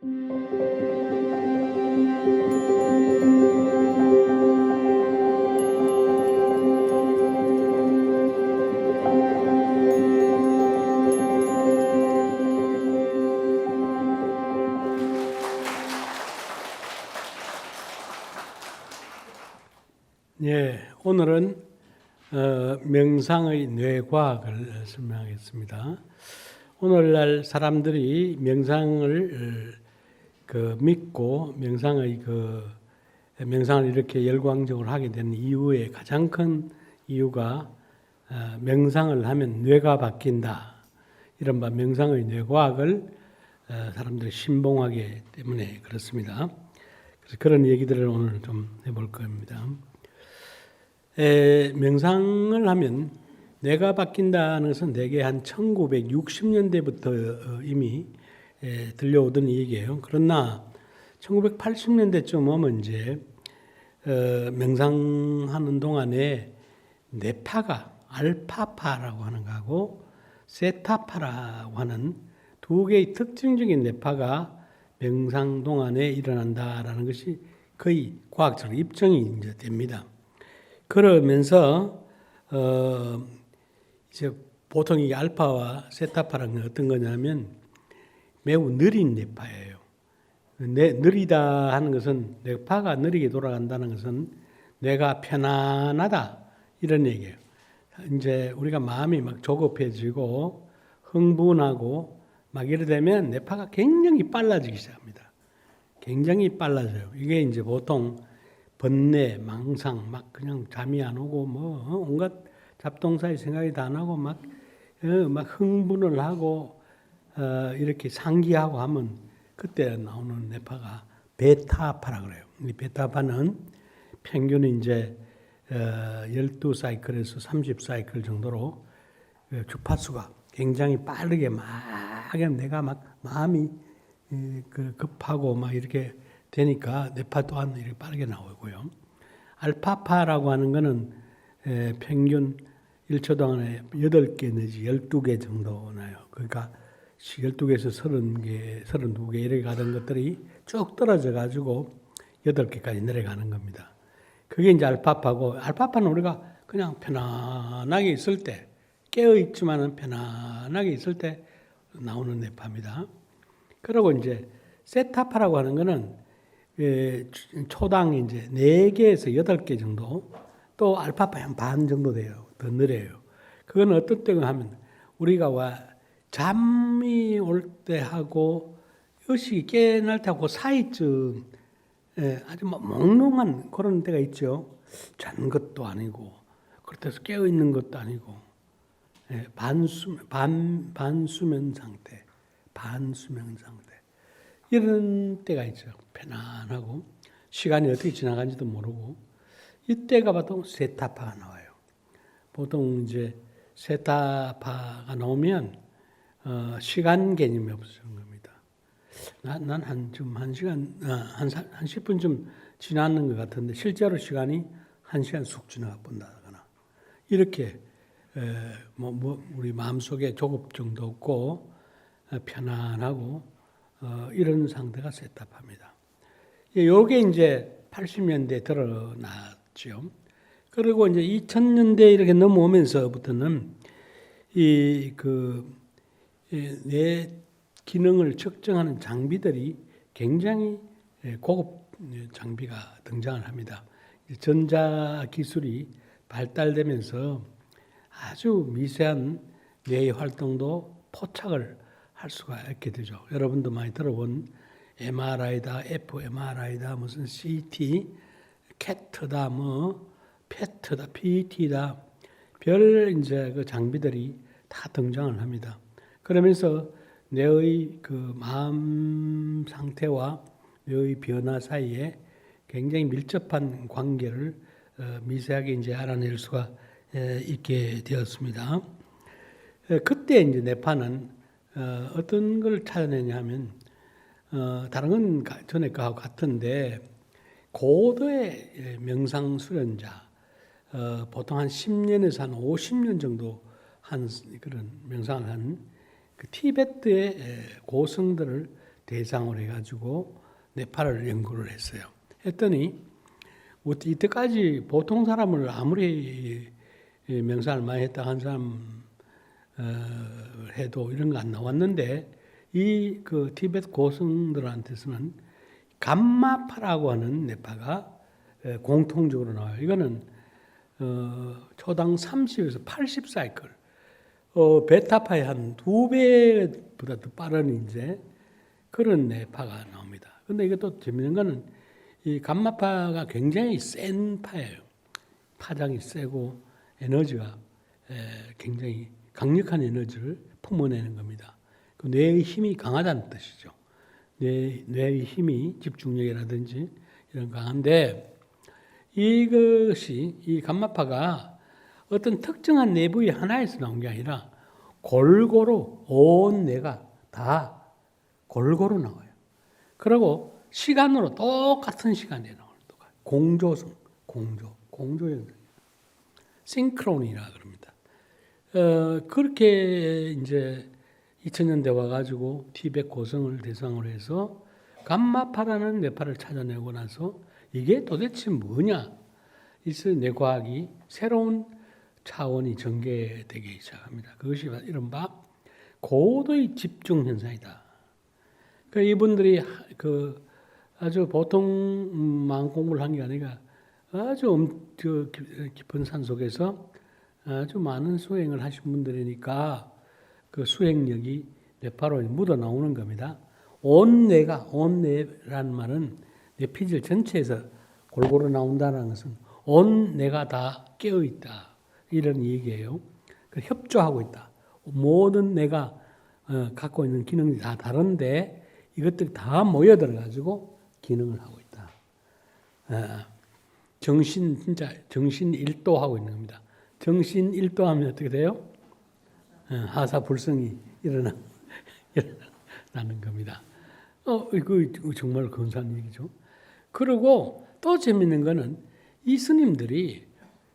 오늘은 명상의 뇌과학을 설명하겠습니다. 오늘날 사람들이 명상을 믿고 명상을 이렇게 열광적으로 하게 된 이유의 가장 큰 이유가 명상을 하면 뇌가 바뀐다. 이른바 명상의 뇌과학을 사람들이 신봉하기 때문에 그렇습니다. 그래서 그런 얘기들을 오늘 좀 해볼 겁니다. 명상을 하면 뇌가 바뀐다는 것은 대개 한 1960년대부터 이미 들려오던 얘기예요. 그러나 1980년대쯤 오면 이제 명상하는 동안에 뇌파가 알파파라고 하는 거하고 세타파라고 하는 두 개의 특징적인 뇌파가 명상 동안에 일어난다라는 것이 거의 과학적으로 입증이 이제 됩니다. 그러면서 이제 보통 이게 알파와 세타파라는 건 어떤 거냐면 매우 느린 뇌파예요. 느리다 하는 것은 뇌파가 느리게 돌아간다는 것은 뇌가 편안하다 이런 얘기예요. 이제 우리가 마음이 막 조급해지고 흥분하고 막 이래 되면 뇌파가 굉장히 빨라지기 시작합니다. 굉장히 빨라져요. 이게 이제 보통 번뇌, 망상, 막 그냥 잠이 안 오고 온갖 잡동사의 생각이 다 나고 막 흥분을 하고 이렇게 상기하고 하면 그때 나오는 뇌파가 베타파라 그래요. 이 베타파는 평균 이제 12사이클에서 30사이클 정도로 주파수가 굉장히 빠르게 막 내가 막 마음이 급하고 막 이렇게 되니까 뇌파 또한 이렇게 빠르게 나오고요. 알파파라고 하는 거는 평균 1초 동안에 8개 내지 12개 정도 나요. 그러니까 12개에서 30개, 32개 이렇게 가던 것들이 쭉 떨어져 가지고 8개까지 내려가는 겁니다. 그게 이제 알파파고, 알파파는 우리가 그냥 편안하게 있을 때, 깨어있지만은 편안하게 있을 때 나오는 뇌파입니다. 그리고 이제 세타파라고 하는 거는 초당 이제 4개에서 8개 정도, 또 알파파 한 반 정도 돼요. 더 느려요. 그건 어떤 때가 하면 우리가 잠이 올 때 하고 의식이 깨어날 때 하고 사이쯤 아주 몽롱한 그런 때가 있죠. 잔 것도 아니고 그렇다고 깨어 있는 것도 아니고 반수면 상태, 반수면 상태. 이런 때가 있죠. 편안하고 시간이 어떻게 지나간지도 모르고 이때가 보통 세타파가 나와요. 보통 이제 세타파가 나오면 시간 개념이 없어지는 겁니다. 난 한 10분쯤 지나는 것 같은데 실제로 시간이 1시간 쑥 지나가 본다거나 이렇게 우리 마음속에 조급증도 없고 편안하고 이런 상태가 세타파입니다. 요게 이제 80년대에 드러났죠. 그리고 이제 2000년대 이렇게 넘어오면서부터는 뇌 기능을 측정하는 장비들이 굉장히 고급 장비가 등장을 합니다. 전자 기술이 발달되면서 아주 미세한 뇌의 활동도 포착을 할 수가 있게 되죠. 여러분도 많이 들어본 MRI다, fMRI다, 무슨 CT, CAT다, PET다, PET다, 별 이제 그 장비들이 다 등장을 합니다. 그러면서 뇌의 그 마음 상태와 뇌의 변화 사이에 굉장히 밀접한 관계를 미세하게 이제 알아낼 수가 있게 되었습니다. 그때 이제 뇌파는 어떤 걸 찾아내냐 하면 다른 건 전에 거하고 같은데 고도의 명상 수련자 보통 한 10년에서 한 50년 정도 한 그런 명상을 한 그 티베트의 고성들을 대상으로 해가지고 네팔을 연구를 했어요. 했더니 이때까지 보통 사람을 아무리 명상을 많이 했다 한 사람 해도 이런 거 안 나왔는데 이 그 티베트 고승들한테서는 감마파라고 하는 뇌파가 공통적으로 나와요. 이거는 초당 30에서 80 사이클, 베타파의 한 2배보다 더 빠른 이제 그런 뇌파가 나옵니다. 근데 이것도 재밌는 거는 이 감마파가 굉장히 센 파예요. 파장이 세고 에너지가 굉장히 강력한 에너지를 품어내는 겁니다. 그 뇌의 힘이 강하다는 뜻이죠. 뇌의 힘이 집중력이라든지 이런 강한데 이것이 이 감마파가 어떤 특정한 내부의 하나에서 나온 게 아니라 골고루 온 뇌가 다 골고루 나와요. 그리고 시간으로 똑같은 시간에 나와요. 공조성, 공조현상, 싱크론이라 그럽니다. 그렇게 이제 2000년대 와가지고 티베트 고성을 대상으로 해서 감마파라는 뇌파를 찾아내고 나서 이게 도대체 뭐냐? 이래서 뇌과학이 새로운 차원이 전개되기 시작합니다. 그것이 이른바 고도의 집중 현상이다. 그러니까 이분들이 아주 보통 마음 공부를 한 게 아니라 아주 깊은 산 속에서 아주 많은 수행을 하신 분들이니까 그 수행력이 뇌파로 묻어 나오는 겁니다. 온뇌라는 말은 뇌피질 전체에서 골고루 나온다는 것은 온 뇌가 다 깨어 있다 이런 얘기예요. 협조하고 있다. 모든 뇌가 갖고 있는 기능이 다 다른데 이것들이 다 모여들어 가지고 기능을 하고 있다. 정신 일도하고 있는 겁니다. 정신 일도하면 어떻게 돼요? 하사불성이 일어나는 겁니다. 이거 정말 근사한 얘기죠. 그리고 또 재밌는 거는 이 스님들이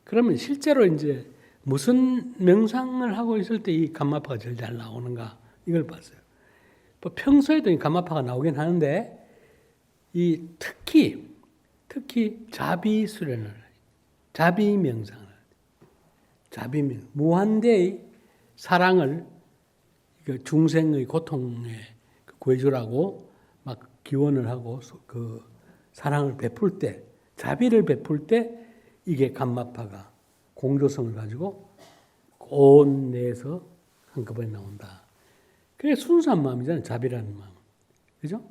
그러면 실제로 이제 무슨 명상을 하고 있을 때 이 감마파가 제일 잘 나오는가 이걸 봤어요. 평소에도 이 감마파가 나오긴 하는데 특히 자비 수련을, 자비 명상을, 무한대의 사랑을 중생의 고통에 구해주라고 막 기원을 하고 그 사랑을 베풀 때, 자비를 베풀 때 이게 감마파가 공조성을 가지고 온 뇌에서 한꺼번에 나온다. 그게 순수한 마음이잖아요. 자비라는 마음. 그죠?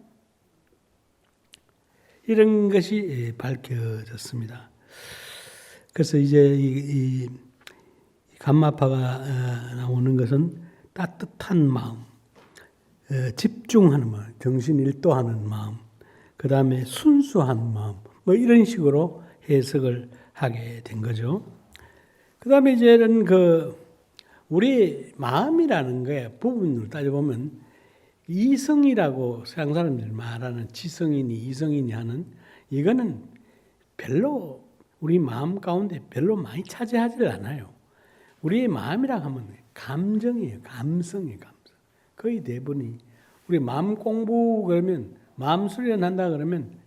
이런 것이 밝혀졌습니다. 그래서 이제 이 감마파가 나오는 것은 따뜻한 마음, 집중하는 마음, 정신일도하는 마음, 그 다음에 순수한 마음, 뭐 이런 식으로 해석을 하게 된 거죠. 그 다음에 이제는 우리 마음이라는 거에 부분으로 따져보면 이성이라고 서양 사람들이 말하는 지성이니 이성이니 하는 이거는 별로 우리 마음 가운데 별로 많이 차지하지 않아요. 우리의 마음이라고 하면 감정이에요. 감성이에요. 감성. 거의 대부분이 우리 마음 공부 그러면 마음 수련한다 그러면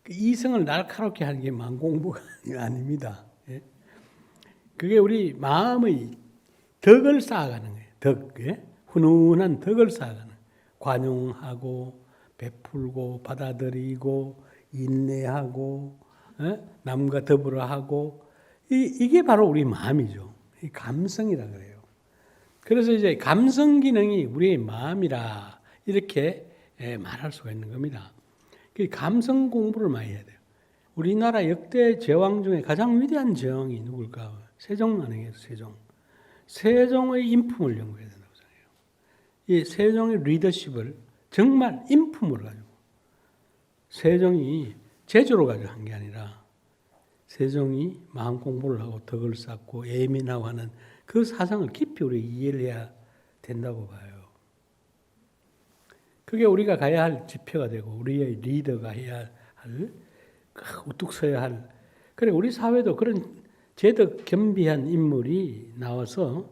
그 이성을 날카롭게 하는 게 마음 공부가 아닙니다. 예? 그게 우리 마음의 덕을 쌓아가는 거예요. 덕, 예? 훈훈한 덕을 쌓아가는 거예요. 관용하고 베풀고 받아들이고 인내하고 예? 남과 더불어 하고 이게 바로 우리 마음이죠. 이 감성이라 그래요. 그래서 이제 감성 기능이 우리의 마음이라 이렇게 말할 수가 있는 겁니다. 그 감성 공부를 많이 해야 돼요. 우리나라 역대 제왕 중에 가장 위대한 제왕이 누굴까? 세종 아니겠어요? 세종. 세종의 인품을 연구해야 된다고 생각해요. 이 세종의 리더십을 정말 인품으로 가지고 세종이 제주로 가지고 한 게 아니라 세종이 마음 공부를 하고 덕을 쌓고 예민하고 하는 그 사상을 깊이 우리 이해를 해야 된다고 봐요. 그게 우리가 가야 할 지표가 되고 우리의 리더가 해야 할 우뚝 서야 할 그래 우리 사회도 그런 제덕 겸비한 인물이 나와서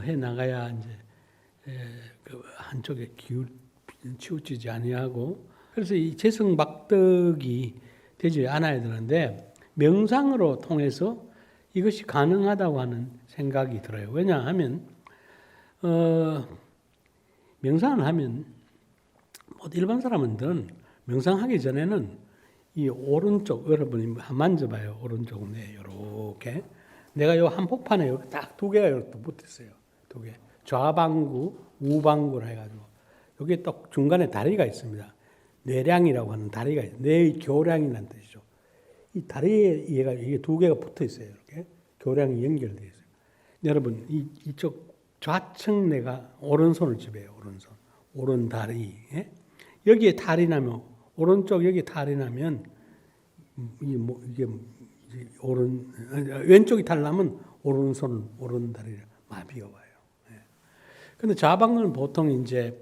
해 나가야 이제 그 한쪽에 치우치지 아니하고 그래서 이 재성박덕이 되지 않아야 되는데 명상으로 통해서 이것이 가능하다고 하는 생각이 들어요. 왜냐하면 명상을 하면 일반 사람들은 명상하기 전에는 이 오른쪽 여러분이 만져봐요. 오른쪽 이렇게 내가 요 한복판에 딱 두 개가 이렇게 붙어 있어요. 두 개 좌방구, 우방구를 해가지고 여기 또 중간에 다리가 있습니다. 뇌량이라고 하는 다리가 있어요. 뇌의 교량이라는 뜻이죠. 이 다리에 이게 두 개가 붙어 있어요. 이렇게 교량이 연결되어 있어요. 여러분 이쪽 좌측 뇌가 오른손을 지배해요. 오른손, 오른 다리. 예? 여기에 탈이 나면 오른쪽 여기 탈이 나면 이게 왼쪽이 탈 나면 오른손, 오른 다리 마비가 와요. 그런데 좌방은 보통 이제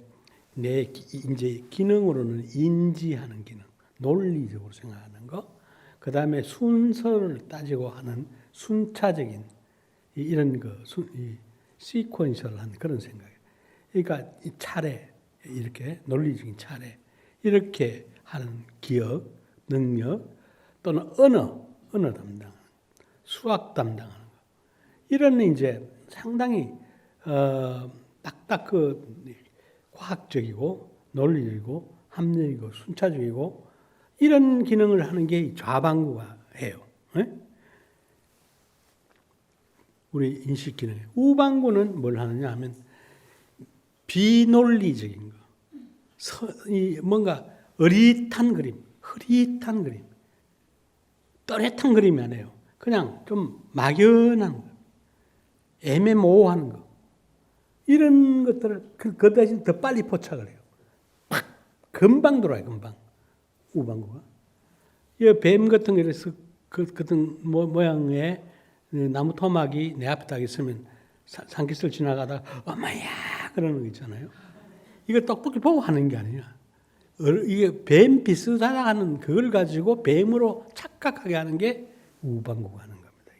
기능으로는 인지하는 기능, 논리적으로 생각하는 거, 그 다음에 순서를 따지고 하는 순차적인 이런 시퀀셜한 그런 생각이에요. 그러니까 이 차례 이렇게 논리적인 차례 이렇게 하는 기억, 능력 또는 언어 담당하는 수학 담당하는 거 이런 이제 상당히 딱딱 과학적이고 논리적이고 합리적이고 순차적이고 이런 기능을 하는 게 좌방구가 해요. 네? 우리 인식 기능. 우방구는 뭘 하느냐 하면 비논리적인 거. 뭔가 흐릿한 그림, 또렷한 그림이 아니에요. 그냥 좀 막연한 거, 애매모호한 거. 이런 것들을 그 대신 더 빨리 포착을 해요. 팍! 금방 돌아요, 금방. 우방구가. 이 뱀 같은 게 이래서 같은 모양의 나무 토막이 내 앞에 딱 있으면 산기슭 지나가다가 엄마야 그러는 거 있잖아요. 이거 똑똑히 보고 하는 게 아니야. 이게 뱀 비슷하다는 그걸 가지고 뱀으로 착각하게 하는 게 우방구가 하는 겁니다.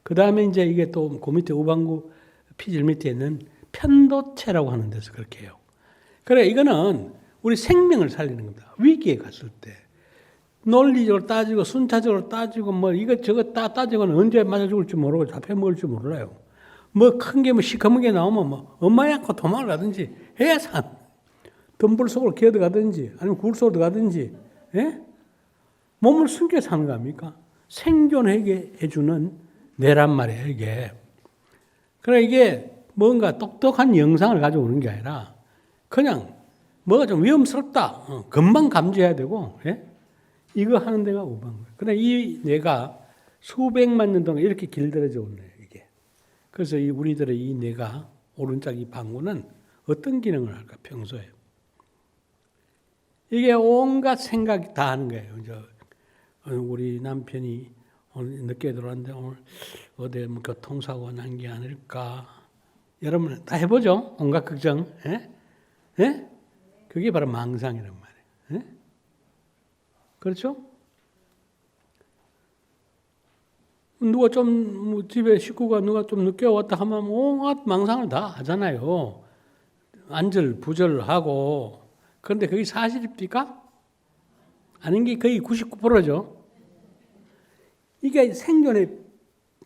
그 다음에 이제 이게 또 그 밑에 우방구 피질 밑에 있는 편도체라고 하는 데서 그렇게 해요. 그래, 이거는 우리 생명을 살리는 겁니다. 위기에 갔을 때. 논리적으로 따지고 순차적으로 따지고 뭐 이것저것 따지고는 언제 맞아 죽을지 모르고 잡혀 먹을지 몰라요. 뭐 큰 게 뭐 시커먼 게 나오면 뭐 엄마야 고 도망을 가든지 해야 덤불 속으로 기어 들어가든지 아니면 굴 속으로 들어가든지 예? 몸을 숨겨 사는 거 아닙니까? 생존하게 해주는 뇌란 말이에요 이게. 그래 이게 뭔가 똑똑한 영상을 가지고 오는 게 아니라 그냥 뭐가 좀 위험스럽다. 금방 감지해야 되고 예? 이거 하는 데가 우방구예요. 그래 이 뇌가 수백만 년 동안 이렇게 길들여져 온 뇌예요 이게. 그래서 우리들의 이 뇌가 오른쪽 이 방구는 어떤 기능을 할까 평소에. 이게 온갖 생각이 다 하는 거예요. 우리 남편이 오늘 늦게 들어왔는데 오늘 어디 뭐 교통사고 난 게 아닐까. 여러분 다 해보죠. 온갖 걱정. 예? 예? 그게 바로 망상이란 말이에요. 예? 그렇죠? 누가 좀 집에 식구가 누가 좀 늦게 왔다 하면 온갖 망상을 다 하잖아요. 안절부절하고. 그런데 그게 사실입니까? 아닌 게 거의 99%죠. 이게 생존에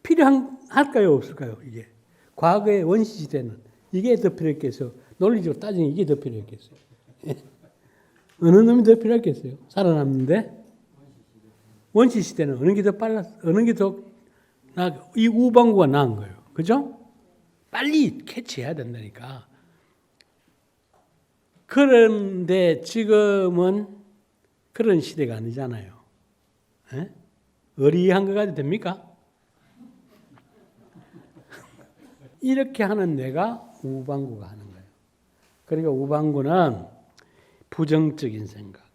필요할까요? 없을까요? 이게. 과거의 원시시대는 이게 더 필요했겠어요. 논리적으로 따지면 이게 더 필요했겠어요. 어느 놈이 더 필요했겠어요? 살아남는데? 원시시대는 어느 게 더 어느 게 더 이 우방구가 나은 거예요. 그죠? 빨리 캐치해야 된다니까. 그런데 지금은 그런 시대가 아니잖아요. 에? 어리한 거 가도 됩니까? 이렇게 하는 뇌가 우방구가 하는 거예요. 그러니까 우방구는 부정적인 생각,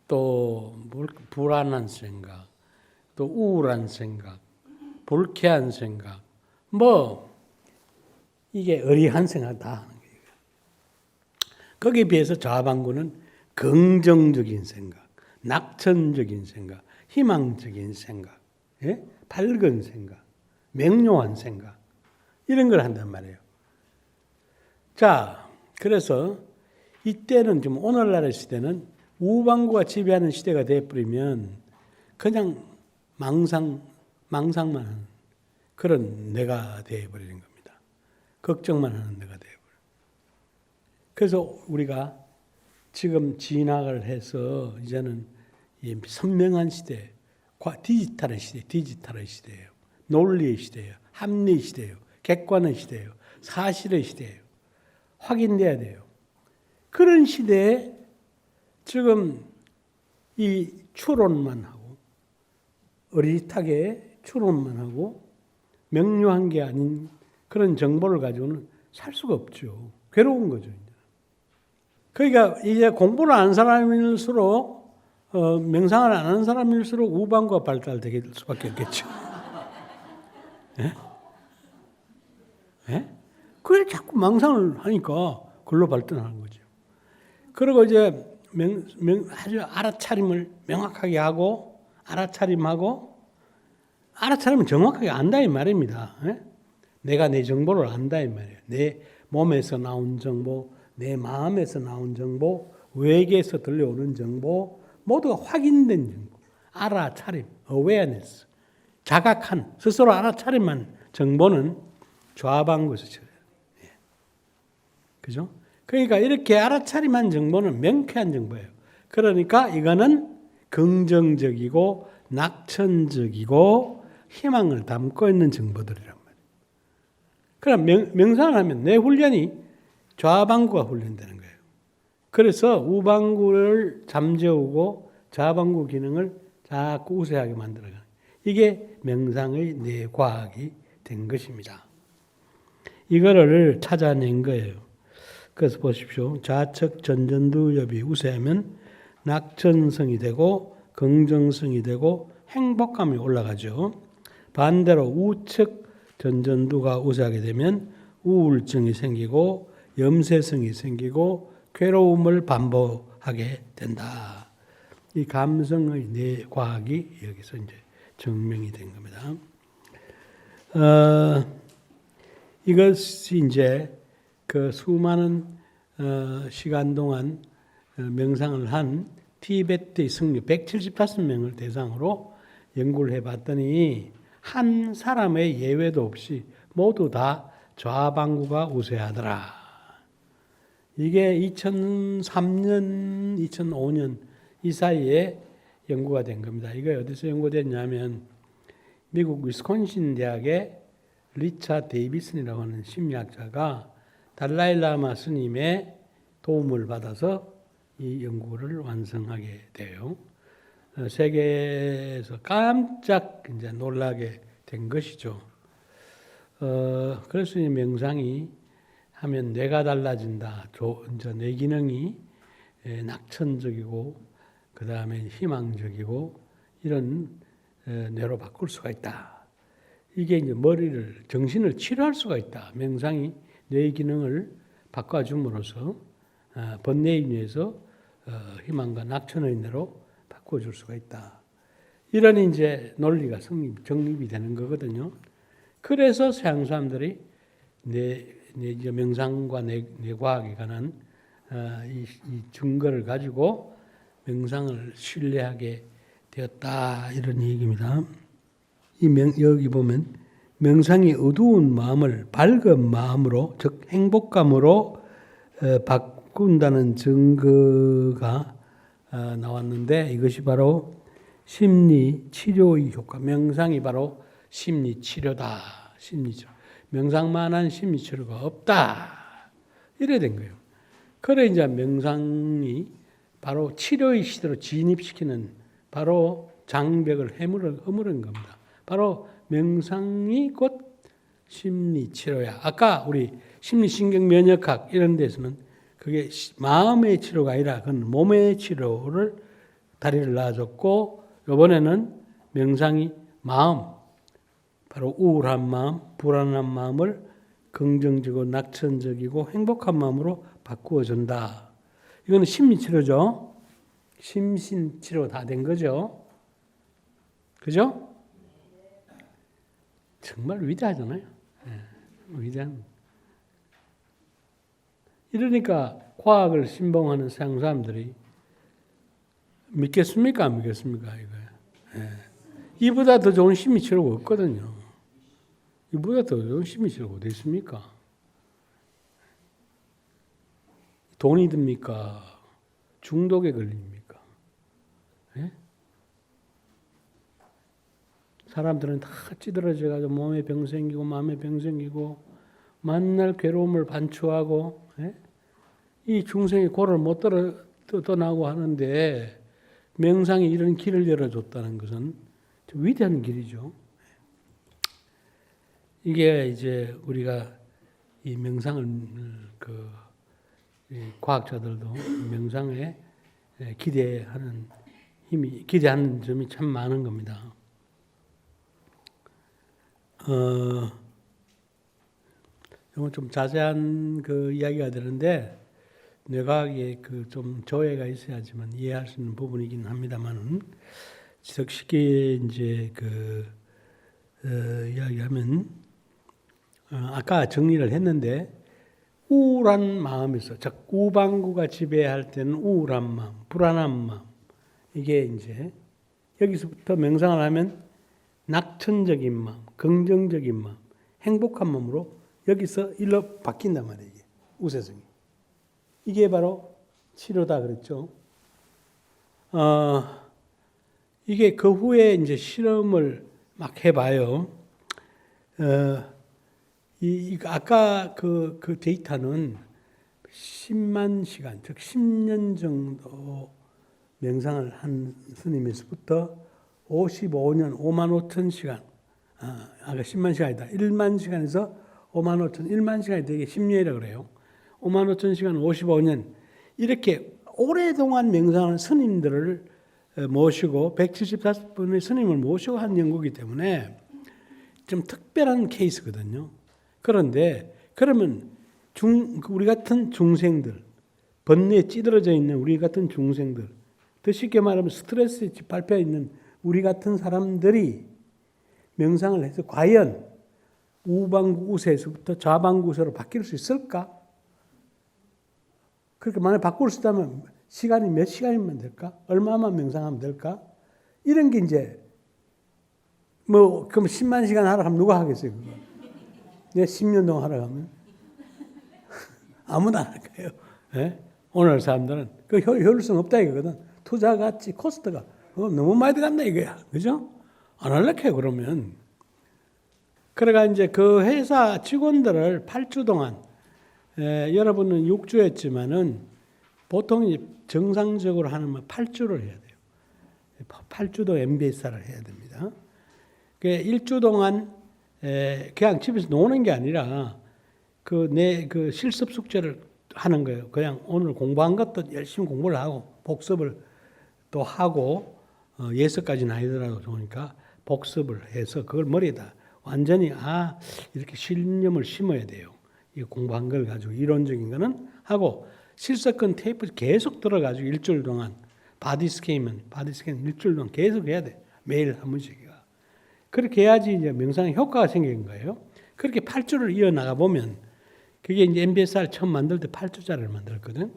또 불안한 생각, 또 우울한 생각, 불쾌한 생각, 이게 어리한 생각 다 하는 거예요. 거기에 비해서 좌방구는 긍정적인 생각, 낙천적인 생각, 희망적인 생각, 예? 밝은 생각, 명료한 생각 이런 걸 한단 말이에요. 자, 그래서 이때는 좀 오늘날의 시대는 우방구가 지배하는 시대가 되어버리면 그냥 망상만 하는 그런 뇌가 되어버리는 겁니다. 걱정만 하는 뇌가 되어버려요. 그래서 우리가 지금 진학을 해서 이제는 이 선명한 시대, 디지털의 시대예요. 논리의 시대예요. 합리의 시대예요. 객관의 시대예요. 사실의 시대예요. 확인돼야 돼요. 그런 시대에 지금 이 추론만 하고 어릿하게 추론만 하고 명료한 게 아닌 그런 정보를 가지고는 살 수가 없죠. 괴로운 거죠. 그러니까 이제 공부를 안 하는 사람일수록 명상을 안 하는 사람일수록 우방구가 발달될 수밖에 없겠죠. 예? 예? 그래 자꾸 망상을 하니까 그걸로 발전하는 거죠. 그리고 이제 아주 알아차림을 명확하게 하고 알아차림은 정확하게 안다 이 말입니다. 예? 내가 내 정보를 안다 이 말이에요. 내 몸에서 나온 정보, 내 마음에서 나온 정보, 외계에서 들려오는 정보 모두가 확인된 정보. 알아차림, awareness. 자각한, 스스로 알아차림한 정보는 좌방구에서 쳐요. 예. 그죠? 그러니까 이렇게 알아차림한 정보는 명쾌한 정보예요. 그러니까 이거는 긍정적이고 낙천적이고 희망을 담고 있는 정보들이란 말이에요. 그럼 명상을 하면 내 훈련이 좌방구가 훈련되는 거예요. 그래서 우방구를 잠재우고 좌방구 기능을 자꾸 우세하게 만들어가는 이게 명상의 뇌과학이 된 것입니다. 이거를 찾아낸 거예요. 그래서 보십시오. 좌측 전전두엽이 우세하면 낙천성이 되고 긍정성이 되고 행복감이 올라가죠. 반대로 우측 전전두가 우세하게 되면 우울증이 생기고 염세성이 생기고 괴로움을 반복하게 된다. 이 감성의 뇌과학이 여기서 이제 증명이 된 겁니다. 이것이 이제 그 수많은 시간 동안 명상을 한 티베트의僧侣 175명을 대상으로 연구를 해봤더니 한 사람의 예외도 없이 모두 다 좌방구가 우세하더라. 이게 2003년, 2005년 이 사이에 연구가 된 겁니다. 이게 어디서 연구됐냐면 미국 위스콘신 대학의 리차 데이비슨이라고 하는 심리학자가 달라일라마 스님의 도움을 받아서 이 연구를 완성하게 돼요. 세계에서 깜짝 이제 놀라게 된 것이죠. 그래서 이 명상이 하면 뇌가 달라진다. 이제 뇌 기능이 낙천적이고 그 다음에 희망적이고 이런 뇌로 바꿀 수가 있다. 이게 이제 정신을 치료할 수가 있다. 명상이 뇌 기능을 바꿔줌으로써 번뇌의 뇌에서 희망과 낙천의 뇌로 바꿔줄 수가 있다. 이런 이제 논리가 정립이 되는 거거든요. 그래서 서양 사람들이 명상과 뇌과학에 관한 이 증거를 가지고 명상을 신뢰하게 되었다. 이런 얘기입니다. 여기 보면 명상이 어두운 마음을 밝은 마음으로 즉 행복감으로 바꾼다는 증거가 나왔는데 이것이 바로 심리 치료의 효과. 명상이 바로 심리 치료다. 심리치료. 명상만한 심리 치료가 없다. 이래 된 거예요. 그래 이제 명상이 바로 치료의 시대로 진입시키는 바로 장벽을 허무른 겁니다. 바로 명상이 곧 심리 치료야. 아까 우리 심리신경 면역학 이런 데서는 그게 마음의 치료가 아니라 그건 몸의 치료를 다리를 놔줬고 이번에는 명상이 마음, 바로 우울한 마음, 불안한 마음을 긍정적이고 낙천적이고 행복한 마음으로 바꾸어준다. 이거는 심리치료죠. 심신치료 다 된 거죠. 그죠? 정말 위대하잖아요. 위대한. 이러니까 과학을 신봉하는 서양 사람들이 믿겠습니까? 안 믿겠습니까? 이거. 예. 이보다 더 좋은 심리치료가 없거든요. 이보다 더 좋은 심리치료가 어디 있습니까? 돈이 듭니까? 중독에 걸립니까? 예? 사람들은 다 찌들어져가지고 몸에 병 생기고 마음에 병 생기고 만날 괴로움을 반추하고 예? 이 중생이 고를 못 떠나고 하는데 명상이 이런 길을 열어줬다는 것은 위대한 길이죠. 이게 이제 우리가 이 명상을 과학자들도 명상에 기대하는 점이 참 많은 겁니다. 이건 좀 자세한 이야기가 되는데 뇌과학에 좀 조예가 있어야지만 이해할 수 있는 부분이긴 합니다만은 쉽게 이제 이야기하면 아까 정리를 했는데 우울한 마음에서 즉 우방구가 지배할 때는 우울한 마음, 불안한 마음 이게 이제 여기서부터 명상을 하면 낙천적인 마음, 긍정적인 마음, 행복한 마음으로 여기서 일로 바뀐단 말이에요. 이게 우세성이. 이게 바로 치료다 그랬죠. 이게 그 후에 이제 실험을 막 해봐요. 아까 그 데이터는 10만 시간, 즉 10년 정도 명상을 한 스님에서부터 55년, 5만 5천 시간, 아까 10만 시간이다. 1만 시간에서 5만 5천, 1만 시간이 되게 10년이라고 그래요. 5만 5천 시간, 55년. 이렇게 오랫동안 명상하는 스님들을 모시고 175분의 스님을 모시고 한 연구이기 때문에 좀 특별한 케이스거든요. 그런데 그러면 우리 같은 중생들, 번뇌에 찌들어져 있는 우리 같은 중생들, 더 쉽게 말하면 스트레스에 밟혀 있는 우리 같은 사람들이 명상을 해서 과연 우방구 우세에서부터 좌방구 우세로 바뀔 수 있을까? 그렇게 만약 바꿀 수 있다면 시간이 몇 시간이면 될까? 얼마만 명상하면 될까? 이런 게 이제 그럼 10만 시간 하라 하면 누가 하겠어요? 그거? 내가 10년 동안 하라 하면 아무나 안 할 거예요. 네? 오늘 사람들은 그 효율성 없다 이거거든. 투자 가치 코스트가 너무 많이 들어간다 이거야. 그죠? 안 할래요 그러면. 그래가 이제 그 회사 직원들을 8주 동안 여러분은 6주 했지만은 보통 정상적으로 하는 8주를 해야 돼요. 8주도 MBSR을 해야 됩니다. 그 1주 동안 그냥 집에서 노는 게 아니라 그 실습 숙제를 하는 거예요. 그냥 오늘 공부한 것도 열심히 공부를 하고 복습을 또 하고 예습까지는 아니더라도 좋으니까 복습을 해서 그걸 머리에다 완전히 이렇게 신념을 심어야 돼요. 이 공부한 걸 가지고 이론적인 거는 하고 실습권 테이프 계속 들어가지고 일주일 동안 바디 스캔 일주일 동안 계속 해야 돼. 매일 한 번씩이가. 그렇게 해야지 이제 명상에 효과가 생기는 거예요. 그렇게 8주를 이어나가 보면 그게 이제 MBSR 처음 만들 때 8주짜리를 만들었거든.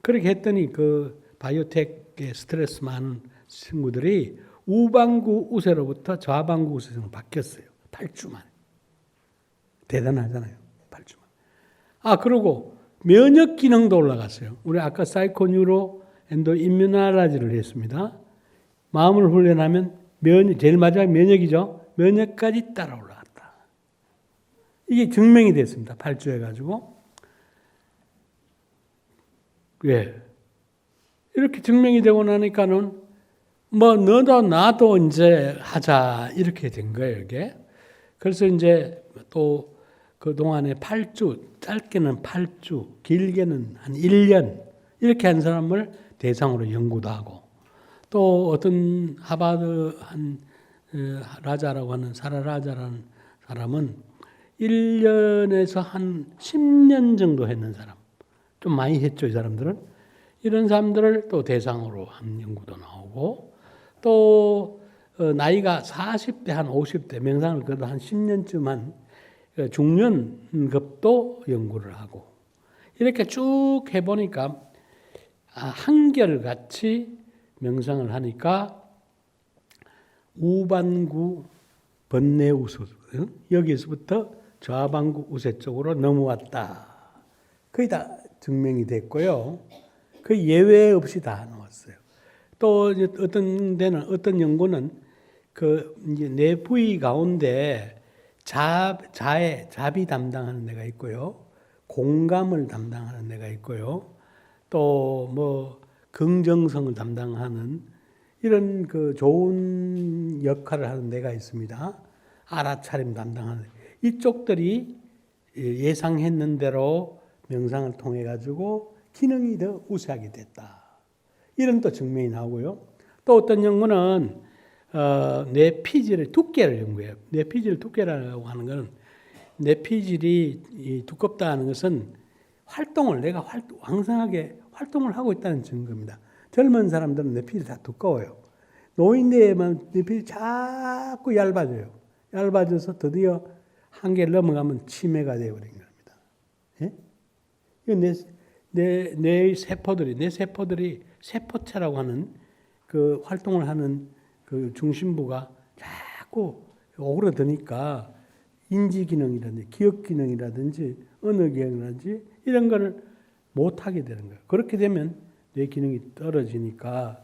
그렇게 했더니 그 바이오텍에 스트레스 많은 친구들이 우방구 우세로부터 좌방구 우세로 바뀌었어요. 8주 만에. 대단하잖아요. 8주 만에. 그리고 면역 기능도 올라갔어요. 우리 아까 사이코뉴로 엔도 임뮤나라지를 했습니다. 마음을 훈련하면 제일 마지막 면역이죠. 면역까지 따라 올라갔다. 이게 증명이 됐습니다. 8주 해가지고. 왜? 이렇게 증명이 되고 나니까는 너도 나도 이제 하자 이렇게 된 거예요. 이게. 그래서 이제 또 그동안에 8주, 짧게는 8주, 길게는 한 1년 이렇게 한 사람을 대상으로 연구도 하고 또 어떤 하버드 라자라고 하는 사라 라자라는 사람은 1년에서 한 10년 정도 했는 사람 좀 많이 했죠. 이 사람들은. 이런 사람들을 또 대상으로 한 연구도 나오고 또 나이가 40대 한 50대 명상을 그래도 한 10년쯤 한 중년급도 연구를 하고 이렇게 쭉 해보니까 한결같이 명상을 하니까 우반구 번뇌우수 여기서부터 좌반구 우세 쪽으로 넘어왔다. 거의 다 증명이 됐고요. 그 예외 없이 다 나왔어요. 또 어떤 데는 어떤 연구는 그 이제 내 부위 가운데 잡이 담당하는 데가 있고요. 공감을 담당하는 데가 있고요. 또 뭐 긍정성을 담당하는 이런 그 좋은 역할을 하는 데가 있습니다. 알아차림 담당하는 이쪽들이 예상했는 대로 명상을 통해 가지고 기능이 더 우세하게 됐다. 이런 또 증명이 나오고요. 또 어떤 연구는 뇌피질의 두께를 연구해요. 뇌피질 두께라고 하는 것은 뇌피질이 두껍다 하는 것은 내가 왕성하게 활동을 하고 있다는 증거입니다. 젊은 사람들은 뇌피질이 다 두꺼워요. 노인네에만 뇌피질이 자꾸 얇아져요. 얇아져서 드디어 한계를 넘어가면 치매가 되어버린 겁니다. 예? 뇌의 세포들이 세포체라고 하는 그 활동을 하는 그 중심부가 자꾸 오그라드니까 인지 기능이라든지 기억 기능이라든지 언어 기능이라든지 이런 거를 못하게 되는 거예요. 그렇게 되면 뇌 기능이 떨어지니까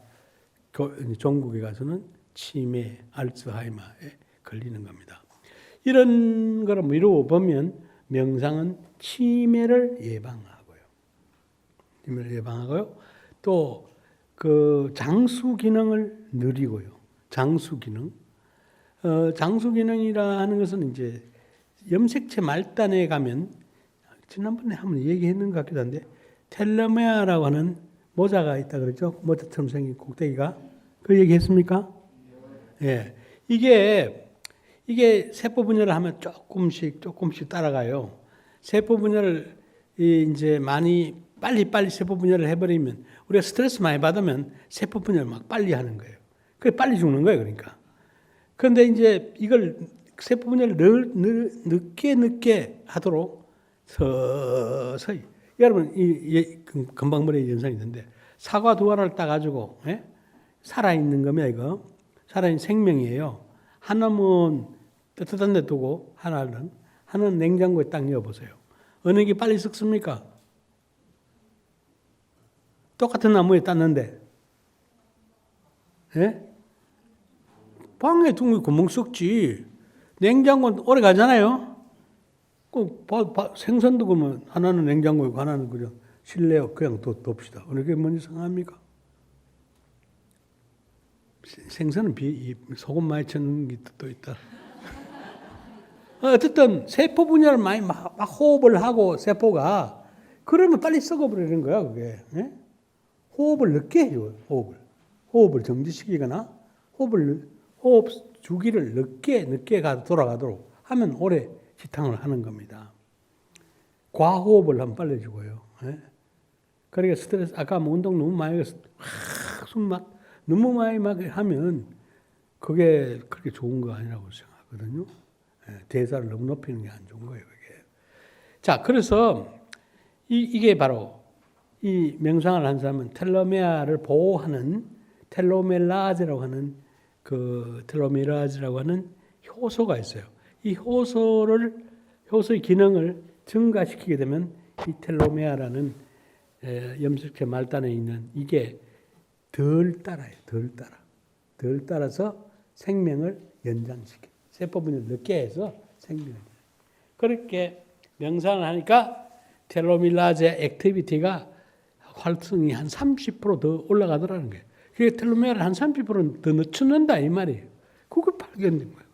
종국에 가서는 치매, 알츠하이머에 걸리는 겁니다. 이런 거를 미루어 보면 명상은 치매를 예방하고요. 또 그 장수 기능을 늘리고요. 장수 기능. 장수 기능이라 하는 것은 이제 염색체 말단에 가면 지난번에 한번 얘기했는 것 같기도 한데 텔로메아라고 하는 모자가 있다 그랬죠. 모자처럼 생긴 꼭대기가. 그 얘기했습니까? 예. 이게 세포 분열을 하면 조금씩 따라가요. 세포 분열을 이제 빨리 세포 분열을 해버리면 우리가 스트레스 많이 받으면 세포 분열 막 빨리 하는 거예요. 그래 빨리 죽는 거예요, 그러니까. 그런데 이제 이걸 세포 분열을 늦게 하도록 서서히 여러분 금방 머리에 연상이 있는데 사과 두 알을 따가지고 살아있는 겁니다, 이거. 살아있는 생명이에요. 하나는 뜨뜻한 데 두고 하나는 냉장고에 딱 넣어보세요. 어느 게 빨리 썩습니까? 똑같은 나무에 땄는데 방에 둔 게 금방 썩지. 냉장고는 오래 가잖아요. 생선도 그러면 하나는 냉장고에 있고 하나는 그냥 실내에 그냥 둡시다. 어느 게 먼저 상합니까? 생선은 소금 많이 쳐는 게 또 있다. 어쨌든 세포 분열을 많이 막 호흡을 하고 세포가 그러면 빨리 썩어버리는 거야 그게. 호흡을 늦게 해요. 호흡을 정지시키거나 호흡 주기를 늦게 돌아가도록 하면 오래 지탕을 하는 겁니다. 과호흡을 하면 빨리 죽어요. 그러니까 스트레스 아까 운동 너무 많이 해서 숨 너무 많이 하면 그게 그렇게 좋은 거 아니라고 생각하거든요. 대사를 너무 높이는 게 안 좋은 거예요, 그게. 자, 그래서 이게 바로 이 명상을 한 사람은 텔로메아를 보호하는 텔로메라즈라고 하는 효소가 있어요. 이 효소의 기능을 증가시키게 되면 이 텔로메아라는 염색체 말단에 있는 이게 덜 따라서 생명을 연장시켜. 세포 분열 늦게 해서 생명을. 그렇게 명상을 하니까 텔로메라즈 액티비티가 활성이 한 30%더 올라가더라는 거예요. 그게 텔로메아를 한 30%더 늦춘다 이 말이에요. 그게 발견된 거예요.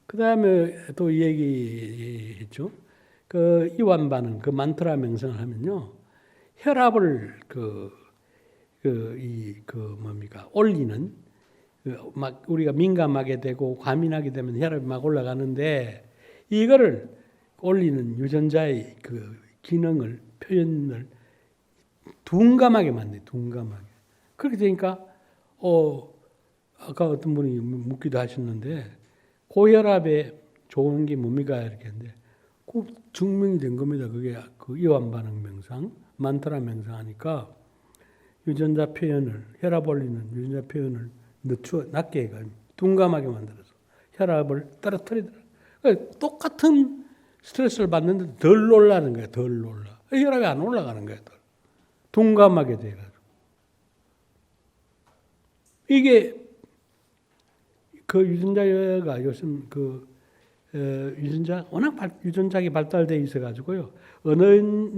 그 다음에 또 얘기했죠. 그 이완 반응, 그 만트라 명상을 하면요, 혈압을 올리는 막 우리가 민감하게 되고 과민하게 되면 혈압이 막 올라가는데 이거를 올리는 유전자의 그 기능을 표현을 둔감하게 만들어요. 둔감하게. 그렇게 되니까 아까 어떤 분이 묻기도 하셨는데 고혈압에 좋은 게 뭡니까? 이렇게 했는데 꼭 증명이 된 겁니다. 그게 그 이완 반응 명상, 만트라 명상하니까 유전자 표현을 혈압 올리는 유전자 표현을 낮게 해가 둔감하게 만들어서 혈압을 떨어뜨리더라. 그러니까 똑같은 스트레스를 받는데 덜 놀라는 거야. 덜 놀라. 혈압이 안 올라가는 거야. 덜. 둔감하게 돼가지고 이게 그 유전자가 요즘 그 유전자 워낙 유전자기 발달돼 있어 가지고요. 어느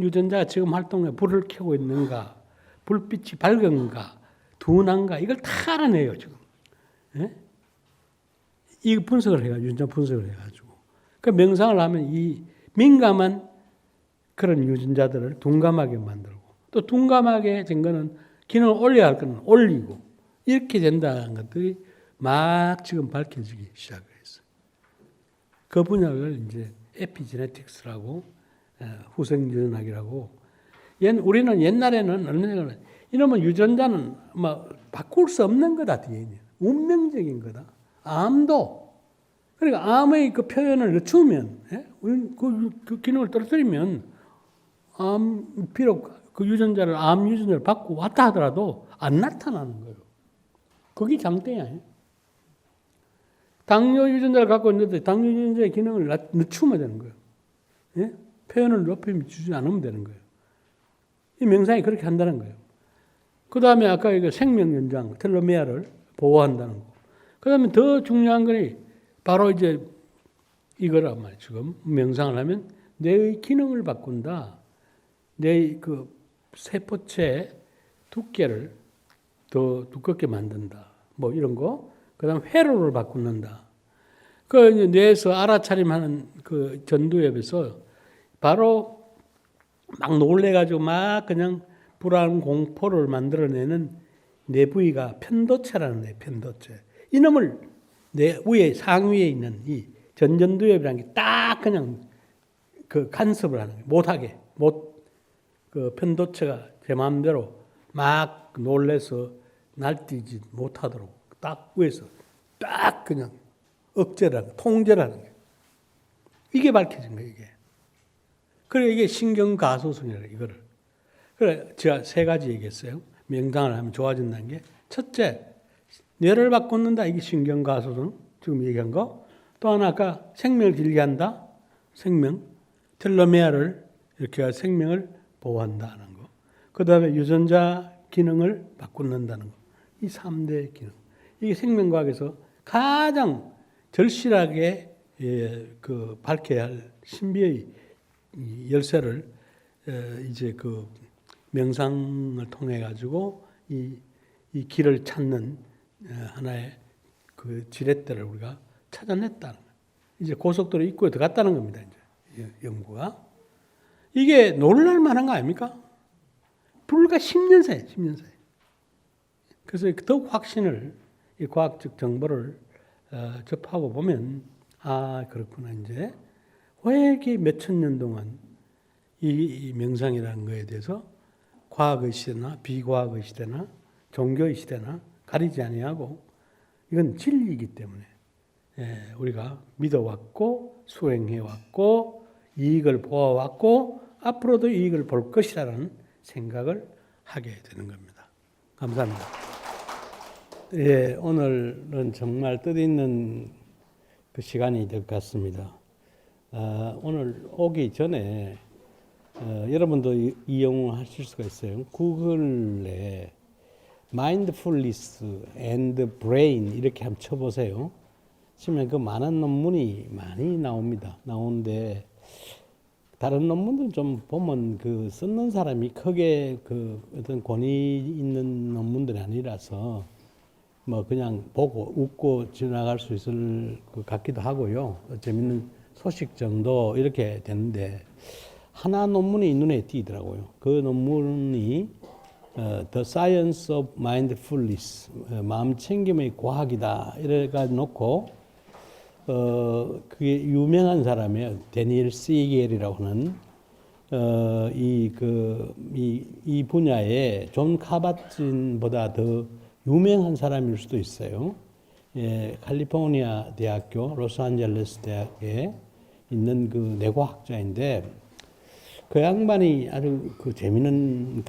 유전자가 지금 활동해 불을 켜고 있는가, 불빛이 밝은가, 둔한가 이걸 다 알아내요 지금. 예? 이 분석을 해가 유전자 분석을 해가지고 그 명상을 하면 이 민감한 그런 유전자들을 둔감하게 만들고 또 둔감하게 된 거는 기능을 올려야 할 거는 올리고 이렇게 된다는 것들이 막 지금 밝혀지기 시작을 했어요. 그 분야를 이제 에피제네틱스라고 후생 유전학이라고. 우리는 옛날에는 얼마나 이러면 유전자는 뭐 바꿀 수 없는 거다 뒤에 운명적인 거다. 암도 그러니까 암의 그 표현을 늦추면 그 기능을 떨어뜨리면 암 비록 그 유전자를 암 유전자를 받고 왔다 하더라도 안 나타나는 거예요. 그게 장대야. 당뇨 유전자를 갖고 있는데 당뇨 유전자의 기능을 늦추면 되는 거예요. 예? 표현을 높이 주지 않으면 되는 거예요. 이 명상이 그렇게 한다는 거예요. 그 다음에 아까 이거 생명 연장, 텔로메아를 보호한다는 거. 그 다음에 더 중요한 거니 바로 이제 이거란 말이에요. 지금 명상을 하면 뇌의 기능을 바꾼다. 뇌의 그 세포체 두께를 더 두껍게 만든다. 뭐 이런 거. 그 다음 회로를 바꾼다. 그 이제 뇌에서 알아차림하는 그 전두엽에서 바로 막 놀래가지고 막 그냥 불안 공포를 만들어내는 뇌 부위가 편도체라는 뇌, 편도체. 이놈을 뇌 위에 상위에 있는 이 전전두엽이라는 게 딱 그냥 그 간섭을 하는 거예요. 못하게. 그 편도체가 제 마음대로 막 놀래서 날뛰지 못하도록 딱 위에서 딱 그냥 억제라는, 통제라는 거예요. 이게 밝혀진 거예요, 이게. 그래, 이게 신경가소성이라고, 이거를. 그래, 제가 세 가지 얘기했어요. 명상을 하면 좋아진다는 게. 첫째, 뇌를 바꾼다. 이게 신경가소성. 지금 얘기한 거. 또 하나, 아까 생명을 길게 한다. 생명. 텔로메아를 이렇게 생명을 보호한다는 거. 그 다음에 유전자 기능을 바꾼다는 거. 이 3대 기능. 이게 생명과학에서 가장 절실하게 그 밝혀야 할 신비의 열쇠를 이제 그 명상을 통해 가지고 이 길을 찾는 하나의 그 지렛대를 우리가 찾아냈다는 거예요. 이제 고속도로 입구에 들어갔다는 겁니다. 이제 연구가. 이게 놀랄 만한 거 아닙니까? 불과 10년 사이, 10년 사이. 그래서 더욱 확신을, 이 과학적 정보를 접하고 보면, 아, 그렇구나, 이제. 왜 이렇게 몇천 년 동안 이 명상이라는 거에 대해서 과학의 시대나 비과학의 시대나 종교의 시대나 가리지 아니하고 이건 진리이기 때문에 우리가 믿어왔고 수행해왔고 이익을 보아왔고 앞으로도 이익을 볼 것이라는 생각을 하게 되는 겁니다. 감사합니다. 예, 오늘은 정말 뜻있는 그 시간이 될 것 같습니다. 오늘 오기 전에 여러분도 이용하실 수가 있어요. 구글에 Mindfulness and Brain 이렇게 한번 쳐보세요. 치면 그 많은 논문이 많이 나옵니다. 나오는데 다른 논문들 좀 보면 그 쓰는 사람이 크게 그 어떤 권위 있는 논문들이 아니라서 뭐 그냥 보고 웃고 지나갈 수 있을 것 같기도 하고요. 재밌는 소식 정도 이렇게 되는데 하나 논문이 눈에 띄더라고요. 그 논문이 The Science of Mindfulness, 마음 챙김의 과학이다 이래가 놓고 그게 유명한 사람이에요. 데니엘 시겔이라고 하는 이 분야에 존 카바틴보다 더 유명한 사람일 수도 있어요. 예, 캘리포니아 대학교, 로스앤젤레스 대학의 있는 그 뇌과학자인데 그 양반이 아주 그 재미있는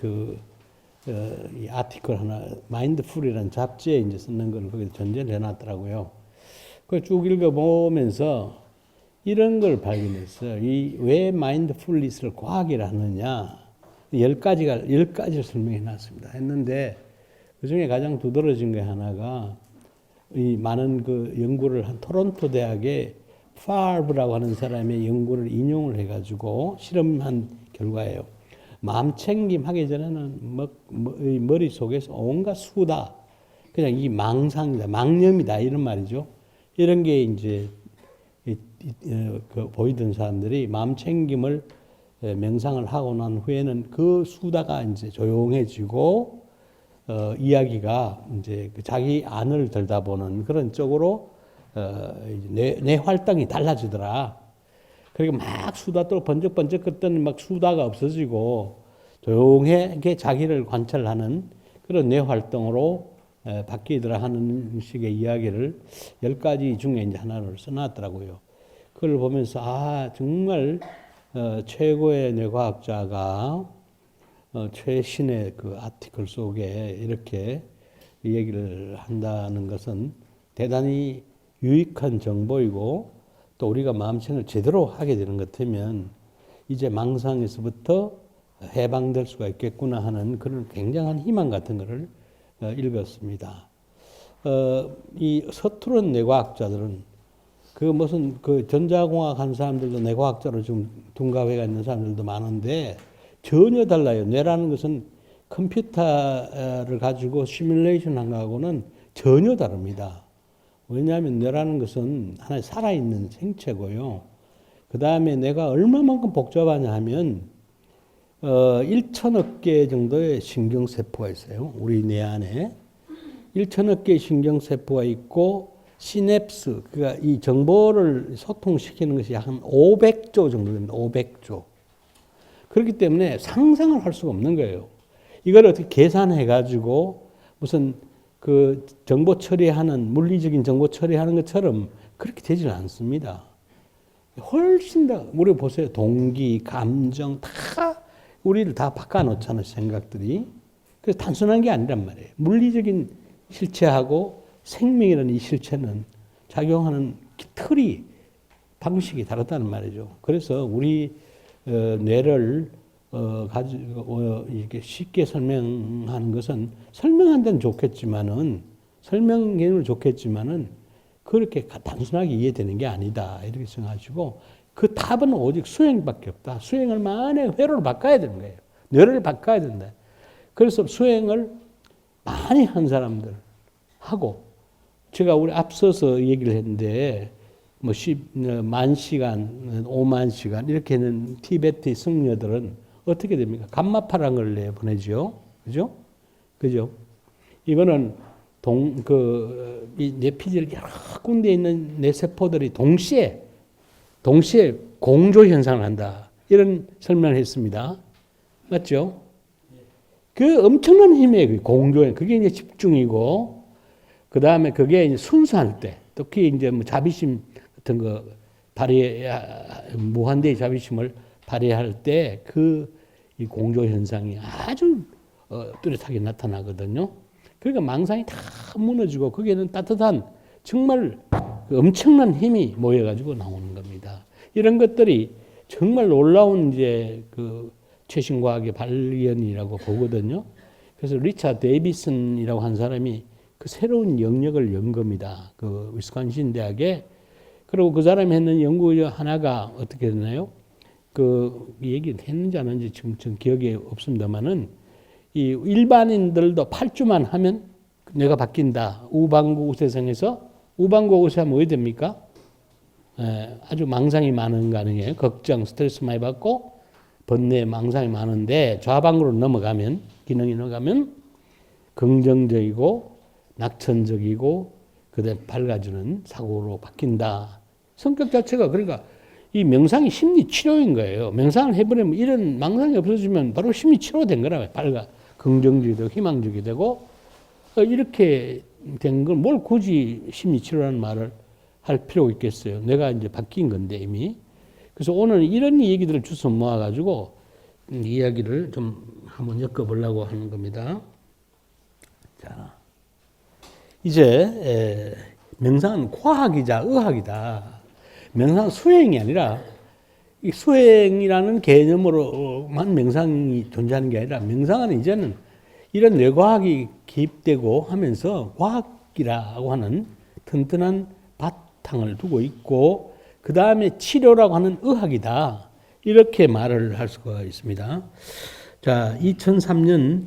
이 아티클 하나 마인드풀이라는 잡지에 이제 쓰는 걸 거기에 전제를 해놨더라고요. 그걸 쭉 읽어보면서 이런 걸 발견했어요. 이 왜 마인드풀리스를 과학이라 하느냐 10가지를 설명해 놨습니다. 했는데 그 중에 가장 두드러진 게 하나가 이 많은 그 연구를 한 토론토 대학의 파브라고 하는 사람의 연구를 인용을 해가지고 실험한 결과예요. 마음 챙김하기 전에는 머릿속에서 온갖 수다, 그냥 이 망상이다, 망념이다, 이런 말이죠. 이런 게 이제 보이던 사람들이 마음 챙김을 명상을 하고 난 후에는 그 수다가 이제 조용해지고 이야기가 이제 자기 안을 들여다보는 그런 쪽으로 뇌 활동이 달라지더라. 그리고 막 수다 또 번쩍번쩍 걷더니 막 수다가 없어지고 조용하게 자기를 관찰하는 그런 뇌 활동으로 바뀌더라 하는 식의 이야기를 10가지 중에 이제 하나를 써놨더라고요. 그걸 보면서 정말 최고의 뇌과학자가 최신의 그 아티클 속에 이렇게 얘기를 한다는 것은 대단히 유익한 정보이고 또 우리가 마음챙을 제대로 하게 되는 것 같으면 이제 망상에서부터 해방될 수가 있겠구나 하는 그런 굉장한 희망 같은 것을 읽었습니다. 이 서투른 뇌과학자들은 무슨 전자공학 한 사람들도 뇌과학자로 좀 둔갑해가 있는 사람들도 많은데 전혀 달라요. 뇌라는 것은 컴퓨터를 가지고 시뮬레이션 한 거하고는 전혀 다릅니다. 왜냐하면 뇌라는 것은 하나의 살아있는 생체고요. 그 다음에 뇌가 얼마만큼 복잡하냐 하면 1천억 개 정도의 신경세포가 있어요. 우리 뇌 안에. 1천억 개의 신경세포가 있고 시냅스, 그러니까 이 정보를 소통시키는 것이 한 500조 정도 됩니다. 500조. 그렇기 때문에 상상을 할 수가 없는 거예요. 이걸 어떻게 계산해가지고 무슨 그 정보 처리하는, 물리적인 정보 처리하는 것처럼 그렇게 되지는 않습니다. 훨씬 더, 우리 보세요. 동기, 감정, 다, 우리를 다 바꿔놓잖아요. 생각들이. 그래서 단순한 게 아니란 말이에요. 물리적인 실체하고 생명이라는 이 실체는 작용하는 틀이, 방식이 다르다는 말이죠. 그래서 우리 뇌를 가지고 이렇게 쉽게 설명하는 것은 설명한 데는 좋겠지만은 설명 개념은 좋겠지만은 그렇게 단순하게 이해되는 게 아니다 이렇게 생각하시고 그 답은 오직 수행밖에 없다. 수행을 만에 회로를 바꿔야 되는 거예요. 뇌를 바꿔야 된다. 그래서 수행을 많이 한 사람들 하고 제가 우리 앞서서 얘기를 했는데 뭐 10만 시간, 5만 시간 이렇게 하는 티베트 승려들은 어떻게 됩니까? 감마파란 걸 내보내죠. 그죠? 그죠? 이거는 이 뇌피질 여러 군데 있는 뇌세포들이 동시에 공조 현상을 한다. 이런 설명을 했습니다. 맞죠? 그 엄청난 힘이에요. 그 공조. 그게 이제 집중이고, 그 다음에 그게 이제 순수할 때, 특히 이제 뭐 자비심 같은 거 무한대의 자비심을 발휘할 때 이 공조 현상이 아주 뚜렷하게 나타나거든요. 그러니까 망상이 다 무너지고 거기에는 따뜻한 정말 엄청난 힘이 모여가지고 나오는 겁니다. 이런 것들이 정말 놀라운 이제 그 최신 과학의 발견이라고 보거든요. 그래서 리차드 데이비슨이라고 한 사람이 그 새로운 영역을 연 겁니다. 그 위스콘신 대학에. 그리고 그 사람이 했는 연구 하나가 어떻게 됐나요? 얘기를 했는지 안 했는지 지금 기억이 없습니다만은 이 일반인들도 8주만 하면 뇌가 바뀐다. 우방구 우세성에서 우방구 우세하면 왜 됩니까? 아주 망상이 많은 거 아니에요? 걱정, 스트레스 많이 받고 번뇌, 망상이 많은데 좌방구로 넘어가면 기능이 넘어가면 긍정적이고 낙천적이고 그다음 밝아지는 사고로 바뀐다. 성격 자체가 그러니까 이 명상이 심리 치료인 거예요. 명상을 해버리면 이런 망상이 없어지면 바로 심리 치료된 거라고요. 긍정적이 되고 희망적이 되고 이렇게 된 걸 뭘 굳이 심리 치료라는 말을 할 필요가 있겠어요. 내가 이제 바뀐 건데 이미. 그래서 오늘 이런 얘기들을 주워 모아가지고 이야기를 좀 한번 엮어보려고 하는 겁니다. 자, 이제 명상은 과학이자 의학이다. 명상은 수행이 아니라 이 수행이라는 개념으로만 명상이 존재하는 게 아니라 명상은 이제는 이런 뇌과학이 개입되고 하면서 과학이라고 하는 튼튼한 바탕을 두고 있고 그 다음에 치료라고 하는 의학이다. 이렇게 말을 할 수가 있습니다. 자, 2003년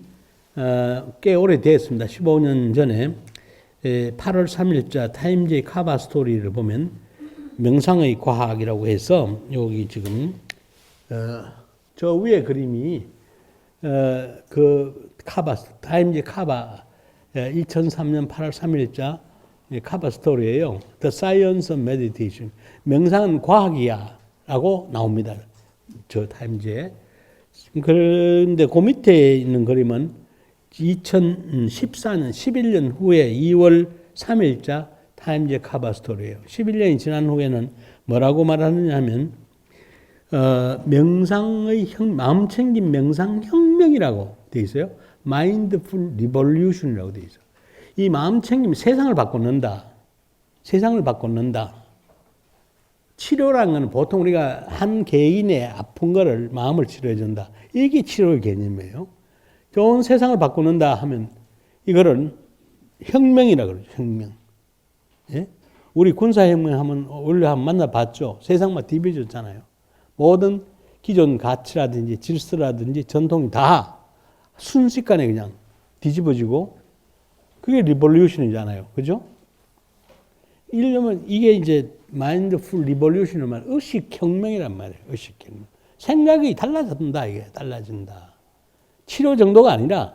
꽤 오래됐습니다. 15년 전에 8월 3일자 타임즈의 카바 스토리를 보면 명상의 과학이라고 해서 여기 지금 저 위에 그림이 그 카바 타임즈 카바 2003년 8월 3일자 카바 스토리예요. The Science of Meditation. 명상은 과학이야라고 나옵니다. 저 타임즈에. 그런데 그 밑에 있는 그림은 2014년 11년 후에 2월 3일자 타임즈 카바 스토리예요. 11년이 지난 후에는 뭐라고 말하느냐 하면 명상의 마음 챙김 명상 혁명이라고 돼 있어요. 마인드풀 리볼루션이라고 돼 있어요. 이 마음 챙김 세상을 바꿔놓는다. 세상을 바꿔놓는다. 치료라는 건 보통 우리가 한 개인의 아픈 거를 마음을 치료해준다. 이게 치료의 개념이에요. 좋은 세상을 바꾸는다 하면 이거는 혁명이라고 그러죠. 혁명. 예? 우리 군사혁명 하면 원래 한번 만나봤죠. 세상만 뒤집어졌잖아요. 모든 기존 가치라든지 질서라든지 전통이 다 순식간에 그냥 뒤집어지고 그게 리볼루션이잖아요. 그죠? 이러면 이게 이제 마인드풀 리볼루션을 말 의식혁명이란 말이에요. 의식혁명. 생각이 달라진다. 이게 달라진다. 치료 정도가 아니라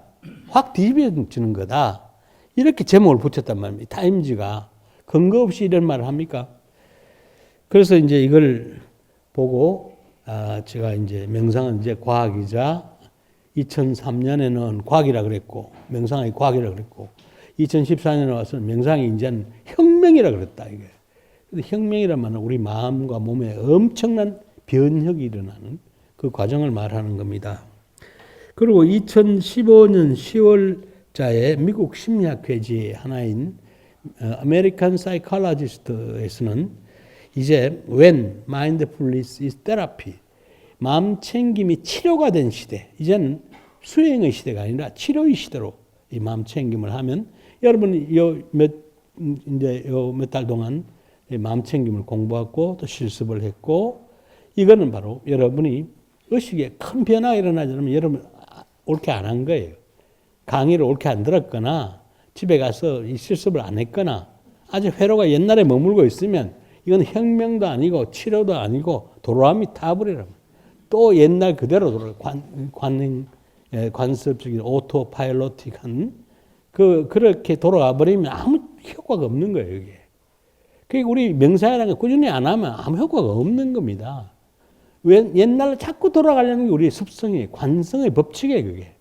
확 뒤집어지는 거다. 이렇게 제목을 붙였단 말입니다. 타임즈가 근거 없이 이런 말을 합니까? 그래서 이제 이걸 보고 제가 이제 명상은 이제 과학이자 2003년에는 과학이라 그랬고 명상이 과학이라 그랬고 2014년에 와서는 명상이 이제는 혁명이라 그랬다 이게. 혁명이란 말은 우리 마음과 몸에 엄청난 변혁이 일어나는 그 과정을 말하는 겁니다. 그리고 2015년 10월자에 미국 심리학회지 하나인 아메리칸 사이콜로지스트에서는 이제 when mindfulness is therapy 마음 챙김이 치료가 된 시대 이제는 수행의 시대가 아니라 치료의 시대로 이 마음 챙김을 하면 여러분이 몇 달 동안 마음 챙김을 공부하고 또 실습을 했고 이거는 바로 여러분이 의식에 큰 변화가 일어나지 않으면 여러분 옳게 안 한 거예요. 강의를 옳게 안 들었거나 집에 가서 이 실습을 안 했거나 아주 회로가 옛날에 머물고 있으면 이건 혁명도 아니고 치료도 아니고 돌아옴이 타버리라. 또 옛날 그대로 돌아 관습적인 오토 파일로틱한 그렇게 돌아가 버리면 아무 효과가 없는 거예요, 이게. 그러니까 우리 명상이라는 게 꾸준히 안 하면 아무 효과가 없는 겁니다. 왜 옛날로 자꾸 돌아가려는 게 우리의 습성이에요. 관성의 법칙이에요, 그게.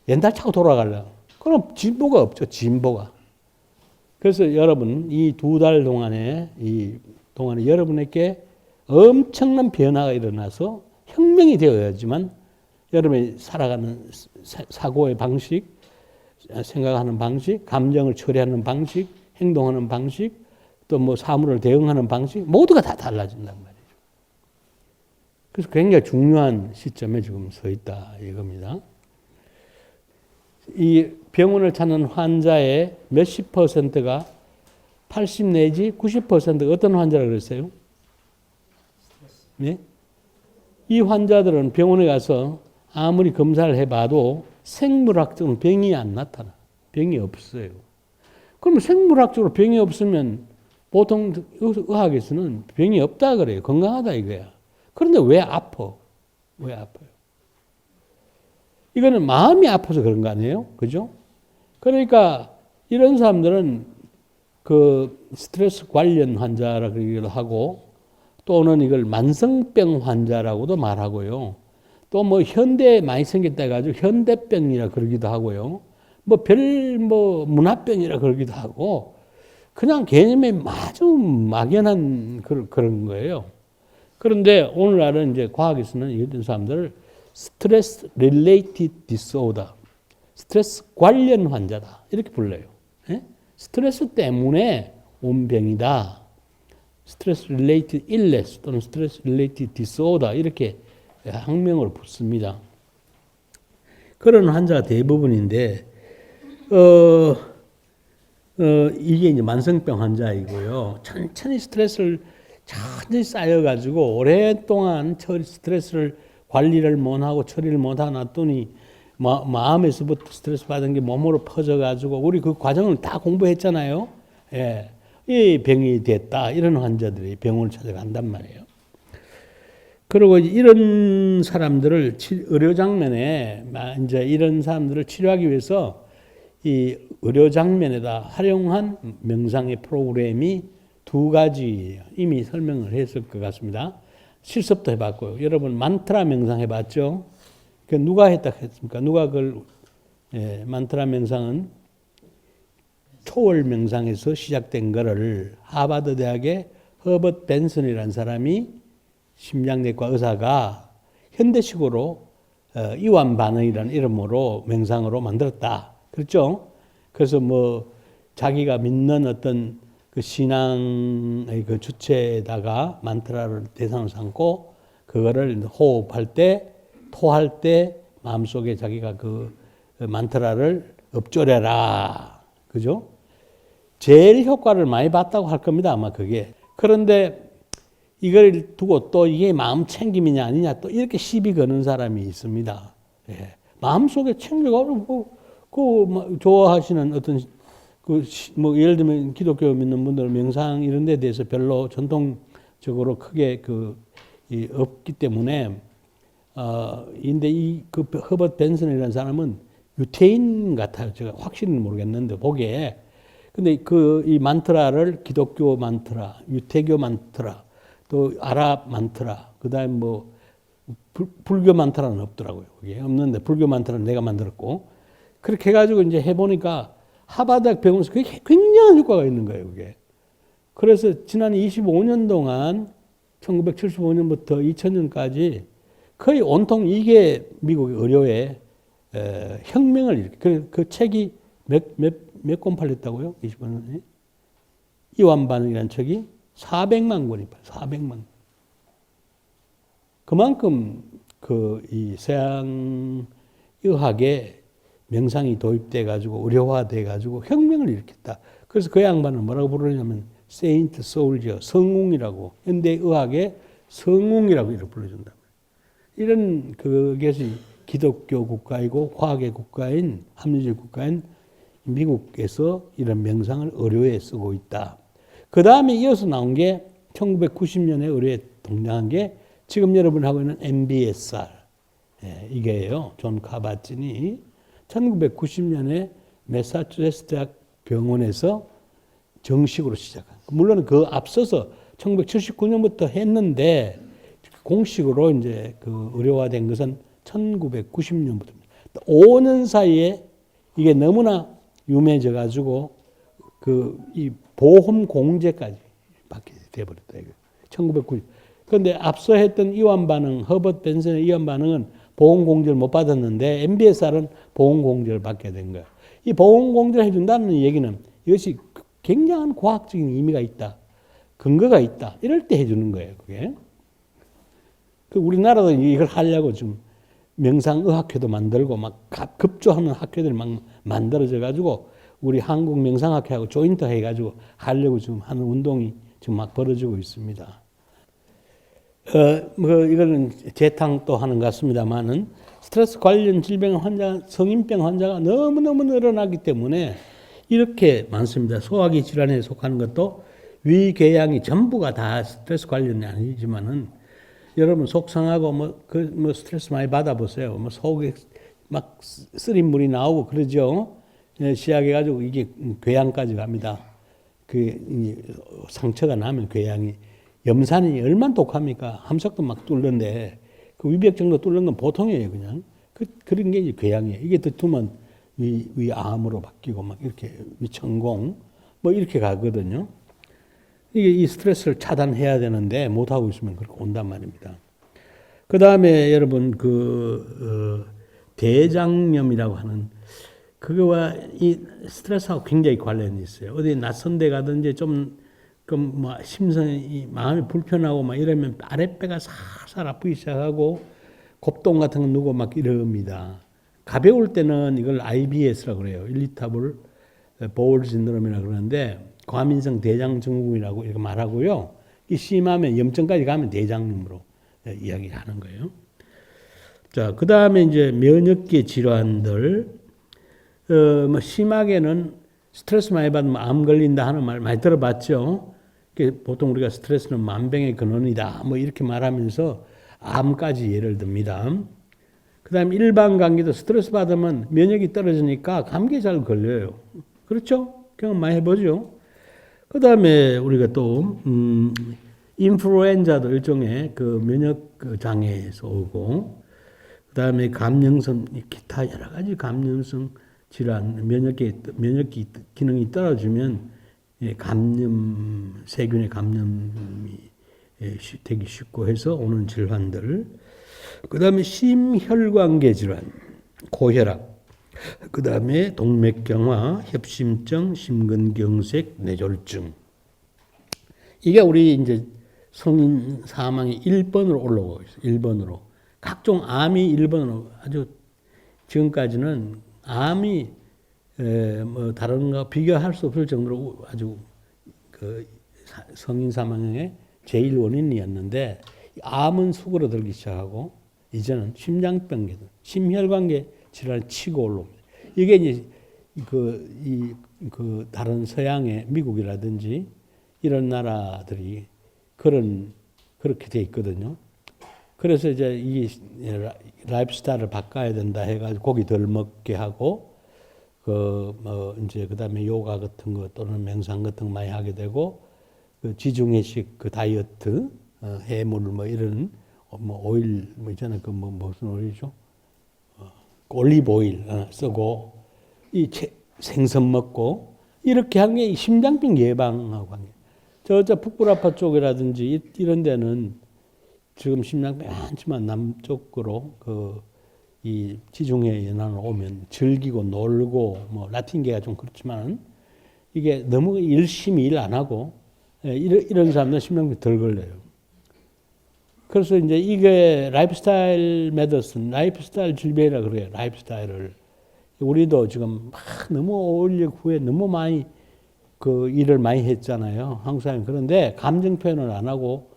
옛날 자꾸 돌아가려고. 그럼 진보가 없죠, 진보가. 그래서 여러분, 이 2달 동안에, 여러분에게 엄청난 변화가 일어나서 혁명이 되어야지만 여러분이 살아가는 사고의 방식, 생각하는 방식, 감정을 처리하는 방식, 행동하는 방식, 또 뭐 사물을 대응하는 방식, 모두가 다 달라진단 말이에요. 그래서 굉장히 중요한 시점에 지금 서 있다 이겁니다. 이 병원을 찾는 환자의 몇십 %가 80 내지 90%가 어떤 환자라고 그랬어요? 네? 이 환자들은 병원에 가서 아무리 검사를 해봐도 생물학적으로 병이 안 나타나. 병이 없어요. 그러면 생물학적으로 병이 없으면 보통 의학에서는 병이 없다 그래요. 건강하다 이거야. 그런데 왜 아파? 왜 아파요? 이거는 마음이 아파서 그런 거 아니에요? 그죠? 그러니까 이런 사람들은 그 스트레스 관련 환자라 그러기도 하고 또는 이걸 만성병 환자라고도 말하고요. 또 뭐 현대에 많이 생겼다 해가지고 현대병이라 그러기도 하고요. 문화병이라 그러기도 하고 그냥 개념이 아주 막연한 그런 거예요. 그런데 오늘날은 이제 과학에서는 이런 사람들을 스트레스 릴레이티드 디스오더, 스트레스 관련 환자다 이렇게 불러요. 예? 스트레스 때문에 온 병이다. 스트레스 릴레이티드 일레스 또는 스트레스 릴레이티드 디스오더 이렇게 학명으로 붙습니다. 그런 환자가 대부분인데 이게 이제 만성병 환자이고요. 천천히 스트레스를 천천히 쌓여가지고 오랫동안 스트레스를 관리를 못하고 처리를 못하고 놨더니 마음에서부터 스트레스 받은 게 몸으로 퍼져가지고 우리 그 과정을 다 공부했잖아요. 예. 이 병이 됐다. 이런 환자들이 병원을 찾아간단 말이에요. 그리고 이런 사람들을 의료 장면에 이제 이런 사람들을 치료하기 위해서 이 의료 장면에다 활용한 명상의 프로그램이 두 가지예요. 이미 설명을 했을 것 같습니다. 실습도 해봤고요. 여러분 만트라 명상 해봤죠? 그 누가 했다 했습니까? 누가 그걸 만트라 명상은 초월 명상에서 시작된 거를 하버드 대학의 허버트 벤슨이라는 사람이 심장내과 의사가 현대식으로 이완 반응이라는 이름으로 명상으로 만들었다. 그렇죠? 그래서 뭐 자기가 믿는 어떤 그 신앙의 그 주체에다가 만트라를 대상으로 삼고 그거를 호흡할 때, 토할 때 마음속에 자기가 그 만트라를 읊조려라. 그죠? 제일 효과를 많이 봤다고 할 겁니다. 아마 그게. 그런데 이걸 두고 또 이게 마음 챙김이냐 아니냐 또 이렇게 시비 거는 사람이 있습니다. 예. 마음속에 챙겨가지고 좋아하시는 어떤 뭐 예를 들면 기독교 믿는 분들 명상 이런 데 대해서 별로 전통적으로 크게 없기 때문에 근데 그 허버트 벤슨이라는 사람은 유태인 같아요. 제가 확실히는 모르겠는데 보기에. 근데 이 만트라를 기독교 만트라, 유태교 만트라, 또 아랍 만트라, 그다음에 뭐 불교 만트라는 없더라고요. 그게 없는데 불교 만트라는 내가 만들었고 그렇게 해가지고 이제 해보니까 하버드 병원에서 그게 굉장한 효과가 있는 거예요. 그게. 그래서 지난 25년 동안 1975년부터 2000년까지 거의 온통 이게 미국의 의료에 혁명을 일으켜. 그 책이 몇 권 팔렸다고요? 25년에? 이완 반응이라는 책이 400만 권이 팔려요. 400만 권. 그만큼 이 서양 의학에 명상이 도입돼 가지고 의료화돼 가지고 혁명을 일으켰다. 그래서 그 양반은 뭐라고 부르냐면 세인트 소울지어, 성웅이라고, 현대 의학의 성웅이라고 이렇게 불러준다. 이런 그것이 기독교 국가이고 과학의 국가인 합리주의 국가인 미국에서 이런 명상을 의료에 쓰고 있다. 그 다음에 이어서 나온 게 1990년에 의료에 등장한 게 지금 여러분 하고 있는 MBSR 이게요. 존 카바진이 1990년에 매사추세츠 대학 병원에서 정식으로 시작한. 물론 그 앞서서 1979년부터 했는데 공식으로 이제 그 의료화된 것은 1990년부터입니다. 5년 사이에 이게 너무나 유명해져 가지고 이 보험 공제까지 받게 돼버렸다. 1990. 그런데 앞서 했던 이완 반응, 허버트 벤슨의 이완 반응은 보험 공제를 못 받았는데 MBSR은 보험 공제를 받게 된 거예요. 이 보험 공제를 해준다는 얘기는 이것이 굉장한 과학적인 의미가 있다, 근거가 있다. 이럴 때 해주는 거예요. 그게. 우리나라도 이걸 하려고 지금 명상의학회도 만들고 막 급조하는 학회들이 막 만들어져 가지고 우리 한국 명상학회하고 조인트 해가지고 하려고 지금 하는 운동이 지금 막 벌어지고 있습니다. 이거는 재탕도 하는 것 같습니다만은 스트레스 관련 질병 환자, 성인병 환자가 너무너무 늘어나기 때문에 이렇게 많습니다. 소화기 질환에 속하는 것도 위궤양이 전부가 다 스트레스 관련이 아니지만은 여러분 속상하고 스트레스 많이 받아보세요. 속에 막 쓰린 물이 나오고 그러죠. 시작해가지고 이게 궤양까지 갑니다. 상처가 나면 궤양이 염산이 얼마나 독합니까? 함석도 막 뚫는데 그 위벽 정도 뚫는 건 보통이에요, 그냥. 그런 게 이제 궤양이에요. 이게 더 두면 위암으로 바뀌고 막 이렇게 위천공 뭐 이렇게 가거든요. 이게 이 스트레스를 차단해야 되는데 못하고 있으면 그렇게 온단 말입니다. 그 다음에 여러분, 대장염이라고 하는, 그거와 이 스트레스하고 굉장히 관련이 있어요. 어디 낯선 데 가든지 뭐 심성이, 마음이 불편하고 막 이러면 아랫배가 살살 아프기 시작하고 곱동 같은 거 누고 막 이럽니다. 가벼울 때는 이걸 IBS라고 그래요. 일리타블 보울 신드롬이라고 그러는데, 과민성 대장증후군이라고 이렇게 말하고요. 이 심하면 염증까지 가면 대장염으로 이야기하는 거예요. 자, 그 다음에 이제 면역계 질환들, 뭐 심하게는 스트레스 많이 받으면 암 걸린다 하는 말 많이 들어봤죠. 보통 우리가 스트레스는 만병의 근원이다, 뭐 이렇게 말하면서 암까지 예를 듭니다. 그 다음에 일반 감기도 스트레스 받으면 면역이 떨어지니까 감기에 잘 걸려요. 그렇죠? 경험 많이 해보죠. 그 다음에 우리가 또, 인플루엔자도 일종의 그 면역 장애에서 오고, 그 다음에 감염성, 기타 여러 가지 감염성 질환, 면역기 기능이 떨어지면 세균의 감염이 되기 쉽고 해서 오는 질환들. 그 다음에 심혈관계 질환, 고혈압. 그 다음에 동맥경화, 협심증, 심근경색, 뇌졸중. 이게 우리 이제 성인 사망이 1번으로 올라오고 있어요. 1번으로. 각종 암이 1번으로 아주 지금까지는 암이 뭐 다른 거 비교할 수 없을 정도로 아주 그 성인 사망의 제일 원인이었는데, 암은 수그러들기 시작하고 이제는 심장병, 심혈관계 질환을 치고 올라옵니다. 이게 이제 그 다른 서양의 미국이라든지 이런 나라들이 그렇게 돼 있거든요. 그래서 이제 이 라이프 스타일을 바꿔야 된다 해가지고 고기 덜 먹게 하고, 이제 그 다음에 요가 같은 거 또는 명상 같은 거 많이 하게 되고, 그 지중해식 그 다이어트, 해물 뭐 이런 뭐 오일 뭐 있잖아요. 무슨 오일이죠? 올리브 오일 쓰고, 이 생선 먹고, 이렇게 하는 게 심장병 예방하고 관계. 저 북부라파 쪽이라든지 이런 데는 지금 심장병 많지만 남쪽으로 이 지중해 연안으로 오면 즐기고 놀고, 뭐 라틴계가 좀 그렇지만 이게 너무 열심히 일 안 하고 이런 사람들은 심장병 덜 걸려요. 그래서 이제 이게 라이프스타일 메디슨, 라이프스타일 질병이라 그래요. 라이프스타일을. 우리도 지금 막 너무 올리고 후에 너무 많이 그 일을 많이 했잖아요. 한국 사람이. 그런데 감정 표현을 안 하고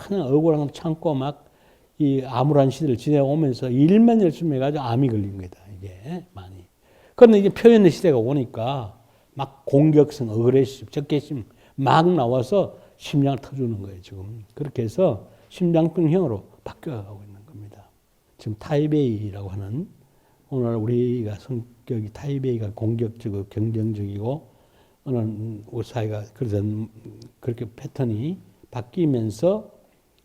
그냥 억울한 걸 참고 막 이 암울한 시대를 지내오면서 일만 열심히 해가지고 암이 걸린 거다. 이게 많이. 그런데 이제 표현의 시대가 오니까 막 공격성, 어그레시브, 적개심 막 나와서 심장을 터주는 거예요. 지금. 그렇게 해서 심장병형으로 바뀌어가고 있는 겁니다. 지금 타입 A라고 하는, 오늘 우리가 성격이 타입 A가 공격적이고 경쟁적이고 오늘 우리 사회가 그렇게 패턴이 바뀌면서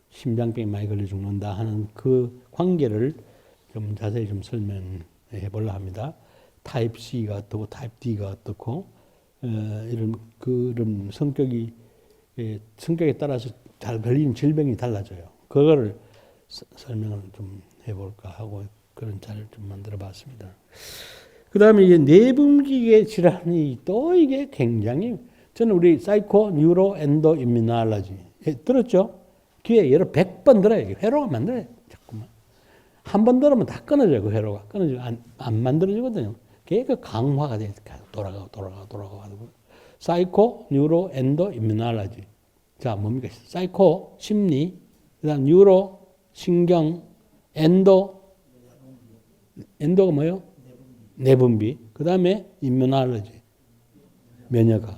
심장병이 많이 걸려 죽는다 하는 그 관계를 좀 자세히 좀 설명해 보려 합니다. 타입 C가 어떻고 타입 D가 어떻고 그런 성격에 따라서 잘 걸리는 질병이 달라져요. 그거를 설명을 좀 해볼까 하고 그런 자료를 좀 만들어 봤습니다. 그 다음에 이제 내분비계 질환이 또 이게 굉장히, 저는 우리 사이코 뉴로 엔도 임뮤놀로지 들었죠? 귀에 여러 100번 들어요. 회로가 만들어요. 자꾸만. 한 번 들으면 다 끊어져요. 그 회로가. 끊어지고 안 만들어지거든요. 그게 그 강화가 돼. 돌아가고. 사이코 뉴로 엔도 임뮤놀로지. 자, 뭡니까? 사이코, 심리, 그 다음 뉴로, 신경, 엔도가 뭐예요? 내분비. 그 다음에 임뮤놀로지. 면역학.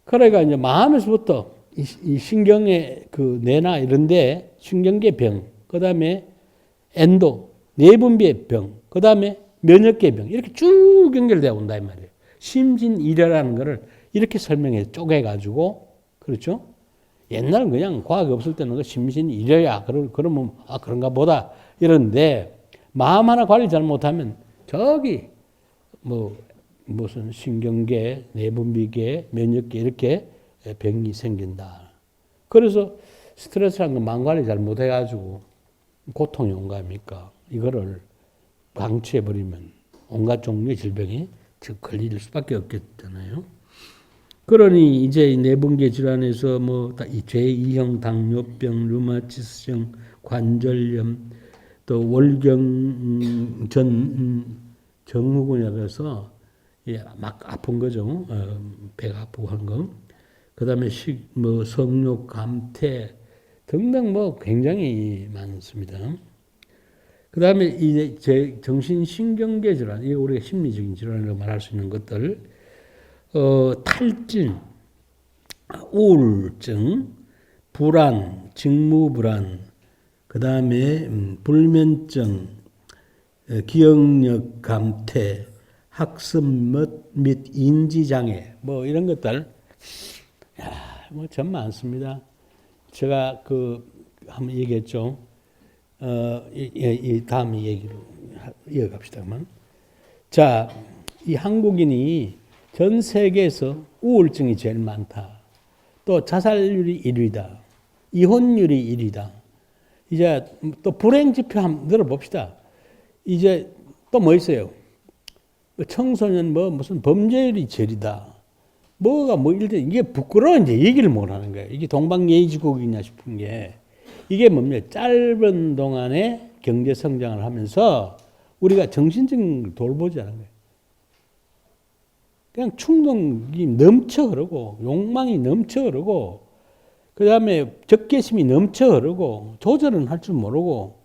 그러니까 이제 마음에서부터 이 신경의 그 뇌나 이런데 신경계 병, 그 다음에 엔도, 내분비의 병, 그 다음에 면역계 병, 이렇게 쭉 연결되어 온다 이 말이에요. 심신일여라는 거를 이렇게 설명해 쪼개가지고, 그렇죠? 옛날은 그냥 과학이 없을 때는 심신일여야 그러면 그런가 보다 이런데, 마음 하나 관리 잘못하면 저기 무슨 신경계, 내분비계, 면역계 이렇게 병이 생긴다. 그래서 스트레스라는 건 마음 관리 잘 못해가지고 고통이 온 거 아닙니까? 이거를 방치해버리면 온갖 종류의 질병이 즉 걸릴 수밖에 없겠잖아요. 그러니 이제 내분계 질환에서 뭐 제2형 당뇨병, 류마티스성 관절염, 또 월경 전 정후군이라고 해서 막 아픈 거죠. 배가 아프고 하는 거. 그다음에 성욕 감퇴 등등 뭐 굉장히 많습니다. 그다음에 이제 정신신경계 질환, 이게 우리가 심리적인 질환이라고 말할 수 있는 것들, 탈진, 우울증, 불안, 직무불안, 그다음에 불면증, 기억력 감퇴, 학습 및 인지장애, 뭐 이런 것들, 뭐 참 많습니다. 제가 한번 얘기했죠. 이 다음 얘기로 이어갑시다만. 자, 이 한국인이 전 세계에서 우울증이 제일 많다. 또 자살률이 1위다. 이혼율이 1위다. 이제 또 불행지표 한번 들어봅시다. 이제 또 뭐 있어요? 청소년 무슨 범죄율이 제일이다. 이게 부끄러워 이제 얘기를 못 하는 거예요. 이게 동방예의지국이냐 싶은 게 이게 뭡니까? 짧은 동안에 경제 성장을 하면서 우리가 정신적인 걸 돌보지 않은 거예요. 그냥 충동이 넘쳐 흐르고 용망이 넘쳐 흐르고 그 다음에 적개심이 넘쳐 흐르고 조절은 할 줄 모르고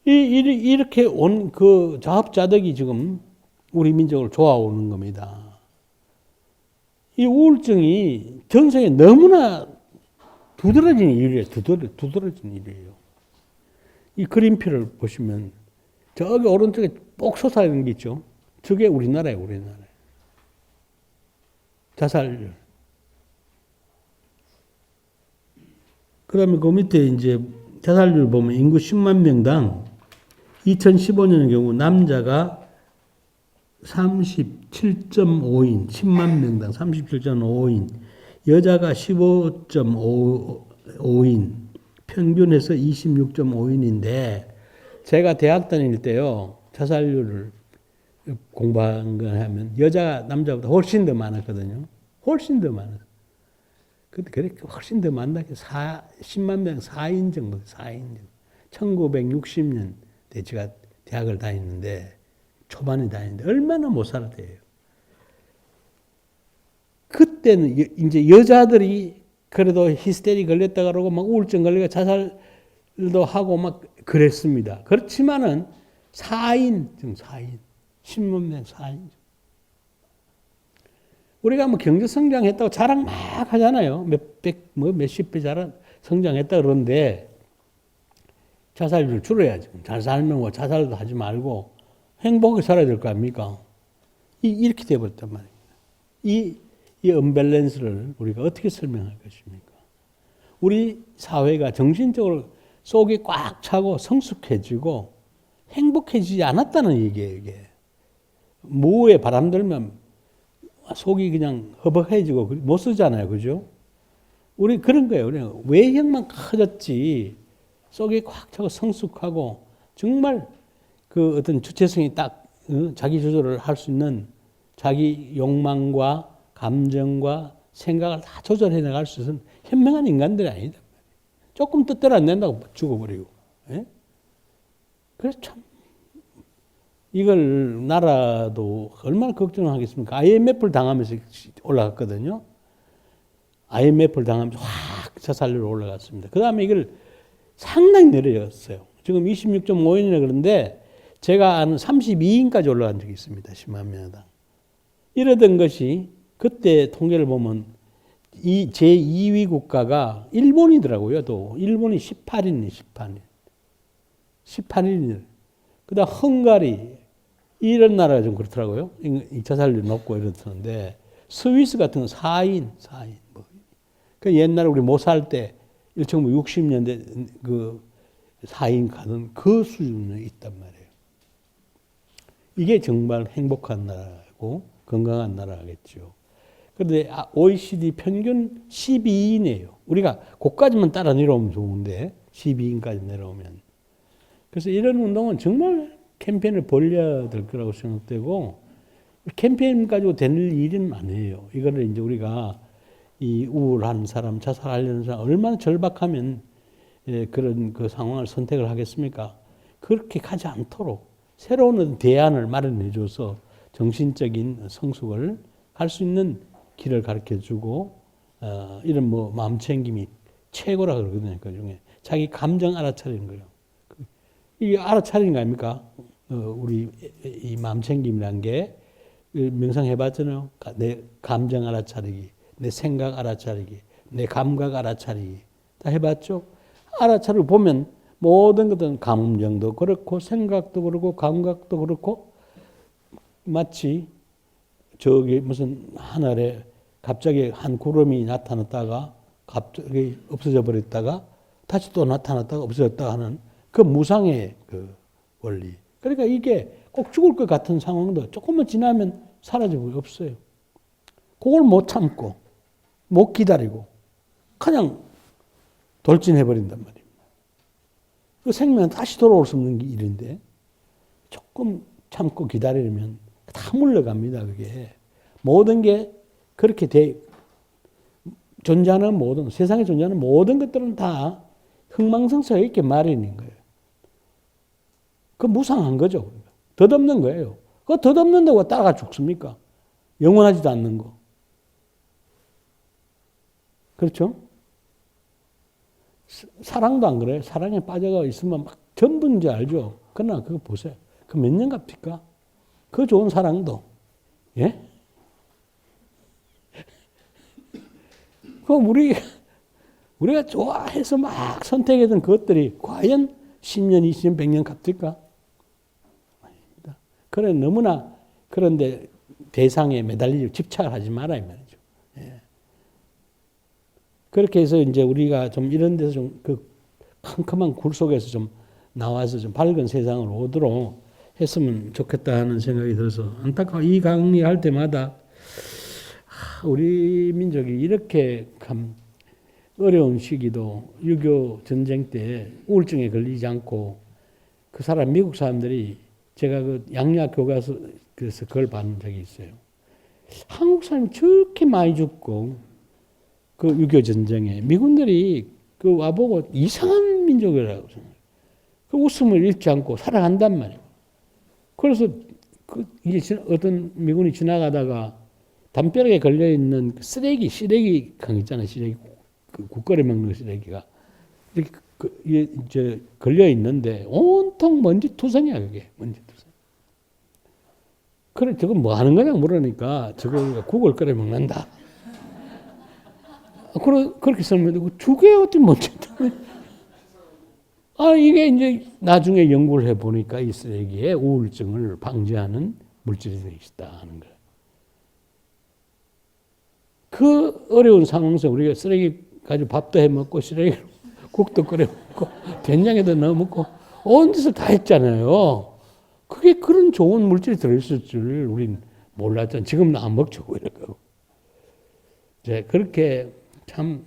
이렇게 온 그 자업자득이 지금 우리 민족을 좋아오는 겁니다. 이 우울증이 전 세계에 너무나 두드러진 일이에요. 두드러진 일이에요. 이 그림표를 보시면 저기 오른쪽에 꼭 솟아있는 게 있죠. 저게 우리나라예요. 우리나라. 자살률. 그 다음에 그 밑에 이제 자살률 보면 인구 10만 명당 2015년의 경우 남자가 37.5인, 10만 명당 37.5인, 여자가 15.5인, 평균에서 26.5인인데, 제가 대학 다닐 때요, 자살률을 공부한 거 하면, 여자가 남자보다 훨씬 더 많았거든요. 훨씬 더 많았어요. 근데 그렇게 훨씬 더 많다. 10만 명 4인 정도, 4인 정도. 1960년대 제가 대학을 다녔는데, 초반에 다니는데 얼마나 못 살았대요. 그때는 이제 여자들이 그래도 히스테리 걸렸다 그러고 막 우울증 걸리고 자살도 하고 막 그랬습니다. 그렇지만은 4인, 10만 명 4인. 우리가 뭐 경제 성장했다고 자랑 막 하잖아요. 몇십 배 성장했다 그러는데 자살률 줄여야죠. 잘 살면 뭐 자살도 하지 말고 행복하게 살아야 될 거 아닙니까? 이렇게 돼버렸단 말이에요. 이 언밸런스를 우리가 어떻게 설명할 것입니까? 우리 사회가 정신적으로 속이 꽉 차고 성숙해지고 행복해지지 않았다는 얘기예요, 이게. 모에 바람 들면 속이 그냥 허벅해지고 못 쓰잖아요, 그죠? 우리 그런 거예요. 우리 외형만 커졌지 속이 꽉 차고 성숙하고 정말 그 어떤 주체성이 딱 자기 조절을 할 수 있는 자기 욕망과 감정과 생각을 다 조절해 나갈 수 있는 현명한 인간들이 아니다. 조금 뜻대로 안 된다고 죽어버리고. 예? 그래서 참 이걸 나라도 얼마나 걱정을 하겠습니까? IMF를 당하면서 올라갔거든요. IMF를 당하면서 확 자살률이 올라갔습니다. 그 다음에 이걸 상당히 내려졌어요. 지금 26.5인이라 그런데 제가 아는 32인까지 올라간 적이 있습니다. 10만 명당. 이러던 것이 그때 통계를 보면 이 제2위 국가가 일본이더라고요. 또 일본이 18인. 18인. 그다음 헝가리 이런 나라가 좀 그렇더라고요. 이 자살률 높고 이렇던데 스위스 같은 건 4인. 그 옛날에 우리 못 살 때 1960년대 그 4인 가는 그 수준에 있단 말이에요. 이게 정말 행복한 나라고 건강한 나라겠죠. 그런데 OECD 평균 12인이에요. 우리가 그까지만 따라 내려오면 좋은데 12인까지 내려오면. 그래서 이런 운동은 정말 캠페인을 벌려야 될 거라고 생각되고 캠페인 가지고 되는 일은 아니에요. 이거를 이제 우리가 이 우울한 사람, 자살하려는 사람 얼마나 절박하면 그런 그 상황을 선택을 하겠습니까? 그렇게 가지 않도록 새로운 대안을 마련해 줘서 정신적인 성숙을 할 수 있는 길을 가르쳐 주고 이런 뭐 마음 챙김이 최고라 그러거든요. 그 중에 자기 감정 알아차리는 거예요. 이게 알아차리는 거 아닙니까? 우리 이 마음 챙김이란 게 명상해 봤잖아요. 내 감정 알아차리기, 내 생각 알아차리기, 내 감각 알아차리기 다 해봤죠. 알아차리고 보면 모든 것들은 감정도 그렇고 생각도 그렇고 감각도 그렇고 마치 저기 무슨 하늘에 갑자기 한 구름이 나타났다가 갑자기 없어져 버렸다가 다시 또 나타났다가 없어졌다 하는 그 무상의 그 원리. 그러니까 이게 꼭 죽을 것 같은 상황도 조금만 지나면 사라지고 없어요. 그걸 못 참고 못 기다리고 그냥 돌진해 버린단 말이에요. 그 생명은 다시 돌아올 수 없는 일인데 조금 참고 기다리면 다 물러갑니다. 그게 모든 게 그렇게 존재하는 모든 세상에 존재하는 모든 것들은 다 흥망성쇠가 있게 마련인 거예요. 그 무상한 거죠. 덧없는 거예요. 그 덧없는다고 따라가 죽습니까? 영원하지도 않는 거. 그렇죠? 사랑도 안 그래요. 사랑에 빠져가 있으면 막 전부인 줄 알죠. 그러나 그거 보세요. 그 몇 년 갑니까? 그 좋은 사랑도. 예? 그 우리가 좋아해서 막 선택했던 그것들이 과연 10년, 20년, 100년 갑니까? 아닙니다. 그래, 너무나 그런데 대상에 매달리고 집착을 하지 말아, 이 말이죠. 예. 그렇게 해서 이제 우리가 좀 이런 데서 좀 그 캄캄한 굴 속에서 좀 나와서 좀 밝은 세상으로 오도록 했으면 좋겠다 하는 생각이 들어서 안타까워 이 강의할 때마다 우리 민족이 이렇게 참 어려운 시기도 6.25 전쟁 때 우울증에 걸리지 않고 그 사람 미국 사람들이 제가 그 양리학 교과서 그래서 그걸 받은 적이 있어요. 한국 사람이 저렇게 많이 죽고 그 6.25 전쟁에 미군들이 그 와보고 이상한 민족이라고 생각해요. 그 웃음을 잃지 않고 살아간단 말이에요. 그래서 그 이게 어떤 미군이 지나가다가 담벼락에 걸려 있는 쓰레기 강 있잖아요. 쓰레기 그 국거리 먹는 쓰레기가 이렇게 이제 걸려 있는데 온통 먼지 투성이야 그게 먼지 투성. 그래 저거 뭐 하는 거냐 물으니까 저거 국을 끓여 먹는다. 그렇게 설명되고 죽에 어떤 먼지 이게 이제 나중에 연구를 해보니까 이 쓰레기에 우울증을 방지하는 물질이 들어있다는 거예요. 그 어려운 상황에서 우리가 쓰레기 가지고 밥도 해 먹고 쓰레기 국도 끓여 먹고 된장에도 넣어 먹고 온 짓을 다 했잖아요. 그게 그런 좋은 물질이 들어있을 줄 우린 몰랐잖아요. 지금은 안 먹죠. 이러고. 이제 그렇게 참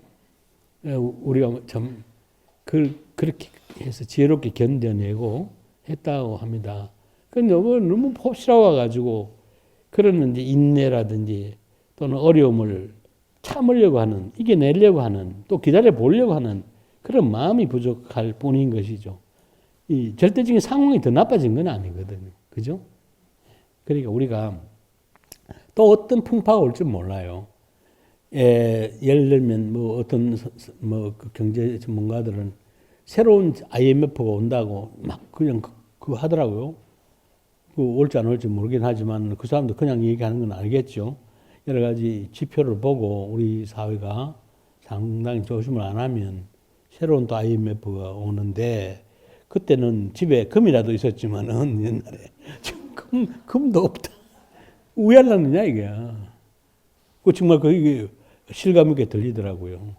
우리가 참 그렇게 해서 지혜롭게 견뎌내고 했다고 합니다. 그런데 너무 폭시라워 가지고 그런 이제 인내라든지 또는 어려움을 참으려고 하는, 이겨내려고 하는, 또 기다려 보려고 하는 그런 마음이 부족할 뿐인 것이죠. 이 절대적인 상황이 더 나빠진 건 아니거든요. 그죠? 그러니까 우리가 또 어떤 풍파가 올지 몰라요. 예를 들면 뭐 어떤 그 경제 전문가들은 새로운 IMF가 온다고 막 그냥 그거 하더라고요. 올지 안 올지 모르긴 하지만 그 사람도 그냥 얘기하는 건 아니겠죠. 여러 가지 지표를 보고 우리 사회가 상당히 조심을 안 하면 새로운 또 IMF가 오는데 그때는 집에 금이라도 있었지만은 옛날에 지금 금도 없다. 우야라느냐 이게. 그 정말 그게 실감 있게 들리더라고요.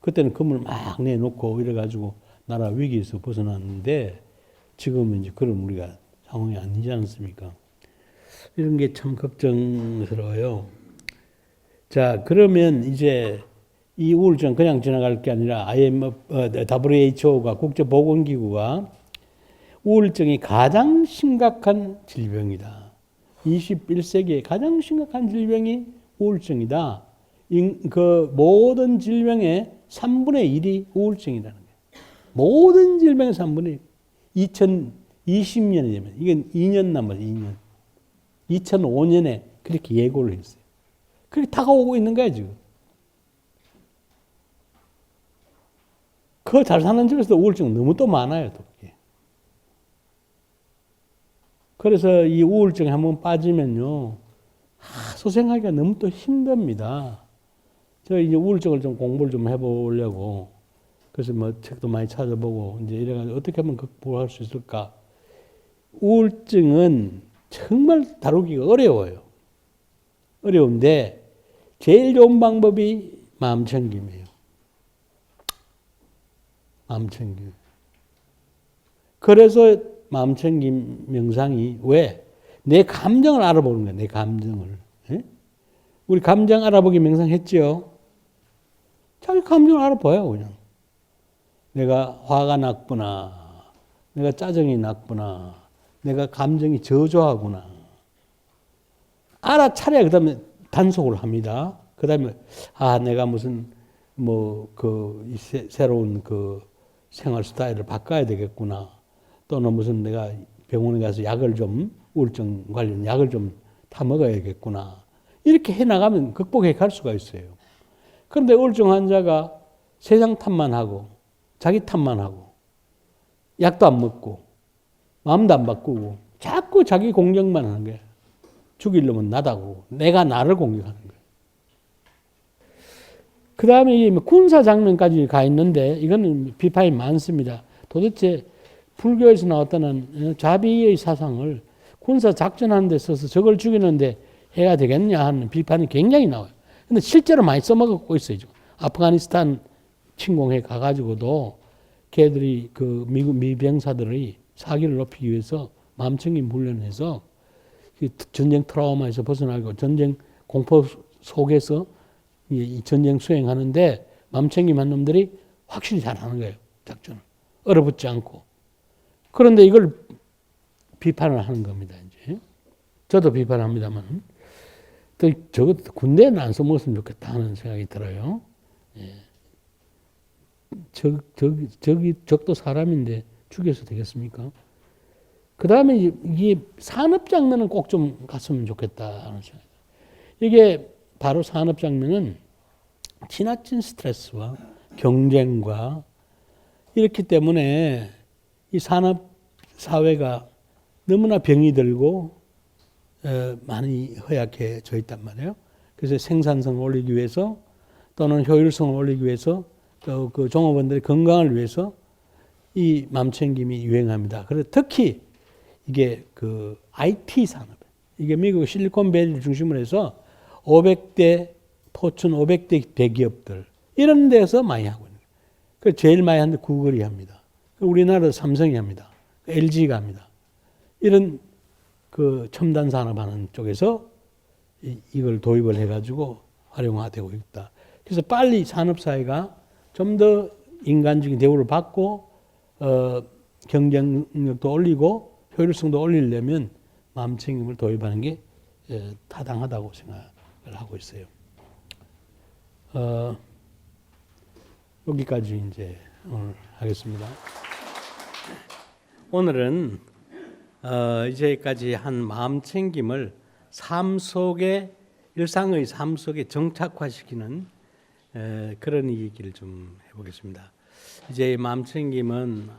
그때는 금을 막 내놓고 이래가지고 나라 위기에서 벗어났는데 지금은 이제 그런 우리가 상황이 아니지 않습니까? 이런 게 참 걱정스러워요. 자, 그러면 이제 이 우울증 그냥 지나갈 게 아니라 WHO가 국제보건기구가 우울증이 가장 심각한 질병이다. 21세기의 가장 심각한 질병이 우울증이다. 그 모든 질병의 3분의 1이 우울증이라는 거예요. 모든 질병의 3분의 1. 2020년이 되면, 이건 2년 남았어요, 2년. 2005년에 그렇게 예고를 했어요. 그렇게 다가오고 있는 거야, 지금. 그 잘 사는 집에서도 우울증 너무 또 많아요, 또. 그래서 이 우울증에 한번 빠지면요, 소생하기가 너무 또 힘듭니다. 제가 이제 우울증을 좀 공부를 좀 해보려고, 그래서 뭐 책도 많이 찾아보고, 이제 이래가지고 어떻게 하면 극복할 수 있을까? 우울증은 정말 다루기가 어려워요. 어려운데, 제일 좋은 방법이 마음챙김이에요. 마음챙김. 그래서 마음챙김 명상이 왜? 내 감정을 알아보는 거야, 내 감정을. 예? 우리 감정 알아보기 명상 했죠? 자기 감정을 알아봐요, 그냥. 내가 화가 났구나. 내가 짜증이 났구나. 내가 감정이 저조하구나. 알아차려야 그 다음에 단속을 합니다. 그 다음에, 내가 무슨, 새로운 생활 스타일을 바꿔야 되겠구나. 또는 무슨 내가 병원에 가서 약을 좀, 우울증 관련 약을 좀 타먹어야겠구나. 이렇게 해나가면 극복해 갈 수가 있어요. 그런데 우울증 환자가 세상 탓만 하고, 자기 탓만 하고, 약도 안 먹고, 마음도 안 바꾸고, 자꾸 자기 공격만 하는 거야. 죽일 놈은 나다고, 내가 나를 공격하는 거야. 그 다음에 군사 장면까지 가 있는데, 이거는 비판이 많습니다. 도대체 불교에서 나왔다는 자비의 사상을 군사 작전하는 데 써서 저걸 죽이는데 해야 되겠냐 하는 비판이 굉장히 나와요. 근데 실제로 많이 써먹고 있어요. 지금. 아프가니스탄 침공해 가가지고도 걔들이 미국 미병사들의 사기를 높이기 위해서 마음챙김 훈련해서 전쟁 트라우마에서 벗어나고 전쟁 공포 속에서 이 전쟁 수행하는데 마음챙김 한 놈들이 확실히 잘하는 거예요. 작전을. 얼어붙지 않고. 그런데 이걸 비판을 하는 겁니다. 이제 저도 비판합니다만, 또 저거 군대에는 안 써먹었으면 좋겠다 하는 생각이 들어요. 예. 적도 사람인데 죽여서 되겠습니까? 그 다음에 이게 산업 장면은 꼭 좀 갔으면 좋겠다 하는 생각. 이게 바로 산업 장면은 지나친 스트레스와 경쟁과 이렇기 때문에 이 산업 사회가 너무나 병이 들고 많이 허약해져 있단 말이에요. 그래서 생산성을 올리기 위해서 또는 효율성을 올리기 위해서 또 그 종업원들의 건강을 위해서 이 마음챙김이 유행합니다. 그래서 특히 이게 IT 산업, 이게 미국 실리콘밸리를 중심으로 해서 500대 포춘 500대 대기업들 이런 데서 많이 하고 있는 거예요. 그 제일 많이 하는데 구글이 합니다. 우리나라 삼성이 합니다. LG가 합니다. 이런 첨단 산업하는 쪽에서 이걸 도입을 해가지고 활용화되고 있다. 그래서 빨리 산업사회가 좀 더 인간적인 대우를 받고 경쟁력도 올리고 효율성도 올리려면 마음챙김을 도입하는 게 타당하다고 생각을 하고 있어요. 여기까지 이제 오늘 하겠습니다. 오늘은 이제까지 한 마음챙김을 일상의 삶 속에 정착화시키는 그런 얘기를 좀 해보겠습니다. 이제 마음챙김은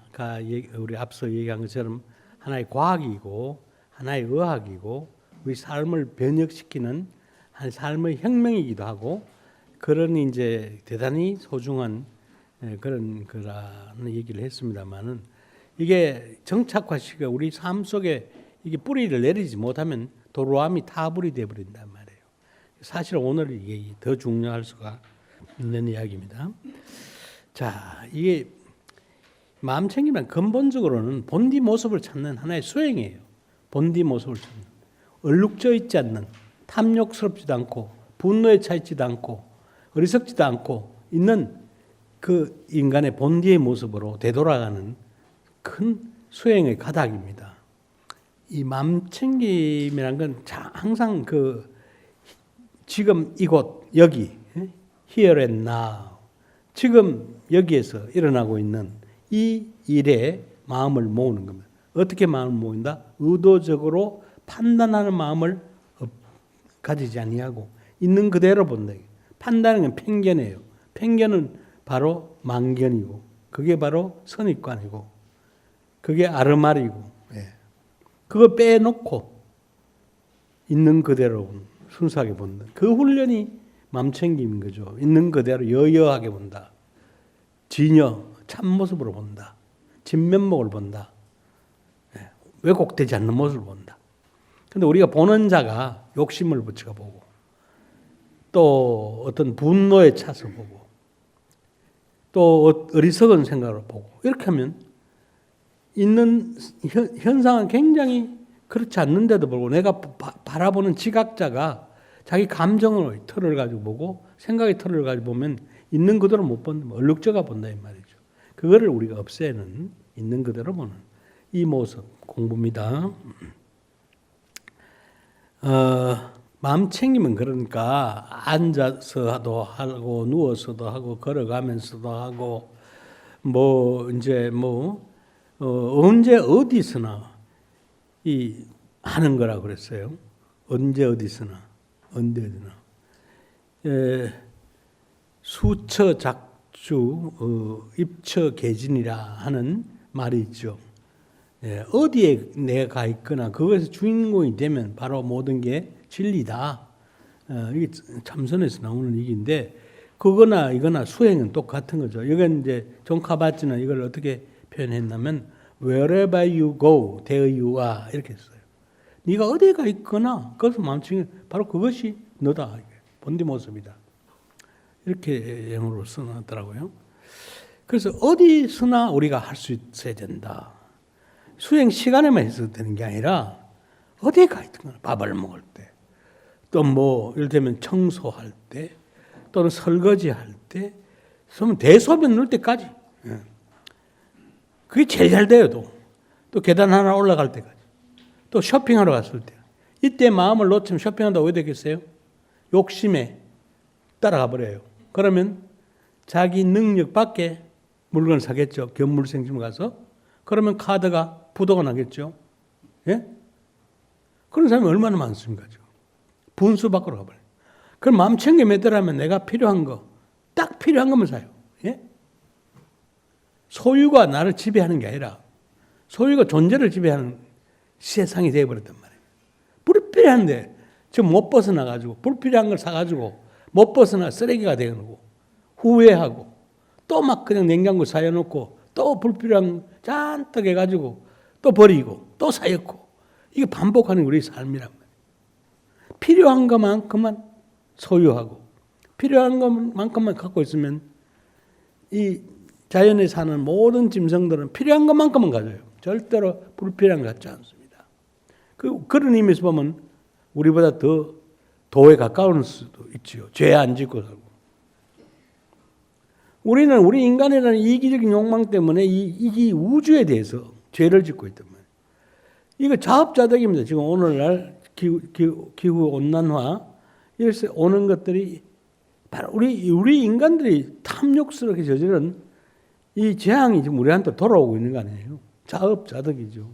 우리 앞서 얘기한 것처럼 하나의 과학이고 하나의 의학이고 우리 삶을 변혁시키는 한 삶의 혁명이기도 하고 그런 이제 대단히 소중한 그런 얘기를 했습니다만은 이게 정착화시켜 우리 삶 속에 이게 뿌리를 내리지 못하면 도로암이 타불이 되어버린단 말이에요. 사실 오늘 이게 더 중요할 수가 있는 이야기입니다. 자, 이게 마음챙김은 근본적으로는 본디 모습을 찾는 하나의 수행이에요. 본디 모습을 찾는 얼룩져 있지 않는 탐욕스럽지도 않고 분노에 차 있지도 않고 어리석지도 않고 있는 그 인간의 본디의 모습으로 되돌아가는 큰 수행의 가닥입니다. 이 마음챙김이라는 건 항상 그 지금 이곳 여기 here and now 지금 여기에서 일어나고 있는 이 일에 마음을 모으는 겁니다. 어떻게 마음을 모인다? 의도적으로 판단하는 마음을 가지지 아니하고 있는 그대로 본다. 판단은 건 편견이에요. 편견은 바로 망견이고 그게 바로 선입관이고 그게 아르마리고 그거 빼놓고 있는 그대로 순수하게 본다. 그 훈련이 맘챙김인 거죠. 있는 그대로 여여하게 본다. 진여, 참모습으로 본다. 진면목을 본다. 왜곡되지 않는 모습을 본다. 근데 우리가 보는 자가 욕심을 붙여 보고 또 어떤 분노에 차서 보고 또 어리석은 생각을 보고 이렇게 하면 있는 현상은 굉장히 그렇지 않는데도 불구하고 내가 바라보는 지각자가 자기 감정의 틀을 가지고 보고 생각의 틀을 가지고 보면 있는 그대로 못 본다. 얼룩져가 본다 이 말이죠. 그거를 우리가 없애는 있는 그대로 보는 이 모습 공부입니다. 마음 챙기면 그러니까 앉아서도 하고 누워서도 하고 걸어가면서도 하고 언제 어디서나 이 하는 거라고 그랬어요. 언제 어디서나 수처 작주 입처 개진이라 하는 말이 있죠. 어디에 내가 가 있거나 그것에서 주인공이 되면 바로 모든 게 진리다. 이게 참선에서 나오는 얘기인데 그거나 이거나 수행은 똑같은 거죠. 이건 이제 존 카바치는 이걸 어떻게 표현했냐면 wherever you go, there you are 이렇게 했어요. 네가 어디에 가 있거나 그것을 마음챙기 바로 그것이 너다. 본디 모습이다. 이렇게 영어로 써놨더라고요. 그래서 어디서나 우리가 할 수 있어야 된다. 수행 시간에만 있어도 되는 게 아니라 어디에 가 있든 밥을 먹을 때, 또 이를테면 청소할 때, 또는 설거지할 때, 대소변 넣을 때까지. 그게 제일 잘 돼요. 또 계단 하나 올라갈 때까지. 또 쇼핑하러 갔을 때. 이때 마음을 놓치면 쇼핑한다고 왜 되겠어요? 욕심에 따라가 버려요. 그러면 자기 능력 밖에 물건을 사겠죠. 견물생심 가서. 그러면 카드가 부도가 나겠죠. 예? 그런 사람이 얼마나 많습니까? 지금. 분수 밖으로 가버려요. 그럼 마음 챙겨 매더라면 내가 필요한 거, 딱 필요한 것만 사요. 예? 소유가 나를 지배하는 게 아니라 소유가 존재를 지배하는 세상이 되어버렸단 말이에요. 불필요한데 지금 못 벗어나가지고 불필요한 걸 사가지고 못 벗어나 쓰레기가 되고 후회하고 또 막 그냥 냉장고 사여놓고 또 불필요한 잔뜩 해가지고 또 버리고 또 사였고 이게 반복하는 우리 삶이란 말이에요. 필요한 것만큼만 소유하고 필요한 것만큼만 갖고 있으면 이 자연에 사는 모든 짐승들은 필요한 것만큼만 가져요. 절대로 불필요한 것 같지 않습니다. 그런 의미에서 보면 우리보다 더 도에 가까울 수도 있지요. 죄 안 짓고 살고. 우리 인간이라는 이기적인 욕망 때문에 이 우주에 대해서 죄를 짓고 있단 말이에요. 이거 자업자득입니다. 지금 오늘날 기후 온난화 이래서 오는 것들이 바로 우리 인간들이 탐욕스럽게 저지른 이 재앙이 지금 우리한테 돌아오고 있는 거 아니에요. 자업자득이죠.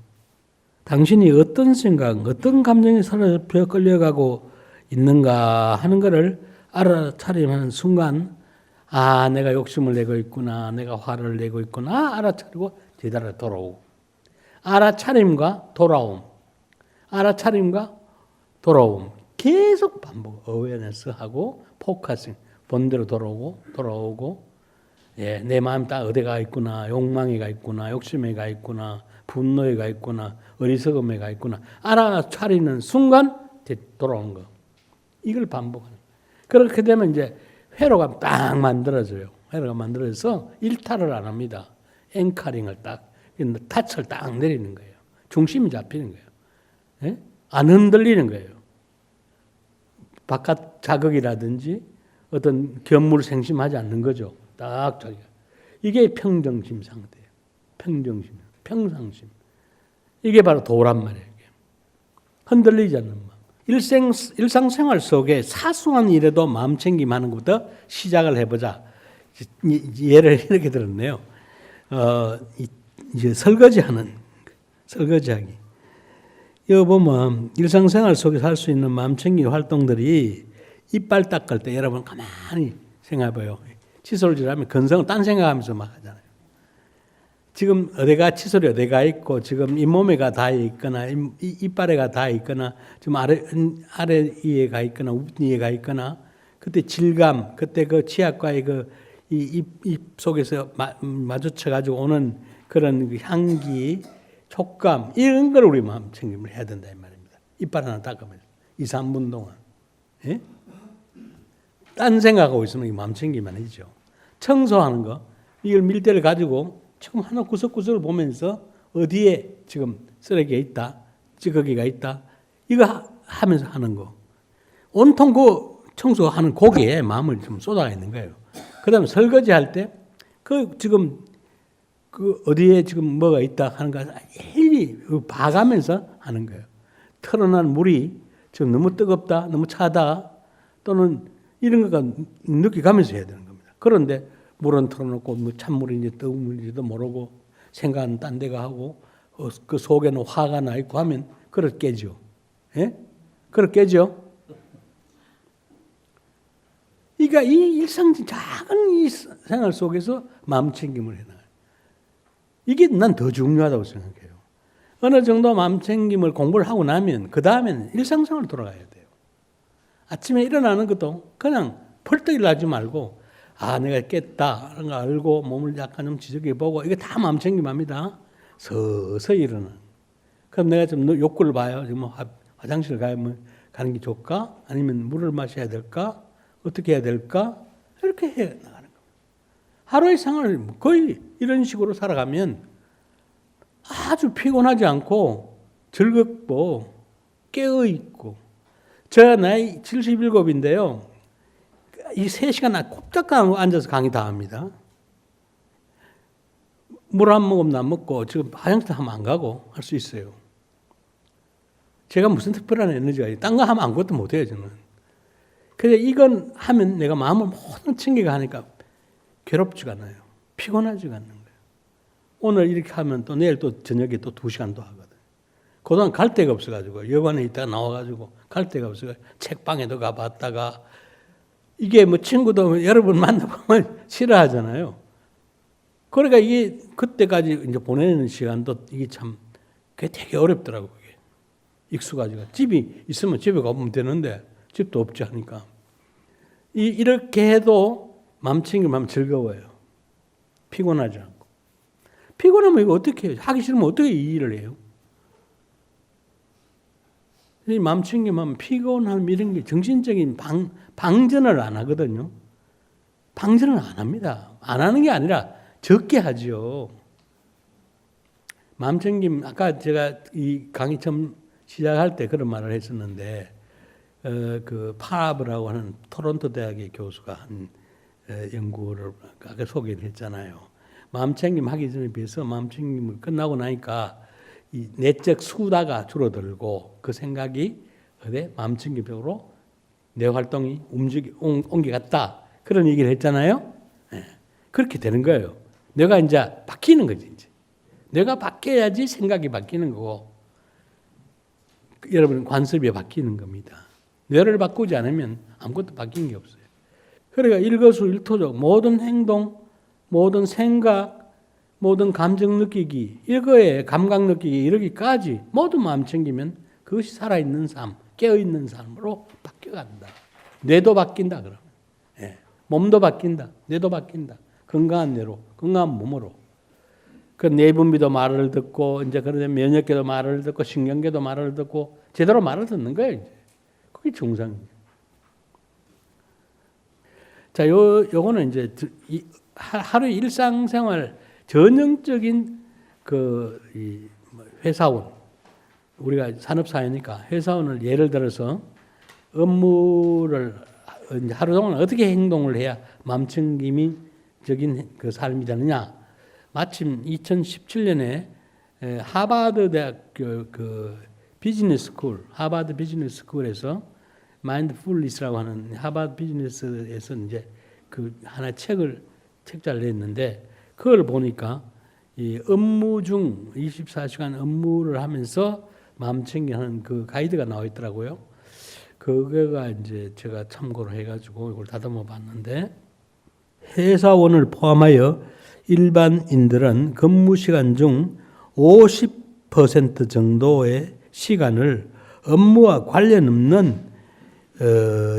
당신이 어떤 생각, 어떤 감정에 사로잡혀 끌려가고 있는가 하는 것을 알아차림하는 순간 내가 욕심을 내고 있구나, 내가 화를 내고 있구나 알아차리고 제자리로 돌아오고 알아차림과 돌아옴, 알아차림과 돌아옴 계속 반복, 어웨어네스하고 포커싱, 본대로 돌아오고 내 마음 딱 어디에 가 있구나, 욕망에 가 있구나, 욕심에 가 있구나, 분노에 가 있구나, 어리석음에 가 있구나 알아차리는 순간 돌아오는 거. 이걸 반복하는. 그렇게 되면 이제 회로가 딱 만들어져요. 회로가 만들어져서 일탈을 안 합니다. 앵커링을 딱, 탓을 딱 내리는 거예요. 중심이 잡히는 거예요. 예? 안 흔들리는 거예요. 바깥 자극이라든지 어떤 견물 생심하지 않는 거죠. 딱 자기가. 이게 평정심 상태예요. 평정심, 평상심. 이게 바로 도란 말이에요. 흔들리지 않는 마음. 일상생활 속에 사소한 일에도 마음 챙김하는 것부터 시작을 해보자. 예를 이렇게 들었네요. 이제 설거지하기. 이거 보면 일상생활 속에서 할 수 있는 마음 챙김 활동들이 이빨 닦을 때 여러분 가만히 생각해봐요. 칫솔질하면 건성을 딴 생각하면서 막 하잖아요. 지금 어디가 칫솔이 어디가 있고 지금 잇몸에가 닿아 있거나 이빨에가 닿아 있거나 지금 아래 이에 가 있거나 위에 가 있거나 그때 질감 그때 그 치약과의 그 입 속에서 마주쳐 가지고 오는 그런 그 향기 촉감 이런 걸 우리 마음 챙김을 해야 된다 이 말입니다. 이빨 하나 닦으면 2, 3분 동안 예? 딴 생각하고 있으면 마음 챙김만 하죠. 청소하는 거 이걸 밀대를 가지고 지금 하나 구석구석을 보면서 어디에 지금 쓰레기가 있다, 찌꺼기가 있다, 이거 하면서 하는 거. 온통 그 청소하는 거기에 마음을 좀 쏟아가 있는 거예요. 그 다음에 설거지 할 때, 지금, 어디에 지금 뭐가 있다 하는 거, 일일이 봐가면서 하는 거예요. 털어난 물이 지금 너무 뜨겁다, 너무 차다, 또는 이런 거가 느껴가면서 해야 되는 겁니다. 그런데 물은 털어놓고 뭐 찬물인지 뜨거운 물인지도 모르고 생각은 딴 데가 하고 그 속에는 화가 나 있고 하면 그릇 깨죠. 예? 그릇 깨죠. 그러니까 이 일상적인 작은 이 생활 속에서 마음 챙김을 해놔요. 이게 난 더 중요하다고 생각해요. 어느 정도 마음 챙김을 공부를 하고 나면 그 다음에는 일상생활로 돌아가야 돼요. 아침에 일어나는 것도 그냥 펄떡 일어나지 말고 내가 깼다 그런 거 알고 몸을 약간 좀 지적해 보고 이게 다 마음 챙김합니다. 서서히 일어나. 그럼 내가 좀 욕구를 봐요. 뭐 화장실 가면 가는 게 좋을까? 아니면 물을 마셔야 될까? 어떻게 해야 될까? 이렇게 해 나가는 겁니다. 하루의 생활을 거의 이런 식으로 살아가면 아주 피곤하지 않고 즐겁고 깨어있고 제가 나이 77인데요. 이 3시간 꼼짝도 앉아서 강의 다 합니다. 물 한 모금도 안 먹고 지금 화장실 하면 안 가고 할 수 있어요. 제가 무슨 특별한 에너지가 있어요. 딴 거 하면 아무것도 못해요 저는. 근데 이건 하면 내가 마음을 모든 챙기가 하니까 괴롭지가 않아요. 피곤하지가 않는 거예요. 오늘 이렇게 하면 또 내일 또 저녁에 또 2시간 또 하거든. 그동안 갈 데가 없어가지고 여관에 있다가 나와가지고 갈 데가 없어가지고 책방에도 가봤다가 이게 뭐 친구도 여러분 만나보면 싫어하잖아요. 그러니까 이게 그때까지 이제 보내는 시간도 이게 참 그게 되게 어렵더라고요. 그게. 익숙하지가. 집이 있으면 집에 가보면 되는데 집도 없지 하니까. 이렇게 해도 마음 챙기면 즐거워요. 피곤하지 않고. 피곤하면 이거 어떻게 해요? 하기 싫으면 어떻게 이 일을 해요? 이 마음 챙기면 피곤함 이런 게 정신적인 방전을 안 하거든요. 방전을 안 합니다. 안 하는 게 아니라 적게 하죠. 마음 챙김, 아까 제가 이 강의 처음 시작할 때 그런 말을 했었는데, 그 파브라고 하는 토론토 대학의 교수가 한 연구를 아까 소개를 했잖아요. 마음 챙김 하기 전에 비해서 마음 챙김을 끝나고 나니까 이 내적 수다가 줄어들고 그 생각이 마음 챙김 쪽으로 내 활동이 옮겨갔다. 그런 얘기를 했잖아요. 네. 그렇게 되는 거예요. 내가 이제 바뀌는 거지. 이제. 내가 바뀌어야지 생각이 바뀌는 거고 여러분 관습이 바뀌는 겁니다. 뇌를 바꾸지 않으면 아무것도 바뀐 게 없어요. 그러니까 일거수일투족 모든 행동, 모든 생각, 모든 감정 느끼기, 이거에 감각 느끼기 이러기까지 모두 마음 챙기면 그것이 살아있는 삶, 깨어있는 삶으로 바뀌어간다. 뇌도 바뀐다 그러면. 예. 몸도 바뀐다. 뇌도 바뀐다. 건강한 뇌로, 건강한 몸으로. 그 내분비도 말을 듣고 이제 그런데 면역계도 말을 듣고 신경계도 말을 듣고 제대로 말을 듣는 거예요. 이제. 그게 정상이에요. 자, 요거는 이제 하루 일상생활 전형적인 회사원, 우리가 산업사회니까 회사원을 예를 들어서 업무를 이제 하루 동안 어떻게 행동을 해야 마음챙김적인 그 삶이 되느냐. 마침 2017년에 하버드 대학교 그 비즈니스 스쿨, 하버드 비즈니스 스쿨에서 마인드풀니스라고 하는 하버드 비즈니스에서 이제 그 하나 책자를 냈는데 그걸 보니까 이 업무 중 24시간 업무를 하면서 마음 챙기는 그 가이드가 나와 있더라고요. 그거가 이제 제가 참고를 해가지고 이걸 다듬어 봤는데 회사원을 포함하여 일반인들은 근무 시간 중 50% 정도의 시간을 업무와 관련 없는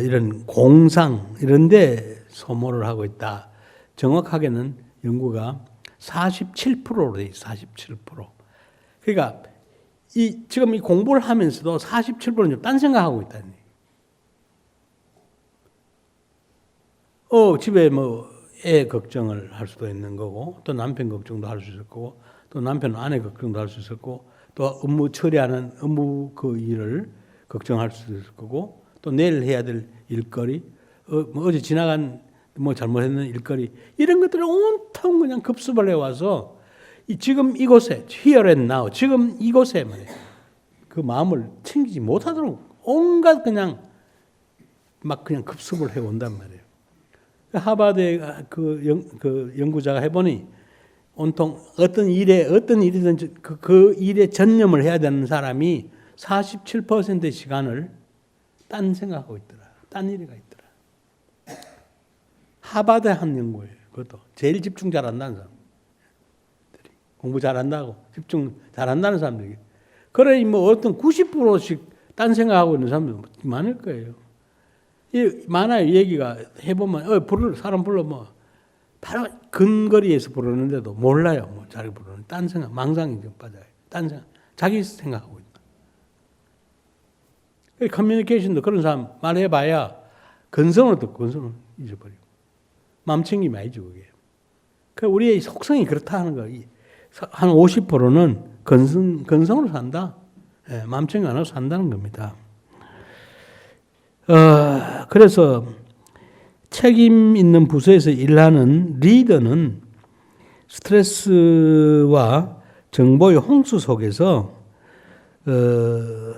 이런 공상 이런 데 소모를 하고 있다. 정확하게는 연구가 47%로 돼 있어요. 47%. 그러니까 지금 이 공부를 하면서도 47%는 딴 생각하고 있다는 얘기예요. 집에 뭐 애 걱정을 할 수도 있는 거고, 또 남편 걱정도 할 수 있을 거고, 또 남편 아내 걱정도 할 수 있을 거고, 또 업무 처리하는 업무 그 일을 걱정할 수도 있을 거고, 또 내일 해야 될 일거리, 뭐 어제 지나간 뭐 잘못했는 일거리, 이런 것들을 온통 그냥 급습을 해와서 지금 이곳에, here and now, 지금 이곳에 말이에요. 그 마음을 챙기지 못하도록 온갖 그냥 막 그냥 급습을 해온단 말이에요. 하버드의 그 연구자가 해보니 온통 어떤 일이든지 그 일에 전념을 해야 되는 사람이 47%의 시간을 딴 생각하고 있더라. 딴 일이가 있더라. 하버드에 한 연구예요. 그것도 제일 집중 잘한다는 사람. 공부 잘한다고 집중 잘한다는 사람들이. 그래 뭐 어떤 90%씩 딴 생각하고 있는 사람들 많을 거예요. 많아요. 얘기가 해보면 사람 불러 뭐 바로 근거리에서 부르는데도 몰라요. 뭐 잘 부르는 딴 생각 망상이 좀 빠져요. 딴 생각 자기 생각하고 있다. 커뮤니케이션도 그런 사람 말해봐야 근성을 듣고 근성을 잊어버리고 마음 챙김이 아니죠 그게. 그 우리의 속성이 그렇다 하는 거. 한 50%는 근성으로 산다. 마음 챙김 안 하고 산다는 겁니다. 그래서 책임 있는 부서에서 일하는 리더는 스트레스와 정보의 홍수 속에서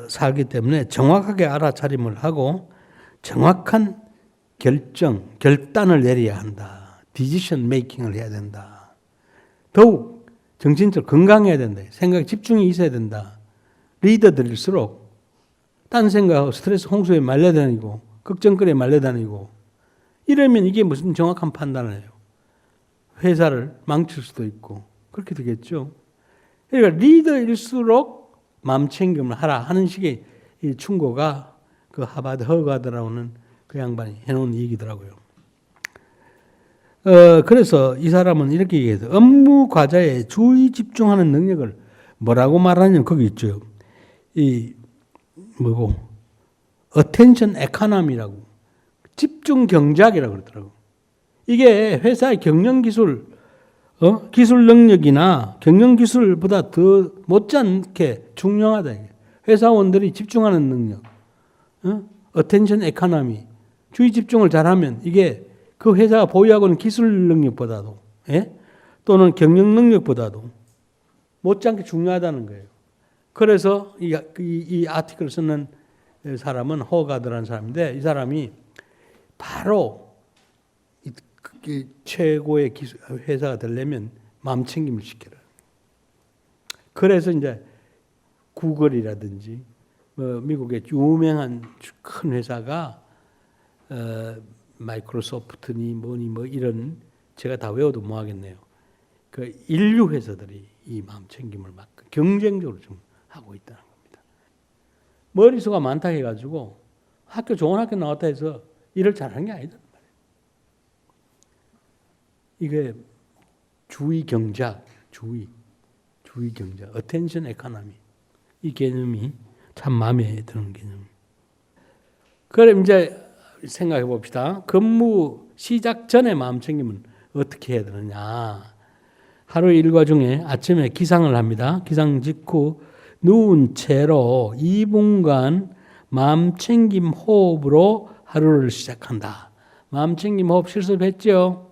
살기 때문에 정확하게 알아차림을 하고 정확한 결단을 내려야 한다. 디시션 메이킹을 해야 된다. 더욱 정신적으로 건강해야 된다. 생각 집중이 있어야 된다. 리더들일수록 딴 생각하고 스트레스 홍수에 말려다니고 걱정거리에 말려다니고 이러면 이게 무슨 정확한 판단을 해요. 회사를 망칠 수도 있고 그렇게 되겠죠. 그러니까 리더일수록 마음 챙김을 하라 하는 식의 이 충고가 그 하버드 허가드라고는 그 양반이 해놓은 얘기더라고요. 그래서 이 사람은 이렇게 얘기해서 업무 과제에 주의 집중하는 능력을 뭐라고 말하냐면 거기 있죠. attention economy라고 집중 경작이라고 그러더라고. 이게 회사의 경영 기술, 기술 능력이나 경영 기술보다 더 못지않게 중요하다. 회사원들이 집중하는 능력, attention economy, 주의 집중을 잘하면 이게 그 회사가 보유하고 있는 기술 능력보다도, 또는 경영 능력보다도 못지않게 중요하다는 거예요. 그래서 이 아티클을 쓰는 사람은 호가드라는 사람인데 이 사람이 바로 최고의 회사가 되려면 마음 챙김을 시켜라. 그래서 이제 구글이라든지 미국의 유명한 큰 회사가 마이크로소프트니 뭐니 뭐 이런 제가 다 외워도 뭐 하겠네요. 그 인류 회사들이 이 마음 챙김을 막 경쟁적으로 좀 하고 있다는 겁니다. 머리수가 많다 해가지고 좋은 학교 나왔다 해서 일을 잘하는 게 아니다. 이게 주의 경작, 주의 경작, attention economy 이 개념이 참 마음에 드는 개념. 그럼 이제 생각해 봅시다. 근무 시작 전에 마음 챙김은 어떻게 해야 되느냐? 하루 일과 중에 아침에 기상을 합니다. 기상 직후 누운 채로 2분간 마음챙김 호흡으로 하루를 시작한다. 마음챙김 호흡 실습했죠?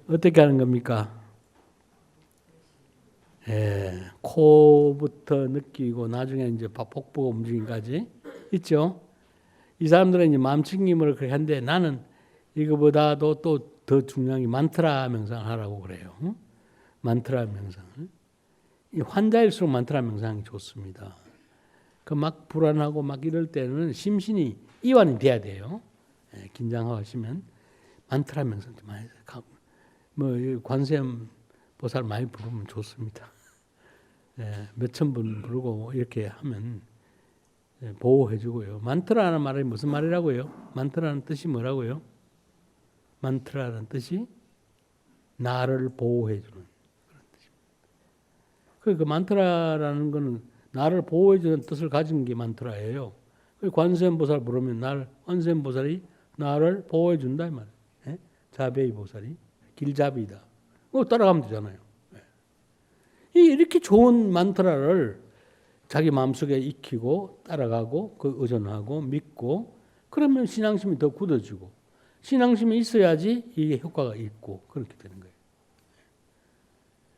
어떻게 하는 겁니까? 코부터 느끼고 나중에 이제 복부 움직임까지 있죠. 이 사람들은 이제 마음챙김을 그렇게 하는데 나는 이거보다도 또 더 중요한 게 만트라 명상을 하라고 그래요. 만트라 명상을. 이 환자일수록 만트라 명상이 좋습니다. 그 막 불안하고 막 이럴 때는 심신이 이완이 돼야 돼요. 긴장하고 하시면 만트라 명상 좀 많이 뭐 관세음 보살 많이 부르면 좋습니다. 몇천 분 부르고 이렇게 하면 보호해주고요. 만트라는 말이 무슨 말이라고요? 만트라는 뜻이 뭐라고요? 만트라는 뜻이 나를 보호해주는 그런 뜻입니다. 그 만트라라는 것은 나를 보호해주는 뜻을 가진 게 만트라예요. 관세음보살 부르면 관세음보살이 나를 보호해준다 이 말이에요. 자베이 보살이 길잡이다. 그거 따라가면 되잖아요. 이렇게 좋은 만트라를 자기 마음속에 익히고 따라가고 그 의존하고 믿고 그러면 신앙심이 더 굳어지고 신앙심이 있어야지 이게 효과가 있고 그렇게 되는 거예요.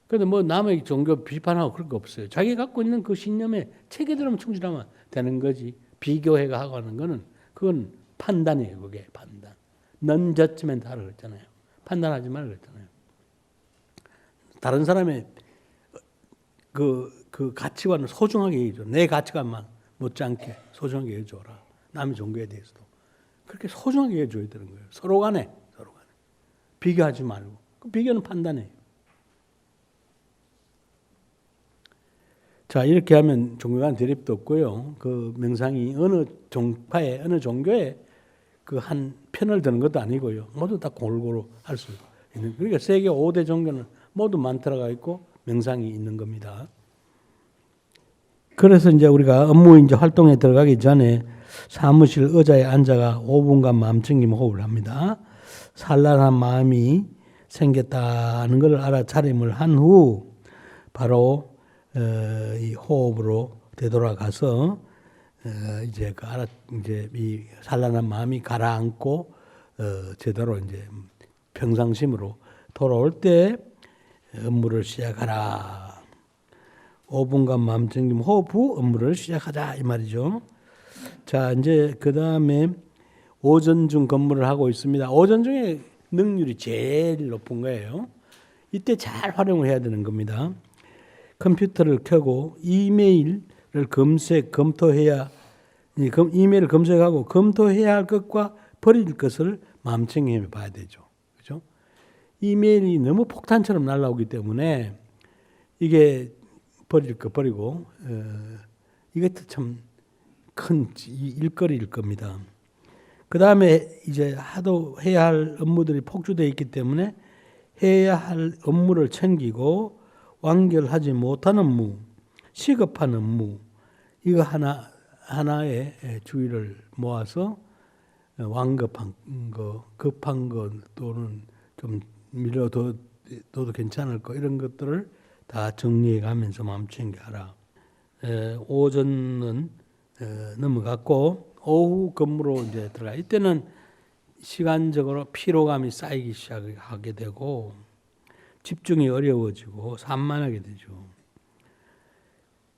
그런데 뭐 남의 종교 비판하고 그럴 거 없어요. 자기가 갖고 있는 그 신념에 체계대로 충실하면 되는 거지. 비교해가 하고 하는 거는 그건 판단이에요. 그게 판단. 넌 저지먼트 하라 그랬잖아요. 판단하지 말라 그랬잖아요. 다른 사람의 그 가치관을 소중하게 얘기해줘. 내 가치관만 못지않게 소중하게 해줘라. 남의 종교에 대해서도. 그렇게 소중하게 해줘야 되는 거예요. 서로 간에. 비교하지 말고. 그 비교는 판단이에요. 자, 이렇게 하면 종교 간 대립도 없고요. 그 명상이 어느 종파에, 어느 종교에 그 한 편을 드는 것도 아니고요. 모두 다 골고루 할 수 있는. 그러니까 세계 5대 종교는 모두 만트라가 있고 명상이 있는 겁니다. 그래서 이제 우리가 업무 이제 활동에 들어가기 전에 사무실 의자에 앉아가 5분간 마음챙김 호흡을 합니다. 산란한 마음이 생겼다는 걸 알아차림을 한 후 바로 이 호흡으로 되돌아가서 이제 이 산란한 마음이 가라앉고 제대로 이제 평상심으로 돌아올 때 업무를 시작하라. 5분간 마음챙김 호흡 후 업무를 시작하자 이 말이죠. 자, 이제 그 다음에 오전 중 근무를 하고 있습니다. 오전 중에 능률이 제일 높은 거예요. 이때 잘 활용을 해야 되는 겁니다. 컴퓨터를 켜고 이메일을 검토해야 이메일을 검색하고 검토해야 할 것과 버릴 것을 마음챙김해 봐야 되죠. 그렇죠? 이메일이 너무 폭탄처럼 날라오기 때문에 이게 버릴 거 버리고 이것도 참 큰 일거리일 겁니다. 그 다음에 이제 하도 해야 할 업무들이 폭주되어 있기 때문에 해야 할 업무를 챙기고 완결하지 못한 업무, 시급한 업무 이거 하나에 주의를 모아서 완급한 거, 급한 거 또는 좀 미뤄둬도 괜찮을 거 이런 것들을 다 정리해 가면서 마음 챙겨하라. 오전은 넘어갔고 오후 근무로 이제 들어가. 이때는 시간적으로 피로감이 쌓이기 시작하게 되고 집중이 어려워지고 산만하게 되죠.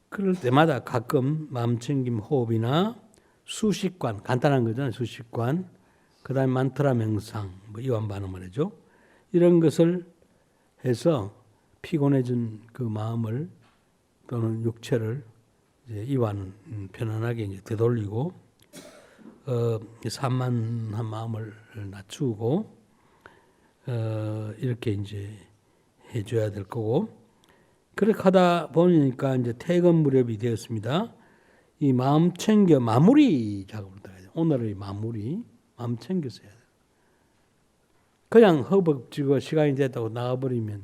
그럴 때마다 가끔 마음챙김 호흡이나 수식관, 간단한 거잖아요. 수식관, 그 다음에 만트라 명상, 뭐 이완 반응을 하죠. 이런 것을 해서 피곤해진 그 마음을 또는 육체를 이제 이완 편안하게 이제 되돌리고 산만한 마음을 낮추고 이렇게 이제 해줘야 될 거고 그렇게 하다 보니까 이제 퇴근 무렵이 되었습니다. 이 마음 챙겨 마무리 작업을 들어가야 돼요. 오늘의 마무리 마음 챙겨서 해야 돼요. 그냥 허벅지고 시간이 됐다고 나가버리면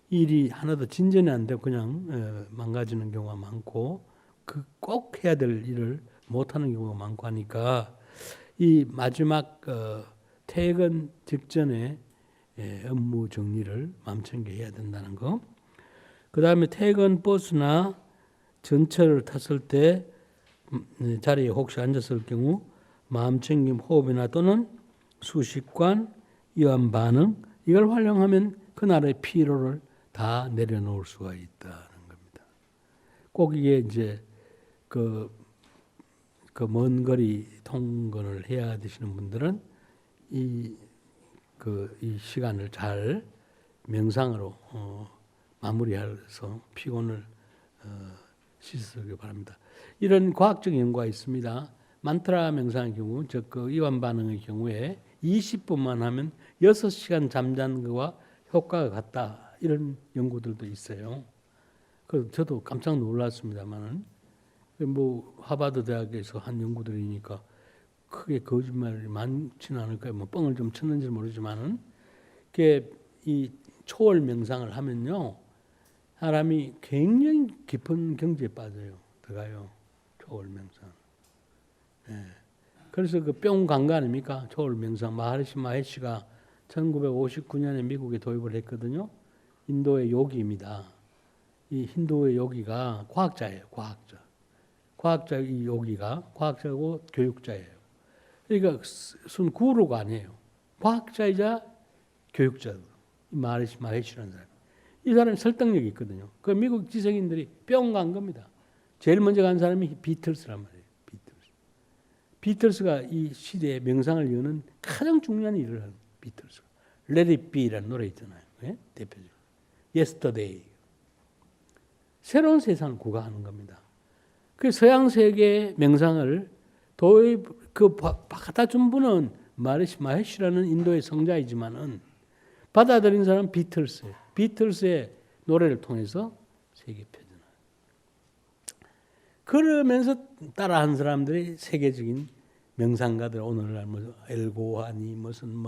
일이 하나도 진전이 안 되고 그냥 망가지는 경우가 많고 꼭 해야 될 일을 못하는 경우가 많고 하니까 이 마지막 퇴근 직전에 업무 정리를 마음챙겨 해야 된다는 거. 그 다음에 퇴근 버스나 전철을 탔을 때 자리에 혹시 앉았을 경우 마음챙김, 호흡이나 또는 수식관, 이완 반응 이걸 활용하면 그날의 피로를 다 내려놓을 수가 있다는 겁니다. 꼭 이게 이제 그 먼 거리 통근을 해야 되시는 분들은 이 시간을 잘 명상으로 마무리해서 피곤을 씻으시기 바랍니다. 이런 과학적 연구가 있습니다. 만트라 명상의 경우, 즉 이완 반응의 경우에 20분만 하면 6시간 잠자는 것과 효과가 같다. 이런 연구들도 있어요. 그 저도 깜짝 놀랐습니다만은 뭐 하버드 대학에서 한 연구들이니까 크게 거짓말이 많지는 않을 거예요. 뭐 뻥을 좀 쳤는지 모르지만은 그게 이 초월 명상을 하면요, 사람이 굉장히 깊은 경지에 빠져요. 들어가요. 초월 명상. 예. 그래서 그 뿅 간 거 아닙니까? 초월 명상. 마하리시 마헤시가 1959년에 미국에 도입을 했거든요. 인도의 요기입니다. 이 힌두의 요기가 과학자예요. 과학자 이 요기가 과학자고 교육자예요. 그러니까 순 구루가 아니에요. 과학자이자 교육자도. 마하리시 마헤시라는 사람. 이 사람이 설득력이 있거든요. 그 미국 지성인들이 뿅 간 겁니다. 제일 먼저 간 사람이 비틀스란 말이에요. 비틀스가 이 시대의 명상을 여는 가장 중요한 일을 하는 비틀스가. Let It Be라는 노래 있잖아요. 네? 대표적으로. Yesterday. 새로운 세상을 구가하는 겁니다. 그 서양 세계의 명상을 도입 갖다 준 분은 마하리시 마헤시라는 인도의 성자이지만은 받아들인 사람은 비틀스예요. 비틀스의 노래를 통해서 세계 표준화. 그러면서 따라한 사람들이 세계적인 명상가들 오늘날 뭐 엘고하니 무슨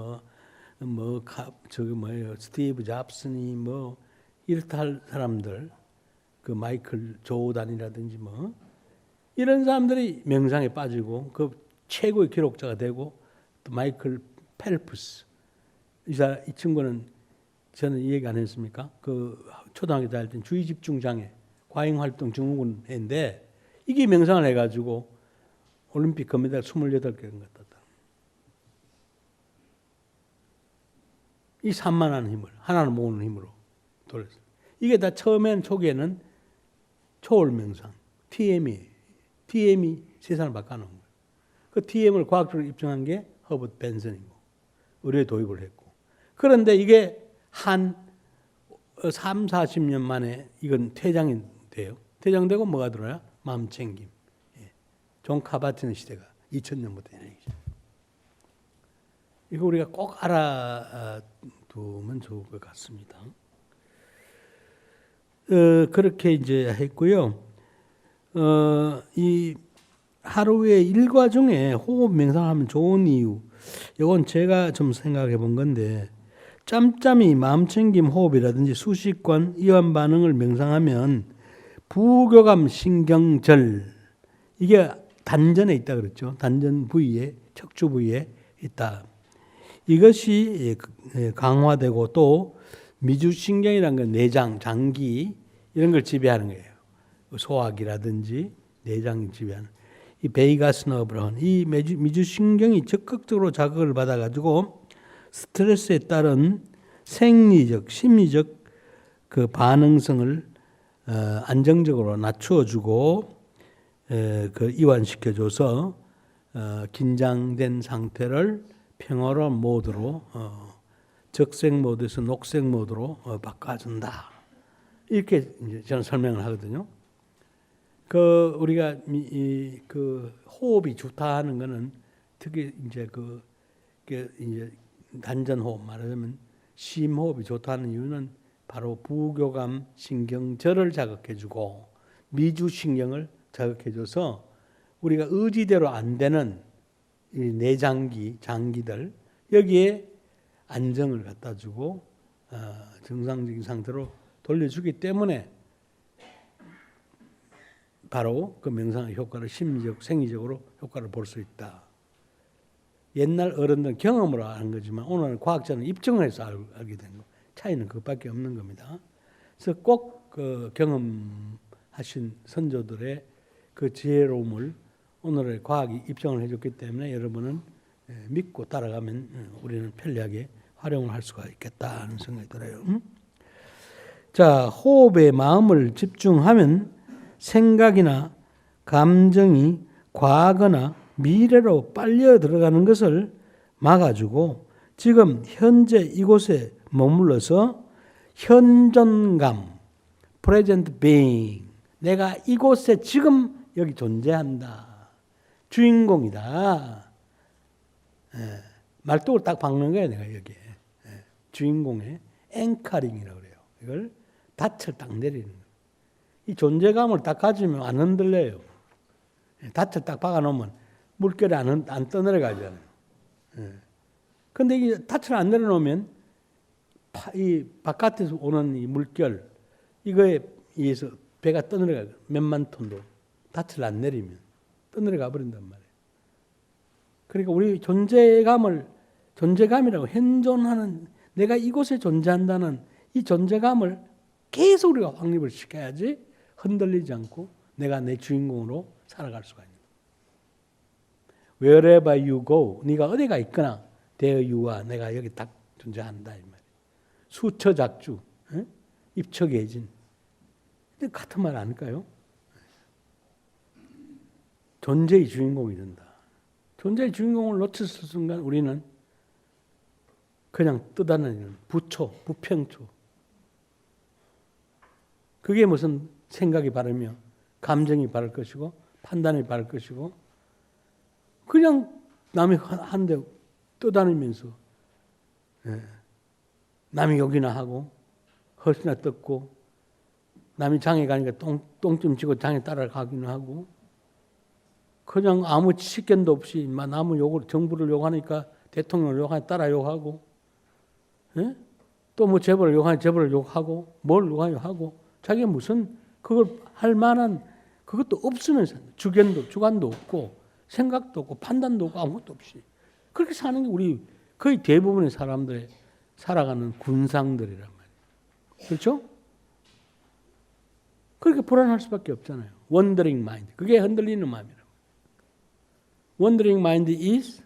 저기 뭐예요 스티브 잡스니 뭐 이렇다 할 사람들 그 마이클 조단이라든지 뭐 이런 사람들이 명상에 빠지고 그 최고의 기록자가 되고 또 마이클 펠프스 이 친구는 저는 이 얘기 안 했습니까? 그 초등학교 다닐 때 주의 집중 장애 과잉 활동 증후군 했는데 이게 명상을 해가지고 올림픽 금메달 28개를 갖다. 이 산만한 힘을 하나를 모으는 힘으로 돌렸어요. 이게 다 처음엔 초기에는 초월 명상 TM이 세상을 바꿔놓은 거예요. 그 TM을 과학적으로 입증한 게 허버트 벤슨이고 의료에 도입을 했고 그런데 이게 한 3, 40년 만에 이건 퇴장이 돼요. 퇴장되고 뭐가 들어요? 마음챙김. 존 카바트의 시대가 2000년부터 일어나죠. 이거 우리가 꼭 알아두면 좋을 것 같습니다. 그렇게 이제 했고요. 이 하루의 일과 중에 호흡 명상하면 좋은 이유, 이건 제가 좀 생각해 본 건데, 짬짬이 마음챙김 호흡이라든지 수식관, 이완 반응을 명상하면 부교감 신경절, 이게 단전에 있다 그랬죠. 단전 부위에, 척추 부위에 있다. 이것이 강화되고 또 미주신경이라는 건 내장, 장기 이런 걸 지배하는 거예요. 소화기라든지 내장이 지배하는 이 베이가스 너브라는 이 미주신경이 적극적으로 자극을 받아가지고 스트레스에 따른 생리적, 심리적 그 반응성을 안정적으로 낮추어주고 그 이완시켜줘서 긴장된 상태를 평화로운 모드로 적색 모드에서 녹색 모드로 바꿔준다. 이렇게 이제 저는 설명을 하거든요. 그 우리가 그 호흡이 좋다 하는 거는 특히 이제 이제 단전 호흡 말하자면 심호흡이 좋다는 이유는 바로 부교감 신경절을 자극해주고 미주신경을 자극해줘서 우리가 의지대로 안 되는 이 내장기, 장기들 여기에 안정을 갖다주고 정상적인 상태로 돌려주기 때문에 바로 그 명상의 효과를 심리적, 생리적으로 효과를 볼 수 있다. 옛날 어른들은 경험으로 아는 거지만 오늘 과학자는 입증을 해서 알게 된 거. 차이는 그것밖에 없는 겁니다. 그래서 꼭 그 경험하신 선조들의 그 지혜로움을 오늘의 과학이 입증을 해줬기 때문에 여러분은 믿고 따라가면 우리는 편리하게 활용을 할 수가 있겠다는 생각이 들어요. 자, 호흡에 마음을 집중하면 생각이나 감정이 과거나 미래로 빨려 들어가는 것을 막아주고 지금 현재 이곳에 머물러서 현존감, present being, 내가 이곳에 지금 여기 존재한다. 주인공이다. 말뚝을 딱 박는 거예요, 내가 여기에. 주인공의 앵커링이라고 그래요. 이걸 닻을 딱 내리는 거예요. 이 존재감을 딱 가지면 안 흔들려요. 닻을 딱 박아놓으면 물결이 안 떠내려가잖아요. 근데 이 닻을 안 내려놓으면 이 바깥에서 오는 이 물결, 이거에 의해서 배가 떠내려가요. 몇만 톤도. 닻을 안 내리면 떠내려가 버린단 말이에요. 그러니까 우리 존재감이라고 현존하는, 내가 이곳에 존재한다는 이 존재감을 계속 우리가 확립을 시켜야지 흔들리지 않고 내가 내 주인공으로 살아갈 수가 있는 거예요. Wherever you go, 네가 어디가 있거나 there you are, 내가 여기 딱 존재한다 이 말이에요. 수처작주, 입처계진, 같은 말 아닐까요? 존재의 주인공이 된다. 존재의 주인공을 놓쳤을 순간 우리는 그냥 떠다니는 부초, 부평초. 그게 무슨 생각이 바르며 감정이 바를 것이고 판단이 바를 것이고 그냥 남이 한 대 떠다니면서 남이 욕이나 하고 헛이나 뜯고 남이 장에 가니까 똥좀 치고 장에 따라가기는 하고 그냥 아무 식견도 없이 남 정부를 욕하니까 대통령을 욕하니까 따라 욕하고 또 뭐 재벌을 욕하니까 재벌을 욕하고 뭘 욕하고 자기가 무슨 그걸 할 만한 그것도 없으면서 주관도 없고 생각도 없고 판단도 없고 아무것도 없이 그렇게 사는 게 우리 거의 대부분의 사람들의 살아가는 군상들이란 말이에요. 그렇죠? 그렇게 불안할 수밖에 없잖아요. Wandering mind. 그게 흔들리는 마음이라고. Wandering mind is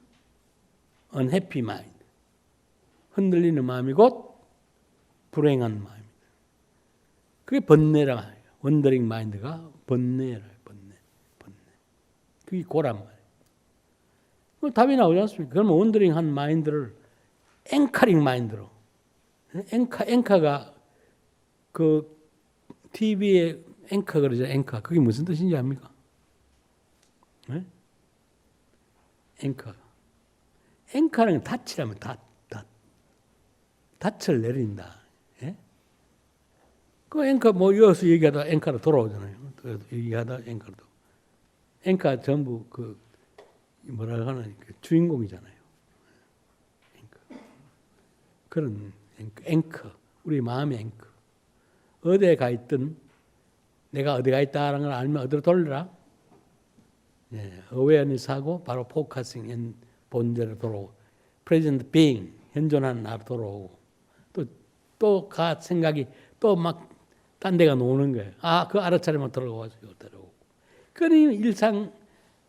unhappy mind. 흔들리는 마음이 곧 불행한 마음입니다. 그게 번뇌라 말이에요. Wandering mind가 번뇌라. 번뇌. 그게 고란 말이에요. 답이 나오지 않습니까? 그러면 원더링한 마인드를 앵커링 마인드로. 앵커가 그 TV에 앵커 그러죠. 앵커. 그게 무슨 뜻인지 압니까? 네? 앵커. 앵커는 닻이라면 닻을 내린다. 예? 그 앵커 뭐 이어서 얘기하다 앵커로 돌아오잖아요. 얘기하다 앵커로. 앵커 전부 그 뭐라 하는 그 주인공이잖아요. 앵커. 그런 앵커. 우리 마음의 앵커. 어디에 가 있든 내가 어디 가 있다는 걸 알면 어디로 돌려라. 예, awareness하고 바로 focusing 본질로 돌아오고 present being 현존하는 나로 돌아오고 또 생각이 또 막 딴 데가 노는 거예요. 그 알아차리면 들어가서 들어오고. 그러니 일상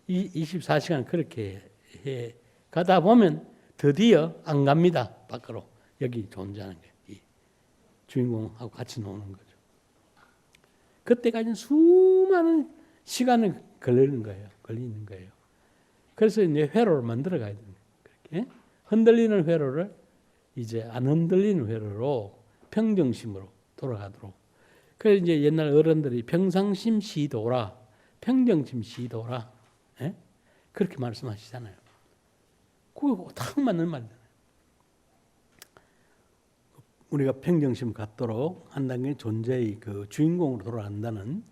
24시간 그렇게 해 가다 보면 드디어 안 갑니다. 밖으로. 여기 존재하는 거예요. 이 주인공하고 같이 노는 거죠. 그때까지는 수많은 시간을 걸리는 거예요. 그래서 이제 회로를 만들어 가야 됩니다. 그렇게 흔들리는 회로를 이제 안 흔들리는 회로로 평정심으로 돌아가도록. 그래서 이제 옛날 어른들이 평상심 시도라, 평정심 시도라, 예? 그렇게 말씀하시잖아요. 그거 딱 맞는 말이잖아요. 우리가 평정심 갖도록 한다는 게 존재의 그 주인공으로 돌아간다는